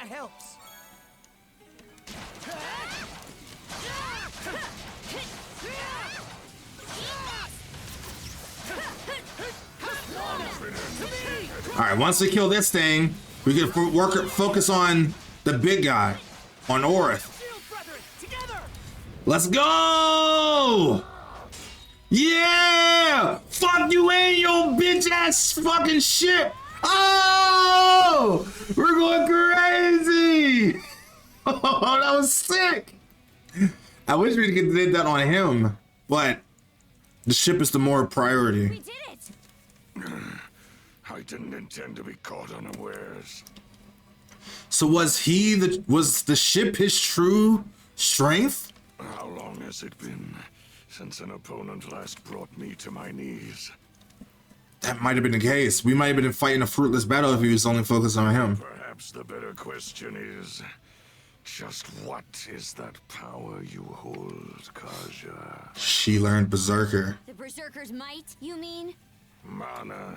helps. All right, once we kill this thing, we can focus on the big guy, on Orith. Let's go! Yeah! Fuck you and your bitch ass fucking shit! Oh! We're going crazy! Oh, that was sick! I wish we could did that on him, but the ship is the more priority. We did it! I didn't intend to be caught unawares. So was the ship his true strength? How long has it been since an opponent last brought me to my knees? That might have been the case. We might have been fighting a fruitless battle if he was only focused on him. Perhaps the better question is, just what is that power you hold, Kaja? She learned Berserker. The Berserker's might, you mean? Mana.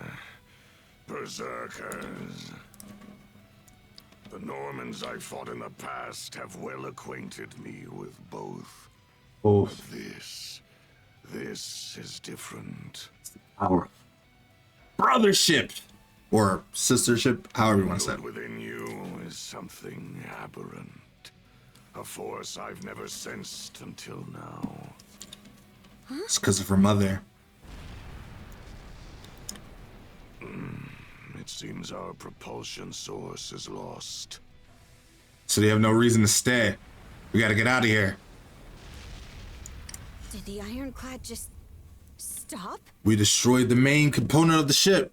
Berserkers. The Normans I fought in the past have well acquainted me with both. Oh. But this is different. Our brothership or sistership, however you want to say it. Within you is something aberrant. A force I've never sensed until now. It's because of her mother. It seems our propulsion source is lost. So they have no reason to stay. We gotta get out of here. Did the ironclad just stop? We destroyed the main component of the ship.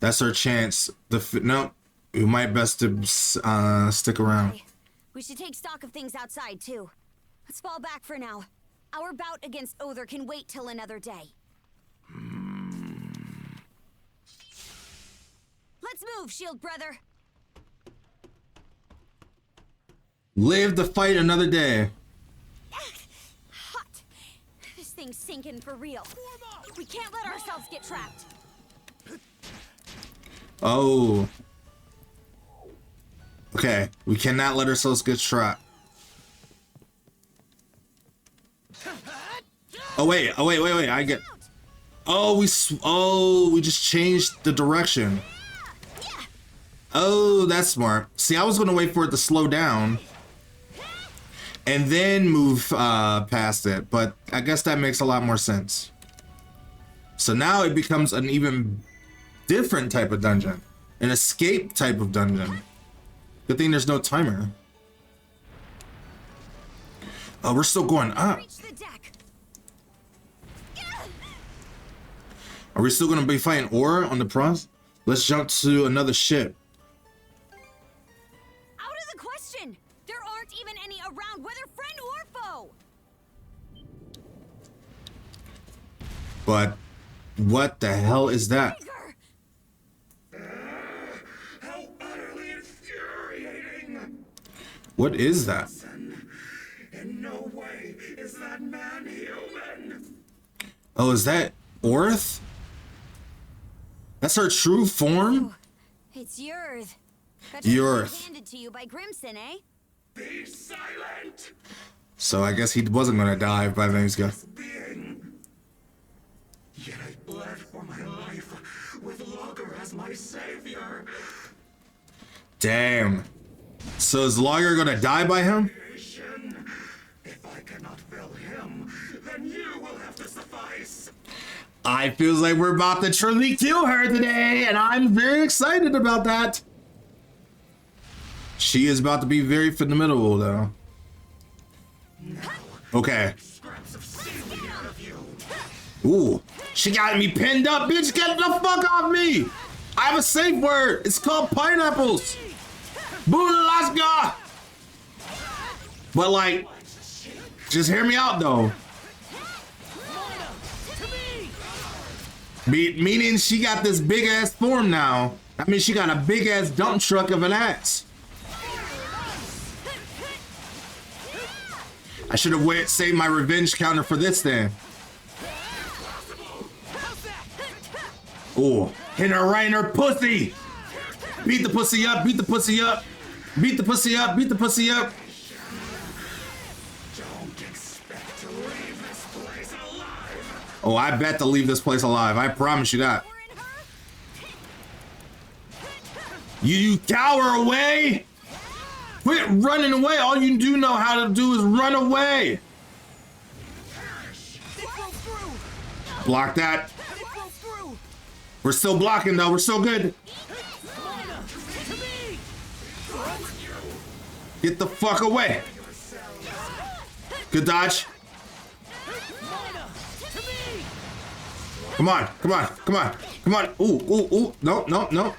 That's our chance. No, we might best to stick around. Okay. We should take stock of things outside too. Let's fall back for now. Our bout against Other can wait till another day. Let's move, Shield Brother. Live to fight another day. Hot. This thing's sinking for real. We can't let ourselves get trapped. Oh. Okay, we cannot let ourselves get trapped. Oh wait, I get. Oh, we just changed the direction. Oh, that's smart. See, I was gonna wait for it to slow down and then move past it, but I guess that makes a lot more sense. So now it becomes an even different type of dungeon, an escape type of dungeon. Good thing there's no timer. Oh, we're still going up. Are we still gonna be fighting Aura on the pros? Let's jump to another ship. Out of the question! There aren't even any around, whether friend or foe! But what the hell is that? How utterly infuriating! What is that? In no way is that man human! Oh, is that Orth? That's her true form? It's yours. Yours. Handed to you by Grimson, eh? Be silent! So I guess he wasn't gonna die by the time he's got. Yet I bled for my life with Logger as my savior. Damn. So is Logger gonna die by him? If I cannot fill him, then you will have to suffice. I feels like we're about to truly kill her today, and I'm very excited about that. She is about to be very formidable, though. Okay. Ooh, she got me pinned up, bitch. Get the fuck off me. I have a safe word. It's called pineapples. Boolaska. But like, just hear me out though. Meaning she got this big ass form now. I mean, she got a big ass dump truck of an axe. I should have saved my revenge counter for this then. Oh, hit her right in her pussy. Beat the pussy up, beat the pussy up. Beat the pussy up, beat the pussy up. Oh, I bet to leave this place alive. I promise you that. You cower away. Quit running away. All you do know how to do is run away. Block that. We're still blocking though. We're still good. Get the fuck away. Good dodge. Come on, come on, come on, come on. Ooh, ooh, ooh. No, no, no.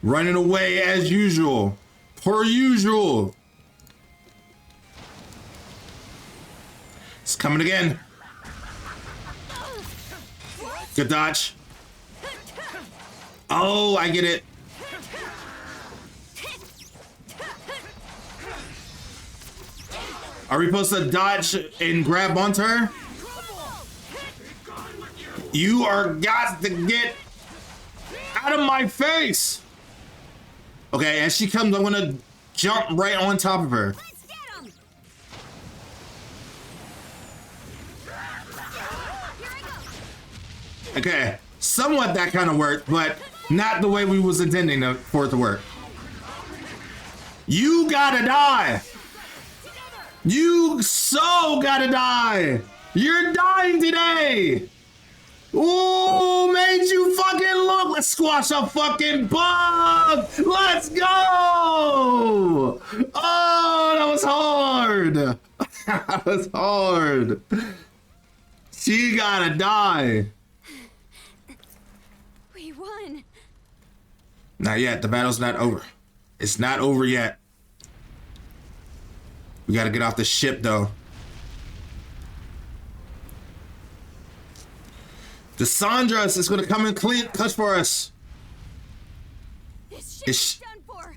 Running away as usual. Per usual. It's coming again. Good dodge. Oh, I get it. Are we supposed to dodge and grab onto her? You are got to get out of my face. Okay, as she comes, I'm gonna jump right on top of her. Okay, somewhat that kind of worked, but not the way we was intending for it to work. You gotta die. You so gotta die. You're dying today. Ooh, made you fucking look. Let's squash a fucking bug. Let's go. Oh, that was hard. That was hard. She gotta die. We won. Not yet. The battle's not over. It's not over yet. We gotta get off the ship, though. The Sandras is gonna come and clean clutch for us. This ship's done for.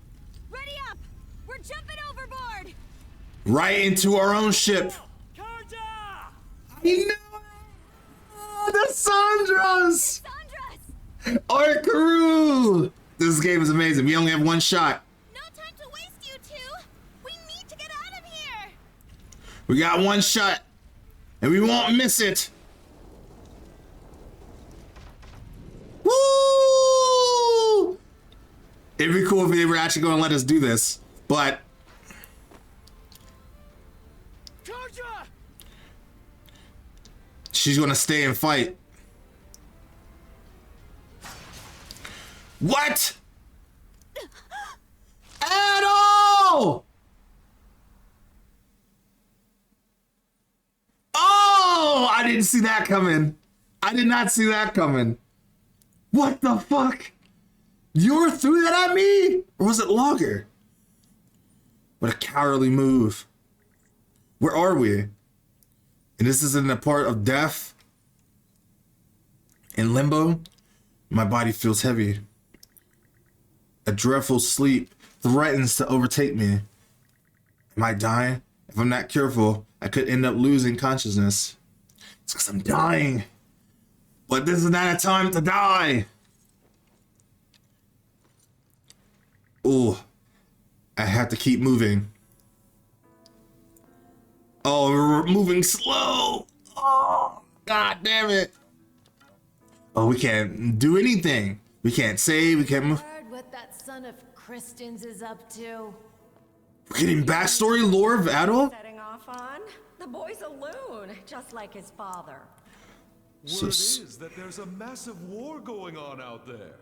Ready up. We're jumping overboard. Right into our own ship. You know, the Sandras. Our crew. This game is amazing. We only have one shot. No time to waste, you two. We need to get out of here. We got one shot, and we won't miss it. Woo! It'd be cool if they were actually going to let us do this, but she's going to stay and fight. What? At all? Oh, I didn't see that coming. I did not see that coming. What the fuck? You threw that at me? Or was it Logger? What a cowardly move. Where are we? And this isn't a part of death? In limbo? My body feels heavy. A dreadful sleep threatens to overtake me. Am I dying? If I'm not careful, I could end up losing consciousness. It's because I'm dying. But this is not a time to die. Ooh, I have to keep moving. Oh, we're moving slow. Oh, god damn it. Oh, we can't do anything. We can't save, we can't move. Heard what that son of Kristen's is up to. We're getting backstory lore of Adol? Setting off on? The boy's a loon, just like his father. So, Word is that there's a massive war going on out there.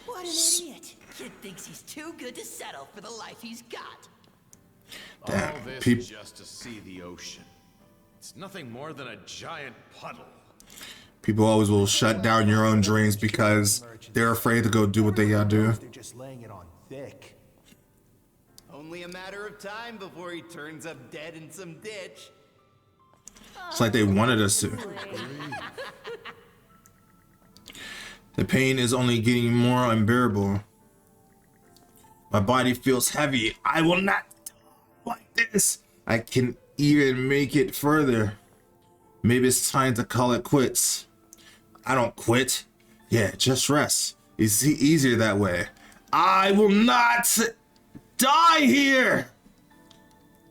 What an idiot. Kid thinks he's too good to settle for the life he's got. damn, All this people. just to see the ocean. It's nothing more than a giant puddle. People always will shut down your own dreams because they're afraid to go do what they gotta do. They're just laying it on thick. Only a matter of time before he turns up dead in some ditch. It's like they wanted us to. The pain is only getting more unbearable. My body feels heavy. I will not die like this. I can even make it further. Maybe it's time to call it quits. I don't quit. Yeah, just rest. It's easier that way. I will not die here.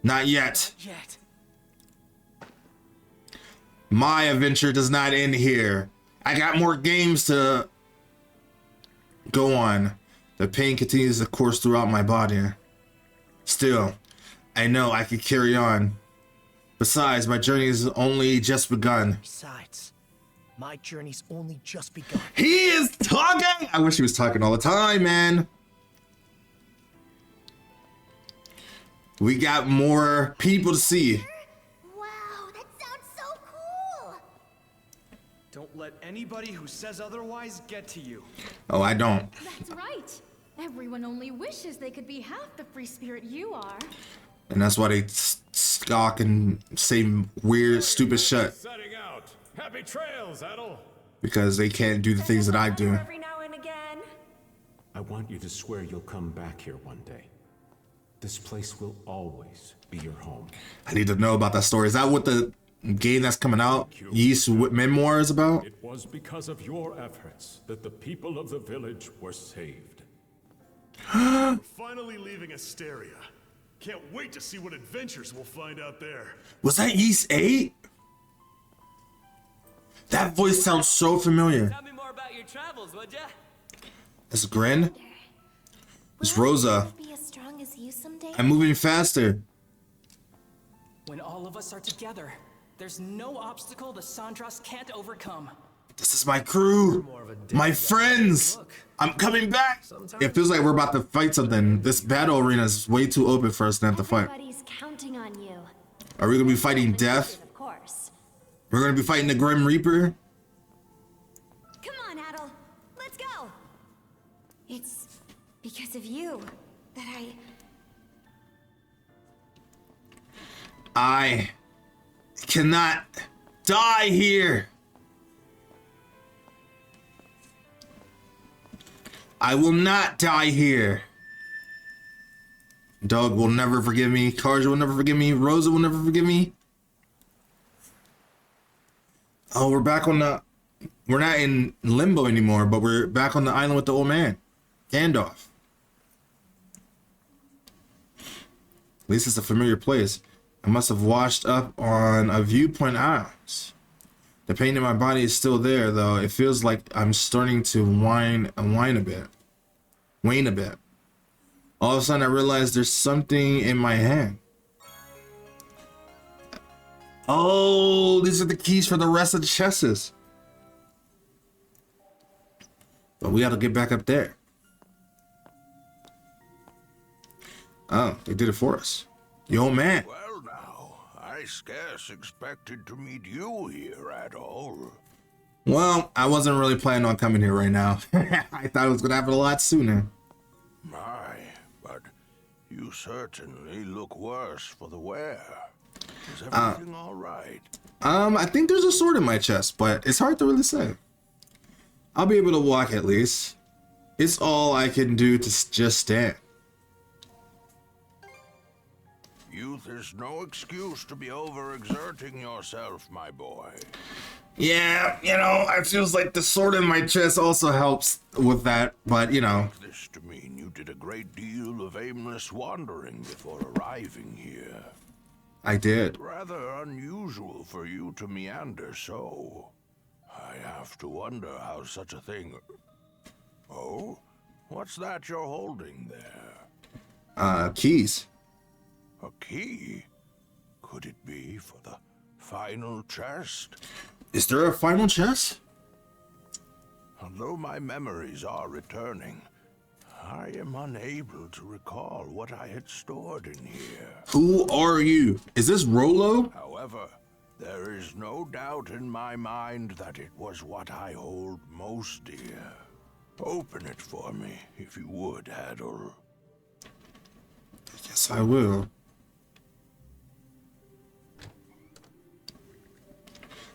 Not yet. My adventure does not end here. I got more games to go on. The pain continues to course throughout my body. Still, I know I can carry on. Besides, my journey has only just begun. Besides, my journey's only just begun. He is talking! I wish he was talking all the time, man. We got more people to see. Don't let anybody who says otherwise get to you. Oh, I don't. That's right. Everyone only wishes they could be half the free spirit you are. And that's why they stalk and say weird, stupid shit. Setting out. Happy trails, Adol. Because they can't do the things that I do. Every now and again. I want you to swear you'll come back here one day. This place will always be your home. I need to know about that story. Is that what the game that's coming out, Yeast Memoir, is about? It was because of your efforts that the people of the village were saved. We're finally leaving Asteria. Can't wait to see what adventures we'll find out there. Was that Yeast 8? That voice sounds so familiar. Tell me more about your travels, would ya? It's Grin. It's Rosa. Be as strong as you someday? I'm moving faster. When all of us are together, there's no obstacle the Sandras can't overcome. This is my crew. My friends. I'm coming back. It feels like we're about to fight something. This battle arena is way too open for us to have to fight. Everybody's counting on you. Are we gonna be fighting death? Of course. We're gonna be fighting the Grim Reaper? Come on, Adel. Let's go. It's because of you that I cannot die here. I will not die here. Doug will never forgive me. Karja will never forgive me. Rosa will never forgive me. Oh, we're back on the... We're not in limbo anymore, but we're back on the island with the old man. Gandalf. At least it's a familiar place. I must have washed up on a viewpoint house. The pain in my body is still there, though. It feels like I'm starting to wane a bit. All of a sudden, I realize there's something in my hand. Oh, these are the keys for the rest of the chests. But we gotta get back up there. Oh, they did it for us. The old man. Well now, I scarce expected to meet you here at all. Well, I wasn't really planning on coming here right now. I thought it was gonna happen a lot sooner. My, but you certainly look worse for the wear. Is everything all right? I think there's a sword in my chest, but it's hard to really say. I'll be able to walk at least. It's all I can do to just stand. Youth is no excuse to be overexerting yourself, my boy. Yeah, you know, it feels like the sword in my chest also helps with that, but you know. This to mean you did a great deal of aimless wandering before arriving here. I did. Rather unusual for you to meander so. I have to wonder how such a thing... Oh? What's that you're holding there? Keys. A key? Could it be for the final chest? Is there a final chest? Although my memories are returning, I am unable to recall what I had stored in here. Who are you? Is this Rolo? However, there is no doubt in my mind that it was what I hold most dear. Open it for me, if you would, Adel. Yes, I will.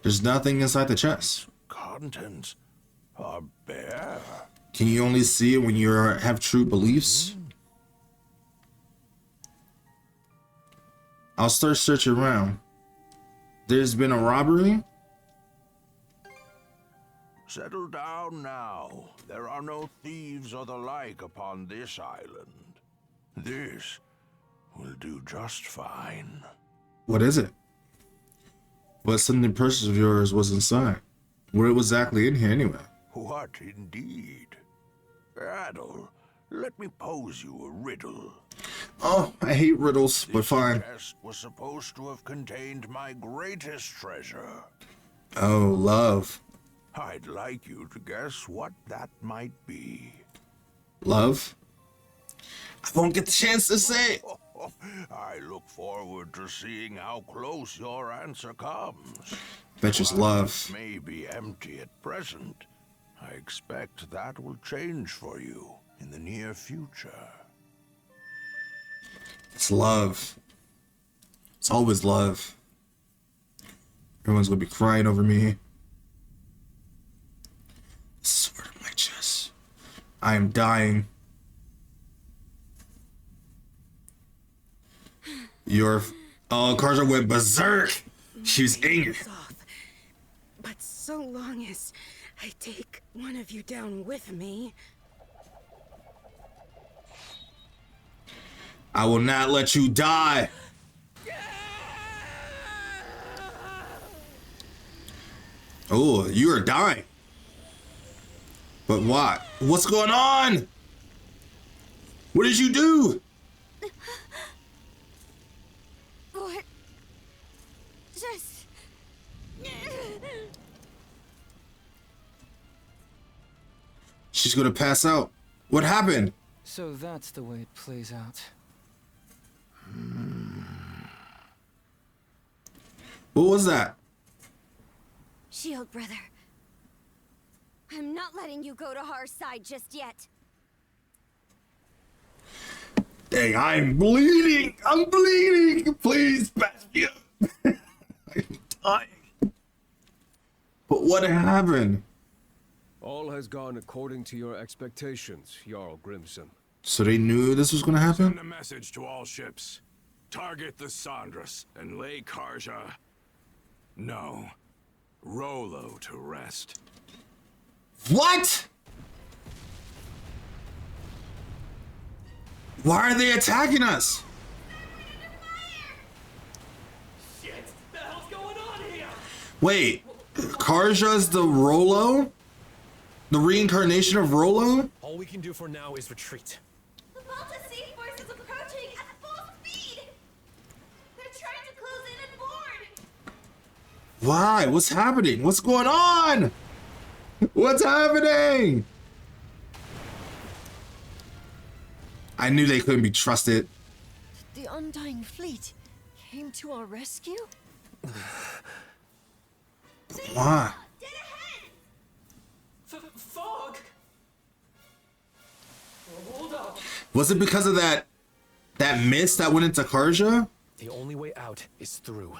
There's nothing inside the chest. Contents are bare. Can you only see it when you have true beliefs? I'll start searching around. There's been a robbery? Settle down now. There are no thieves or the like upon this island. This will do just fine. What is it? But something precious of yours was inside. What was exactly in here anyway? What indeed? Adel, let me pose you a riddle. Oh, I hate riddles, but fine. This chest was supposed to have contained my greatest treasure. Oh, love. I'd like you to guess what that might be. Love? I won't get the chance to say. I look forward to seeing how close your answer comes. Bet it's love. It may be empty at present. I expect that will change for you in the near future. It's love. It's always love. Everyone's gonna be crying over me. Sword in my chest. I am dying. Oh, Karja went berserk. She was angry. But so long as I take one of you down with me. I will not let you die. Oh, you are dying. But what? What's going on? What did you do? What? Just... She's gonna pass out. What happened? So that's the way it plays out. What was that? Shield brother. I'm not letting you go to our side just yet. Dang, I'm bleeding. I'm bleeding. Please patch me up. I'm dying. But what happened? All has gone according to your expectations, Jarl Grimson. So they knew this was gonna happen? Send a message to all ships. Target the Sandras and lay Karja... No. Rolo to rest. What? Why are they attacking us? Shit! The hell's going on here? Wait, Karja's the Rolo? The reincarnation of Rolo? All we can do for now is retreat. The Malta Sea Force is approaching at full speed! They're trying to close in and board! Why? What's happening? What's going on? What's happening? I knew they couldn't be trusted. The Undying Fleet came to our rescue? Why? Fog? Hold up. Was it because of that mist that went into Karja? The only way out is through.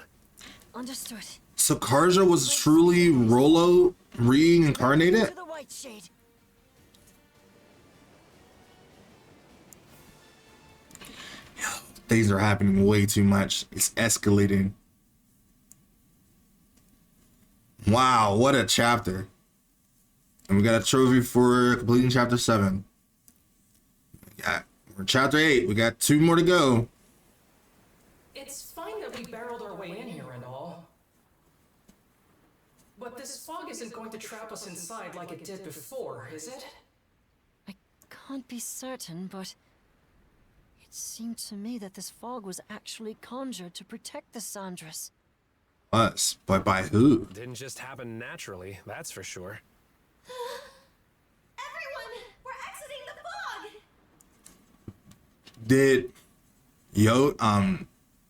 Understood. So Karja was truly Rolo reincarnated? To the White Shade. Things are happening way too much. It's escalating. Wow, what a chapter. And we got a trophy for completing chapter 7. We're chapter 8. We got 2 more to go. It's fine that we barreled our way in here and all. But this fog isn't going to trap us inside like it did before, is it? I can't be certain, but it seemed to me that this fog was actually conjured to protect the Sandras. Us? But by who? Didn't just happen naturally, that's for sure. Everyone! We're exiting the fog! Did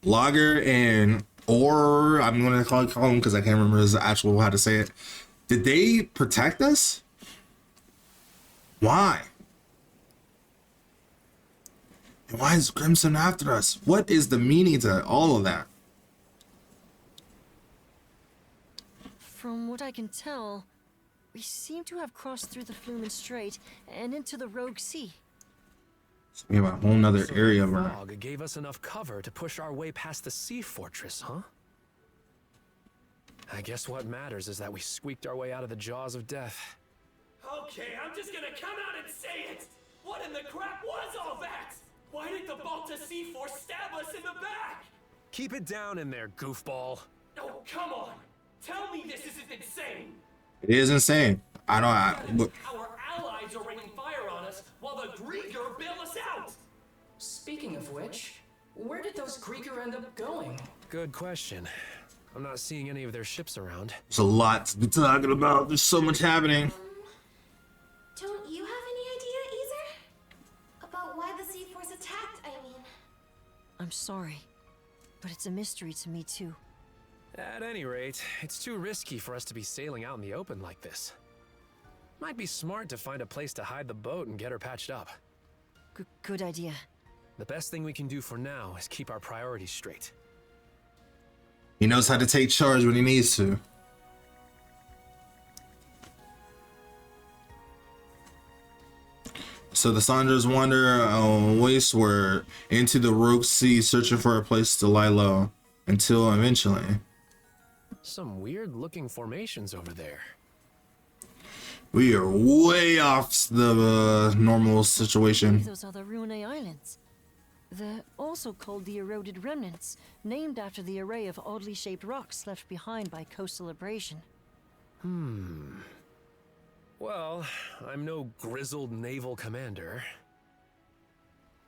Lager and or I'm gonna call him because I can't remember his actual how to say it. Did they protect us? Why? And why is Crimson after us? What is the meaning to all of that? From what I can tell, we seem to have crossed through the Flumen Strait and into the Rogue Sea. So we have a whole nother area of Fog gave us enough cover to push our way past the sea fortress, huh? I guess what matters is that we squeaked our way out of the jaws of death. Okay, I'm just gonna come out and say it! What in the crap was all that? Why did the Malta Sea Force stab us in the back? Keep it down in there, goofball. Oh, come on! Tell me this isn't insane! It is insane. But Our allies are raining fire on us while the Grieger bail us out! Speaking of which, where did those Grieger end up going? Good question. I'm not seeing any of their ships around. there's a lot to be talking about. There's so much happening. Don't you have any idea, Easer? About why the Sea Force attacked, I mean. I'm sorry, but it's a mystery to me too. At any rate, it's too risky for us to be sailing out in the open like this. Might be smart to find a place to hide the boat and get her patched up. Good idea. The best thing we can do for now is keep our priorities straight. He knows how to take charge when he needs to. So the Sandras wander westward into the rogue sea, searching for a place to lie low, until eventually. Some weird-looking formations over there. We are way off the normal situation. Those are the Rune Islands. They're also called the Eroded Remnants, named after the array of oddly shaped rocks left behind by coastal abrasion. Well, I'm no grizzled naval commander.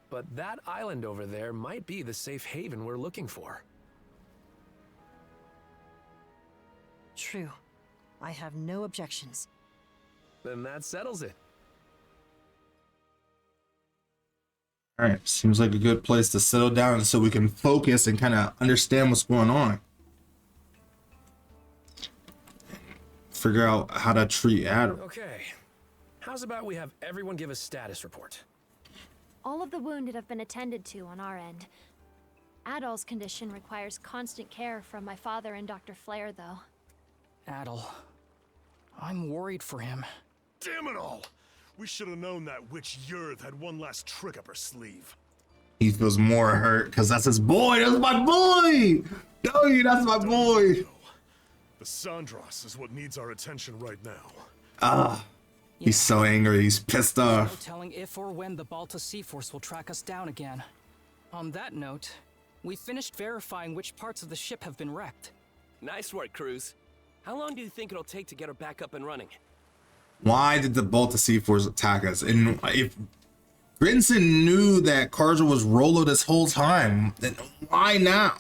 But that island over there might be the safe haven we're looking for. True. I have no objections. Then that settles it. All right, seems like a good place to settle down so we can focus and kind of understand what's going on. Figure out how to treat Adam. Okay. How's about we have everyone give a status report? All of the wounded have been attended to on our end. Adol's condition requires constant care from my father and Dr. Flair, though. Adol, I'm worried for him. Damn it all! We should have known that witch Yurth had one last trick up her sleeve. He feels more hurt because that's his boy. That's my boy. Doggy, that's my boy. The Sandras is what needs our attention right now. He's so angry. He's pissed No off. telling if or when the Balta Sea Force will track us down again. On that note, we finished verifying which parts of the ship have been wrecked. Nice work, Cruz. How long do you think it'll take to get her back up and running? Why did the Balta Sea Force attack us? And if Grinson knew that Karja was Rolo this whole time, then why now?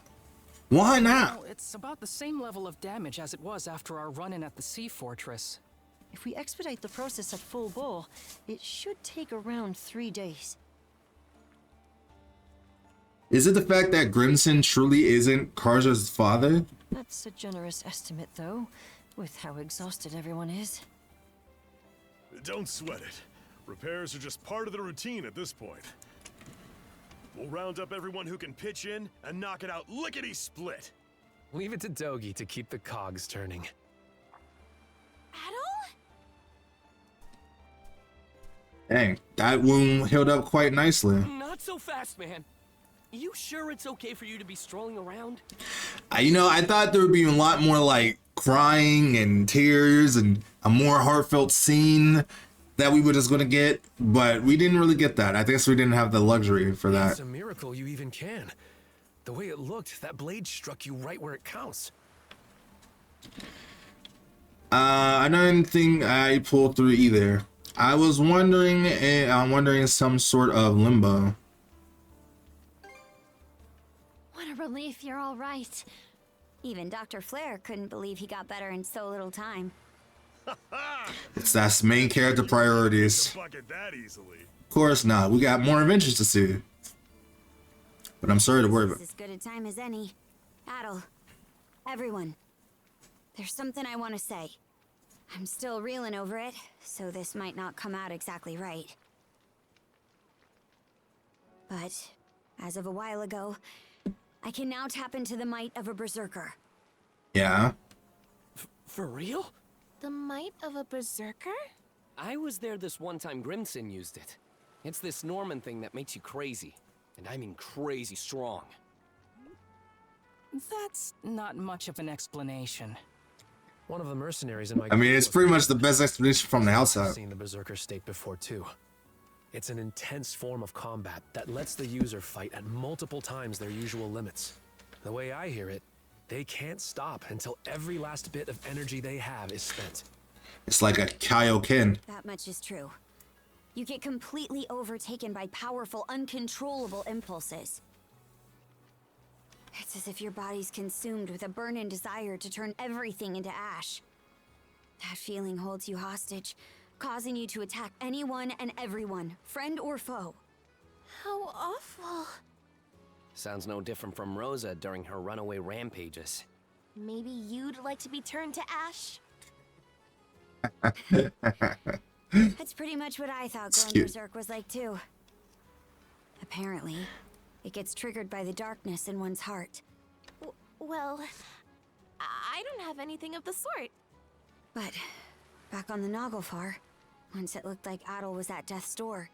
Why now? Well, it's about the same level of damage as it was after our run-in at the Sea Fortress. If we expedite the process at full bore, it should take around 3 days. Is it the fact that Grimson truly isn't Karja's father? That's a generous estimate, though, with how exhausted everyone is. Don't sweat it. Repairs are just part of the routine at this point. We'll round up everyone who can pitch in and knock it out lickety-split. Leave it to Dogi to keep the cogs turning. Dang, that wound healed up quite nicely. Not so fast, man. You sure it's okay for you to be strolling around? You know, I thought there would be a lot more like crying and tears and a more heartfelt scene that we were just going to get, but we didn't really get that. I guess we didn't have the luxury for that. It's a miracle you even can. The way it looked, that blade struck you right where it counts. I don't think I pulled through either. I was wondering, I'm wondering some sort of limbo. What a relief you're all right. Even Dr. Flair couldn't believe he got better in so little time. That's main character priorities. Bucket that easily. Of course not. We got more adventures to see. But I'm sorry to worry about. This is as good a time as any. Adol, everyone, there's something I want to say. I'm still reeling over it, so this might not come out exactly right. But, as of a while ago, I can now tap into the might of a berserker. Yeah. For real? The might of a berserker? I was there this one time Grimson used it. It's this Norman thing that makes you crazy. And I mean crazy strong. That's not much of an explanation. One of the mercenaries in my I mean, it's pretty much the best explanation from the I've outside. seen the berserker state before too. It's an intense form of combat that lets the user fight at multiple times their usual limits. The way I hear it, they can't stop until every last bit of energy they have is spent. It's like a Kaioken. That much is true. You get completely overtaken by powerful, uncontrollable impulses. It's as if your body's consumed with a burning desire to turn everything into ash. That feeling holds you hostage, causing you to attack anyone and everyone, friend or foe. How awful. Sounds no different from Rosa during her runaway rampages. Maybe you'd like to be turned to ash? That's pretty much what I thought going berserk was like too. Apparently, it gets triggered by the darkness in one's heart. Well, I don't have anything of the sort. But back on the Naglfar, once it looked like Adol was at death's door,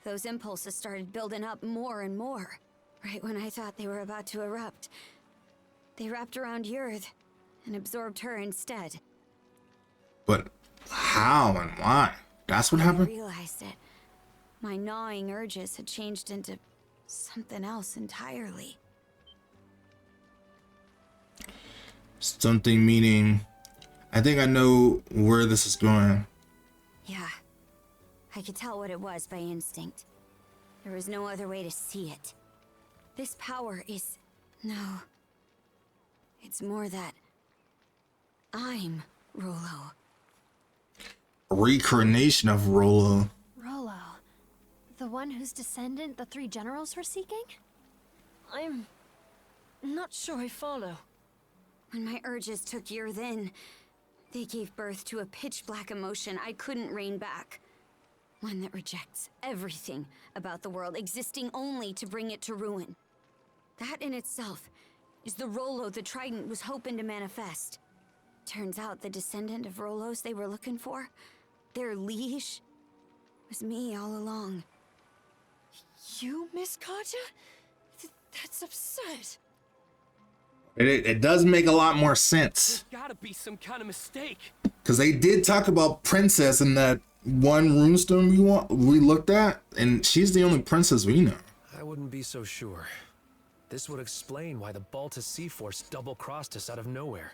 those impulses started building up more and more. Right when I thought they were about to erupt, they wrapped around Yurth and absorbed her instead. But how and why? That's what happened? I realized it. My gnawing urges had changed into something else entirely. Something meaning... I think I know where this is going. Yeah. I could tell what it was by instinct. There was no other way to see it. This power is... no. It's more that... I'm Rollo. Reincarnation of Rollo. Rollo. The one whose descendant the three generals were seeking? I'm not sure I follow. When my urges took Yurth in, they gave birth to a pitch-black emotion I couldn't rein back. One that rejects everything about the world, existing only to bring it to ruin. That in itself is the Rollo the Trident was hoping to manifest. Turns out the descendant of Rollos they were looking for, their liege, was me all along. You, Miss Katja? That's absurd. It does make a lot more sense. There's gotta be some kind of mistake. Because they did talk about princess in that one runestone we looked at, and she's the only princess we know. I wouldn't be so sure. This would explain why the Balta Sea Force double-crossed us out of nowhere.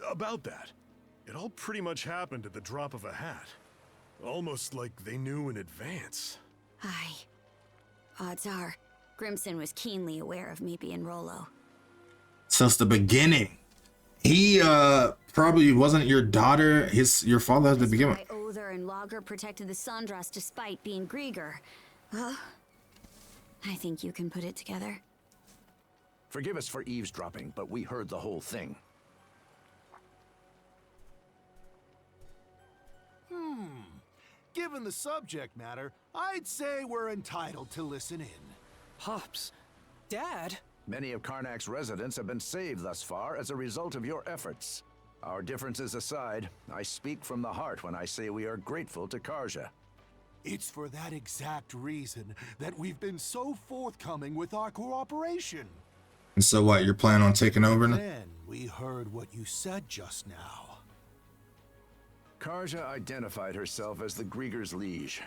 About that, it all pretty much happened at the drop of a hat. Almost like they knew in advance. Aye. Odds are, Grimson was keenly aware of me being Rollo. Since the beginning. He probably wasn't your daughter, your father at the beginning. Why Other and Lager protected the Sandras despite being Grieger. Well, I think you can put it together. Forgive us for eavesdropping, but we heard the whole thing. Given the subject matter, I'd say we're entitled to listen in. Pops, Dad? Many of Karnak's residents have been saved thus far as a result of your efforts. Our differences aside, I speak from the heart when I say we are grateful to Karja. It's for that exact reason that we've been so forthcoming with our cooperation. And so what, you're planning on taking over now? Then we heard what you said just now. Karja identified herself as the Grieger's liege.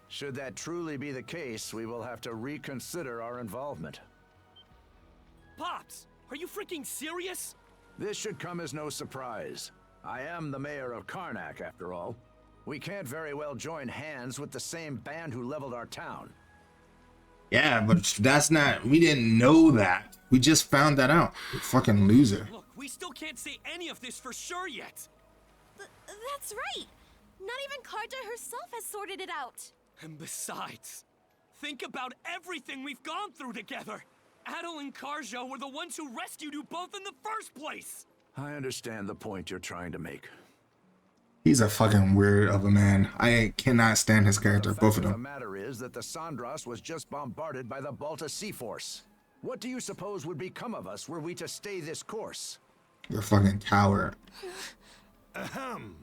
Should that truly be the case, we will have to reconsider our involvement. Pops, are you freaking serious? This should come as no surprise. I am the mayor of Karnak, after all. We can't very well join hands with the same band who leveled our town. Yeah, but that's not... We didn't know that. We just found that out. You fucking loser. Look, we still can't say any of this for sure yet. That's right! Not even Karja herself has sorted it out! And besides, think about everything we've gone through together! Adol and Karja were the ones who rescued you both in the first place! I understand the point you're trying to make. He's a fucking weird of a man. I cannot stand his character, both of The them. matter is that the Sandras was just bombarded by the Balta Sea Force. What do you suppose would become of us were we to stay this course? You're a fucking coward. Ahem.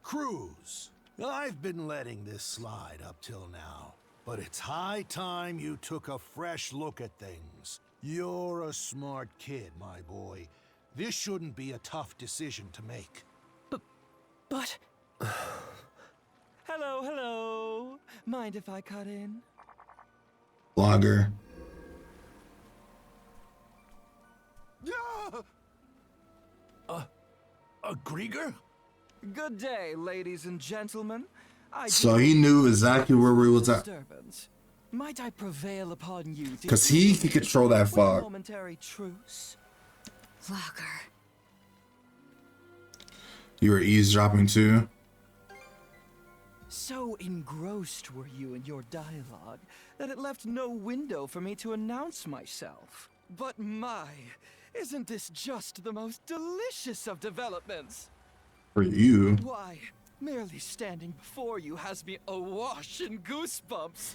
Cruz, I've been letting this slide up till now, but it's high time you took a fresh look at things. You're a smart kid, my boy. This shouldn't be a tough decision to make. But... Hello. Mind if I cut in? Blogger. A Grieger? Good day, ladies and gentlemen. So he knew exactly where we was at. Disturbance. Might I prevail upon you? Because he could control that fog. Momentary truce. Lager. You were eavesdropping too? So engrossed were you in your dialogue that it left no window for me to announce myself. But my, isn't this just the most delicious of developments? For you. Why, merely standing before you has me awash in goosebumps.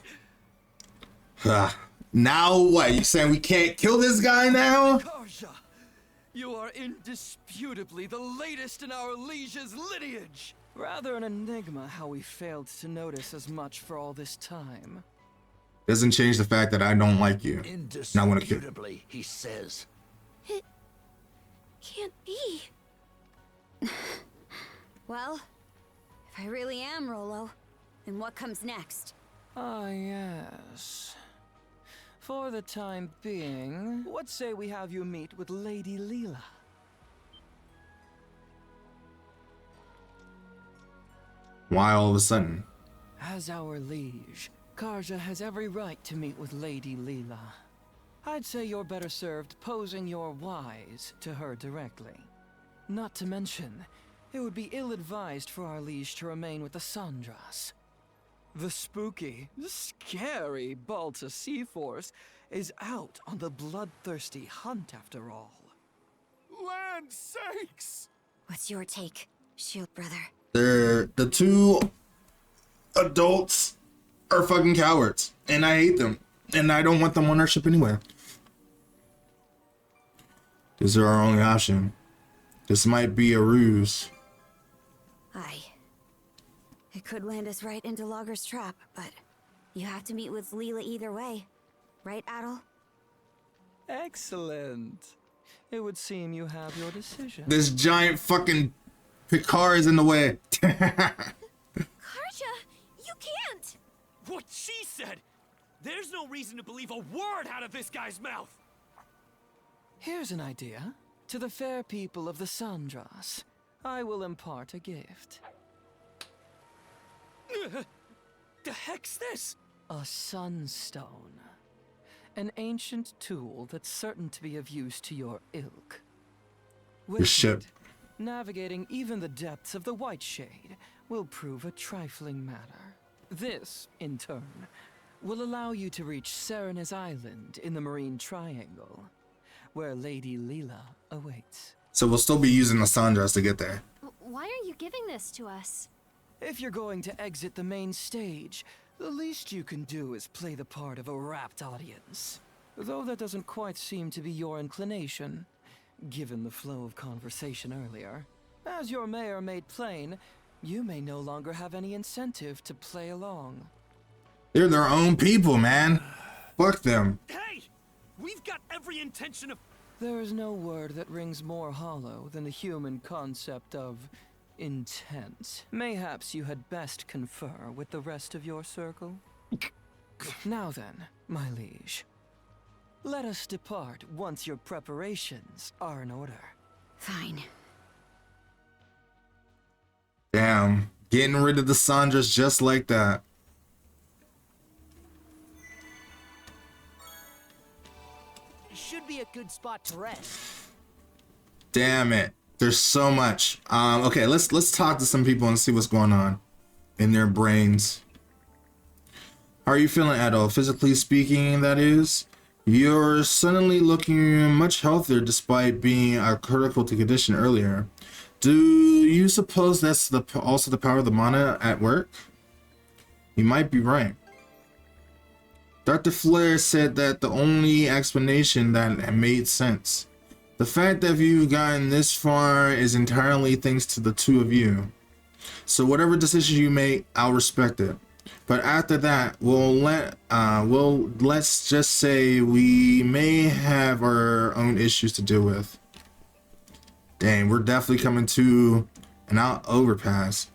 Now what? You saying we can't kill this guy now? Karja, you are indisputably the latest in our liege's lineage. Rather an enigma how we failed to notice as much for all this time. Doesn't change the fact that I don't like you. And I want to kill you. Indisputably, he says. It can't be. Well, if I really am Rolo, then what comes next? Ah, yes. For the time being, what say we have you meet with Lady Leela? Why all of a sudden? As our liege, Karja has every right to meet with Lady Leela. I'd say you're better served posing your whys to her directly. Not to mention, it would be ill-advised for our liege to remain with the Sandras. The spooky, scary Balta Sea-Force is out on the bloodthirsty hunt after all. Land sakes! What's your take, Shield Brother? They're the two adults are fucking cowards, and I hate them, and I don't want them on our ship anyway. This is our only option. This might be a ruse. Aye. It could land us right into Logger's trap, but you have to meet with Leela either way. Right, Adol? Excellent. It would seem you have your decision. This giant fucking Picard is in the way. Karja, you can't! What she said! There's no reason to believe a word out of this guy's mouth! Here's an idea. To the fair people of the Sandras, I will impart a gift. The heck's this? A sunstone. An ancient tool that's certain to be of use to your ilk. Your ship. Navigating even the depths of the White Shade will prove a trifling matter. This, in turn, will allow you to reach Serena's Island in the Marine Triangle, where Lady Leela awaits. So we'll still be using the Sandras to get there. Why are you giving this to us? If you're going to exit the main stage, the least you can do is play the part of a rapt audience. Though that doesn't quite seem to be your inclination, given the flow of conversation earlier. As your mayor made plain, you may no longer have any incentive to play along. They're their own people, man. Fuck them. Hey! We've got every intention of... There is no word that rings more hollow than the human concept of intent. Mayhaps you had best confer with the rest of your circle. Now then, my liege. Let us depart once your preparations are in order. Fine. Damn. Getting rid of the Sandras just like that. Should be a good spot to rest. Damn it. There's so much. Okay, let's talk to some people and see what's going on in their brains. How are you feeling, Adol? Physically speaking, that is. You're suddenly looking much healthier despite being a critical condition earlier. Do you suppose that's also the power of the mana at work? You might be right. Dr. Flair said that the only explanation that made sense. The fact that you've gotten this far is entirely thanks to the two of you. So whatever decision you make, I'll respect it. But after that, let's just say we may have our own issues to deal with. Dang, we're definitely coming to an overpass.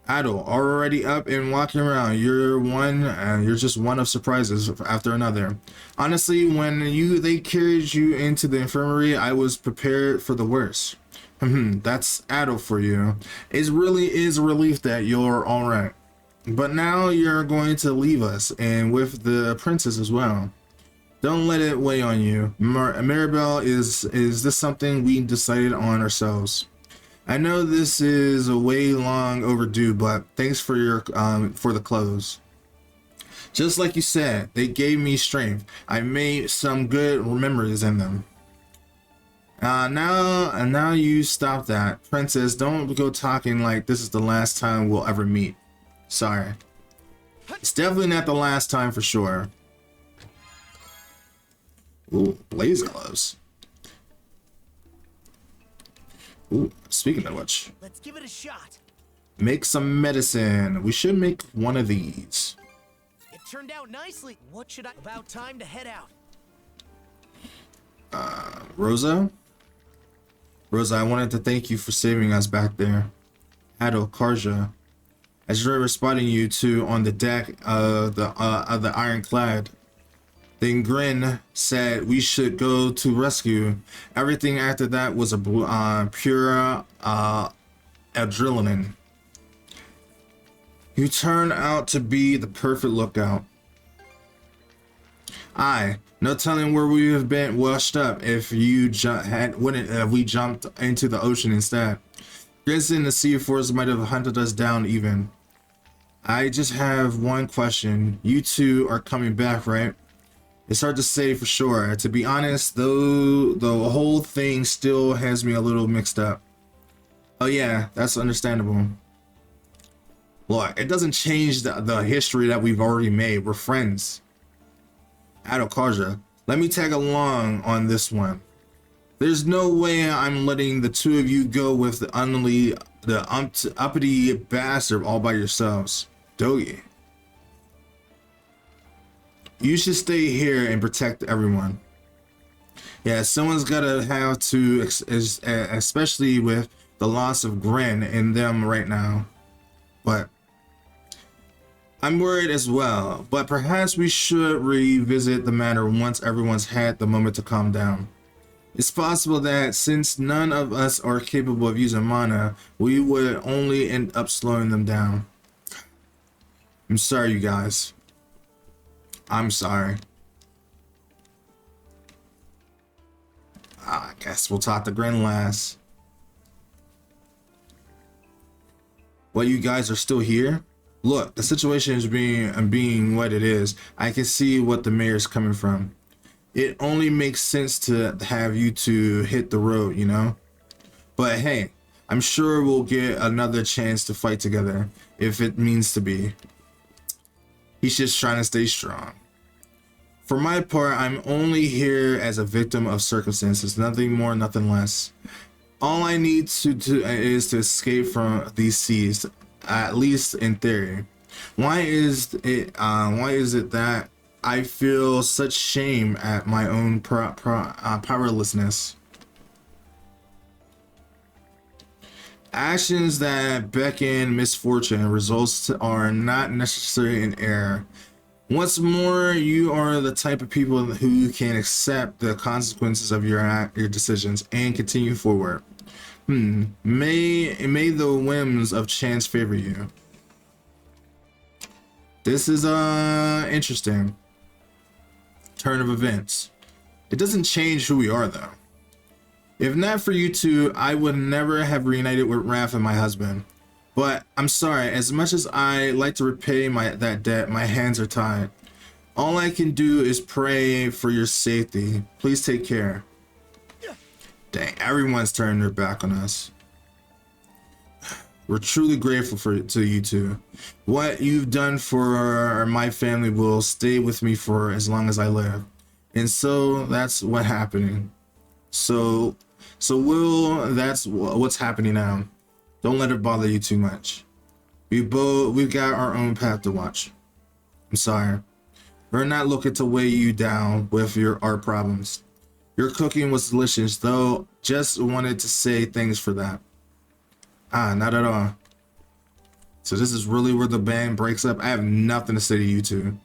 Adol, already up and walking around. You're just one of surprises after another. Honestly, when they carried you into the infirmary, I was prepared for the worst. That's Adol for you. It really is a relief that you're alright. But now you're going to leave us, and with the princess as well. Don't let it weigh on you. Maribel, is this something we decided on ourselves? I know this is a way long overdue, but thanks for your for the clothes. Just like you said, they gave me strength. I made some good memories in them. Now you stop that. Princess, don't go talking like this is the last time we'll ever meet. Sorry. It's definitely not the last time for sure. Ooh, laser gloves. Ooh, speaking of which. Let's give it a shot. Make some medicine. We should make one of these. It turned out nicely. What should I... About time to head out. Rosa? Rosa, I wanted to thank you for saving us back there. Adol, Karja. I just remember spotting you two on the deck of the Ironclad. Then Grin said we should go to rescue. Everything after that was a pure adrenaline. You turned out to be the perfect lookout. No telling where we would have been washed up if you we jumped into the ocean instead. Guessing the sea force might have hunted us down even. I just have one question. You two are coming back, right? It's hard to say for sure. To be honest, though, the whole thing still has me a little mixed up. Oh yeah, that's understandable. Look, it doesn't change the history that we've already made. We're friends. Adol, Karja, let me tag along on this one. There's no way I'm letting the two of you go with the uppity bastard all by yourselves. Dogi. You should stay here and protect everyone. Yeah, someone's gotta have to, especially with the loss of Grin in them right now. But I'm worried as well, but perhaps we should revisit the matter once everyone's had the moment to calm down. It's possible that since none of us are capable of using mana, we would only end up slowing them down. I'm sorry, you guys. I'm sorry. I guess we'll talk to Grin last. Well, you guys are still here? Look, the situation is being what it is. I can see what the mayor's coming from. It only makes sense to have you two hit the road, you know? But hey, I'm sure we'll get another chance to fight together, if it means to be. He's just trying to stay strong. For my part, I'm only here as a victim of circumstances, nothing more, nothing less. All I need to do is to escape from these seas, at least in theory. Why is it that I feel such shame at my own powerlessness? Actions that beckon misfortune results are not necessarily an error. What's more, you are the type of people who can accept the consequences of your decisions and continue forward. May the whims of chance favor you. This is interesting turn of events. It doesn't change who we are though. If not for you two, I would never have reunited with Raph and my husband. But I'm sorry, as much as I like to repay that debt, my hands are tied. All I can do is pray for your safety. Please take care. Dang, everyone's turning their back on us. We're truly grateful to you two. What you've done for my family will stay with me for as long as I live. And so that's what's happening. That's what's happening now. Don't let it bother you too much. We've got our own path to watch. I'm sorry. We're not looking to weigh you down with our problems. Your cooking was delicious, though. Just wanted to say thanks for that. Not at all. So this is really where the band breaks up. I have nothing to say to you two.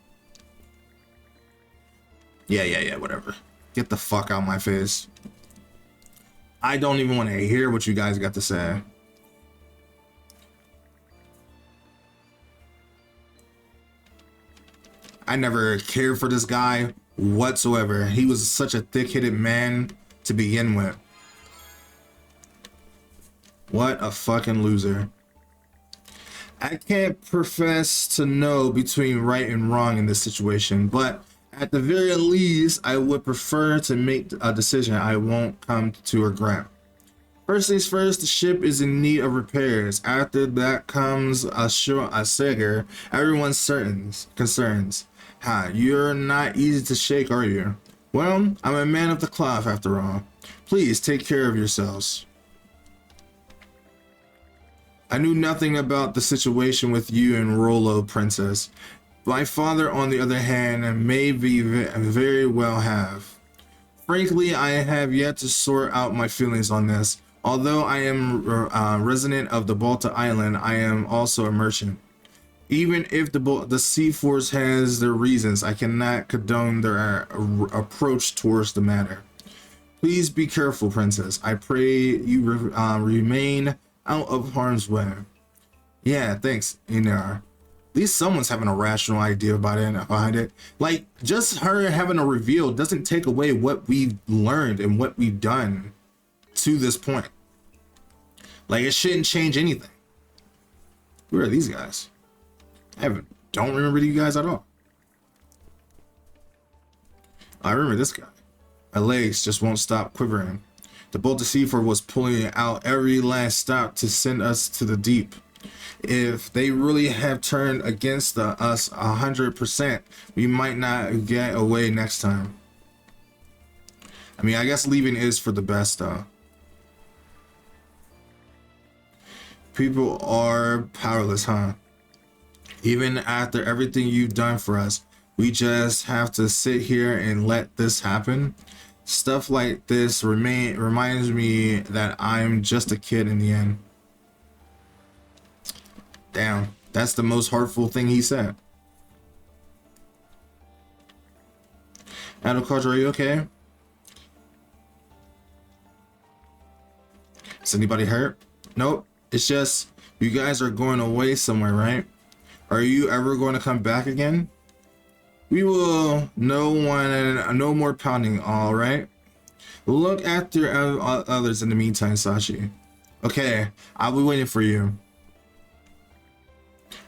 Yeah, whatever. Get the fuck out of my face. I don't even want to hear what you guys got to say. I never cared for this guy whatsoever. He was such a thick-headed man to begin with. What a fucking loser. I can't profess to know between right and wrong in this situation, but at the very least, I would prefer to make a decision I won't come to regret. First things first, the ship is in need of repairs. After that comes a Sager, everyone's concerns. You're not easy to shake, are you? Well, I'm a man of the cloth after all. Please take care of yourselves. I knew nothing about the situation with you and Rolo, Princess, My father, on the other hand, may be very well have. Frankly, I have yet to sort out my feelings on this. Although I am resident of the Balta Island, I am also a merchant. Even if the Sea Force has their reasons, I cannot condone their approach towards the matter. Please be careful, Princess. I pray you remain out of harm's way. Yeah, thanks, Inar. At least someone's having a rational idea about it behind it. Like, just her having a reveal doesn't take away what we've learned and what we've done to this point. Like, it shouldn't change anything. Who are these guys? Don't remember you guys at all. I remember this guy. My legs just won't stop quivering. The Balta Sea Force was pulling out every last stop to send us to the deep. If they really have turned against us 100%, we might not get away next time. I mean, I guess leaving is for the best, though. People are powerless, huh? Even after everything you've done for us, we just have to sit here and let this happen. Stuff like this reminds me that I'm just a kid in the end. Damn, that's the most hurtful thing he said. Adolcarja, are you okay? Is anybody hurt? Nope. It's just you guys are going away somewhere, right? Are you ever going to come back again? We will. No more pounding, all right? Look after others in the meantime, Sashi. Okay, I'll be waiting for you.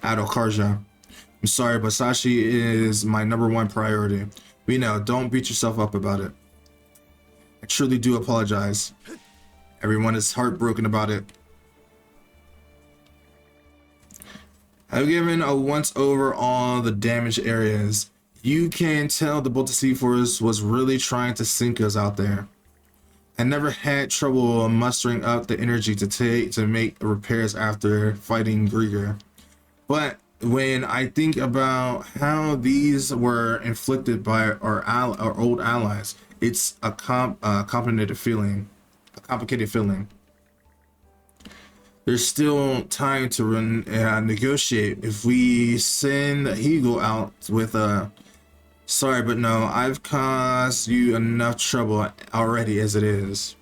Adolcarja. I'm sorry, but Sashi is my #1 priority. We know, don't beat yourself up about it. I truly do apologize. Everyone is heartbroken about it. I've given a once over all the damaged areas. You can tell the Balta Sea Force was really trying to sink us out there. I never had trouble mustering up the energy to make repairs after fighting Grieger. But when I think about how these were inflicted by our old allies, it's a complicated feeling. There's still time to negotiate. If we send Eagle out with a sorry, but no, I've caused you enough trouble already as it is.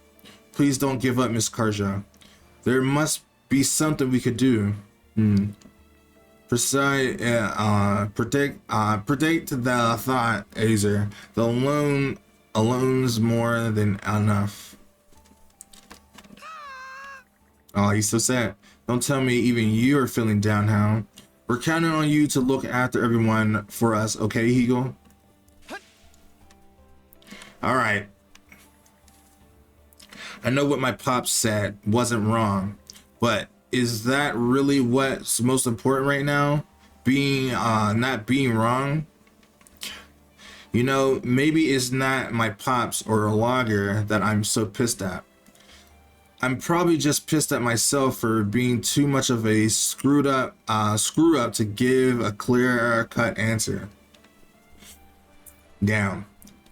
Please don't give up, Miss Karja. There must be something we could do. Predict the thought, Azer. The alone's more than enough. Oh, he's so sad. Don't tell me even you are feeling down, Hound. We're counting on you to look after everyone for us, okay, Eagle? Alright. I know what my pops said wasn't wrong, but is that really what's most important right now? Not being wrong? You know, maybe it's not my pops or a logger that I'm so pissed at. I'm probably just pissed at myself for being too much of a screw up to give a clear-cut answer. Damn.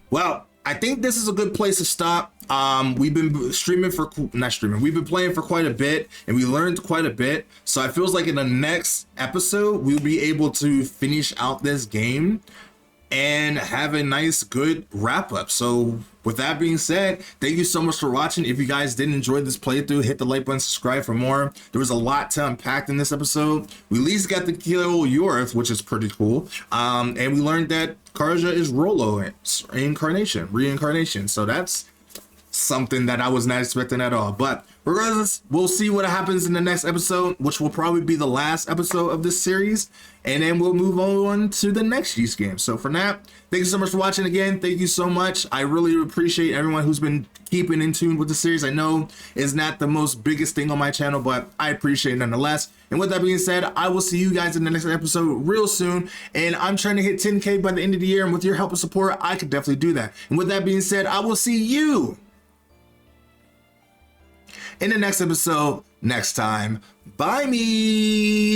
Well, I think this is a good place to stop. We've been we've been playing for quite a bit and we learned quite a bit. So I feels like in the next episode, we'll be able to finish out this game and have a nice, good wrap up. So with that being said, thank you so much for watching. If you guys did enjoy this playthrough, hit the like button, subscribe for more. There was a lot to unpack in this episode. We at least got to kill Yorth, which is pretty cool. And we learned that Karja is Rolo's reincarnation. So that's something that I was not expecting at all. But regardless, we'll see what happens in the next episode, which will probably be the last episode of this series. And then we'll move on to the next Ys game. So for now, thank you so much for watching again. Thank you so much. I really appreciate everyone who's been keeping in tune with the series. I know it's not the most biggest thing on my channel, but I appreciate it nonetheless. And with that being said, I will see you guys in the next episode real soon. And I'm trying to hit 10K by the end of the year. And with your help and support, I could definitely do that. And with that being said, I will see you in the next episode next time. Bye me.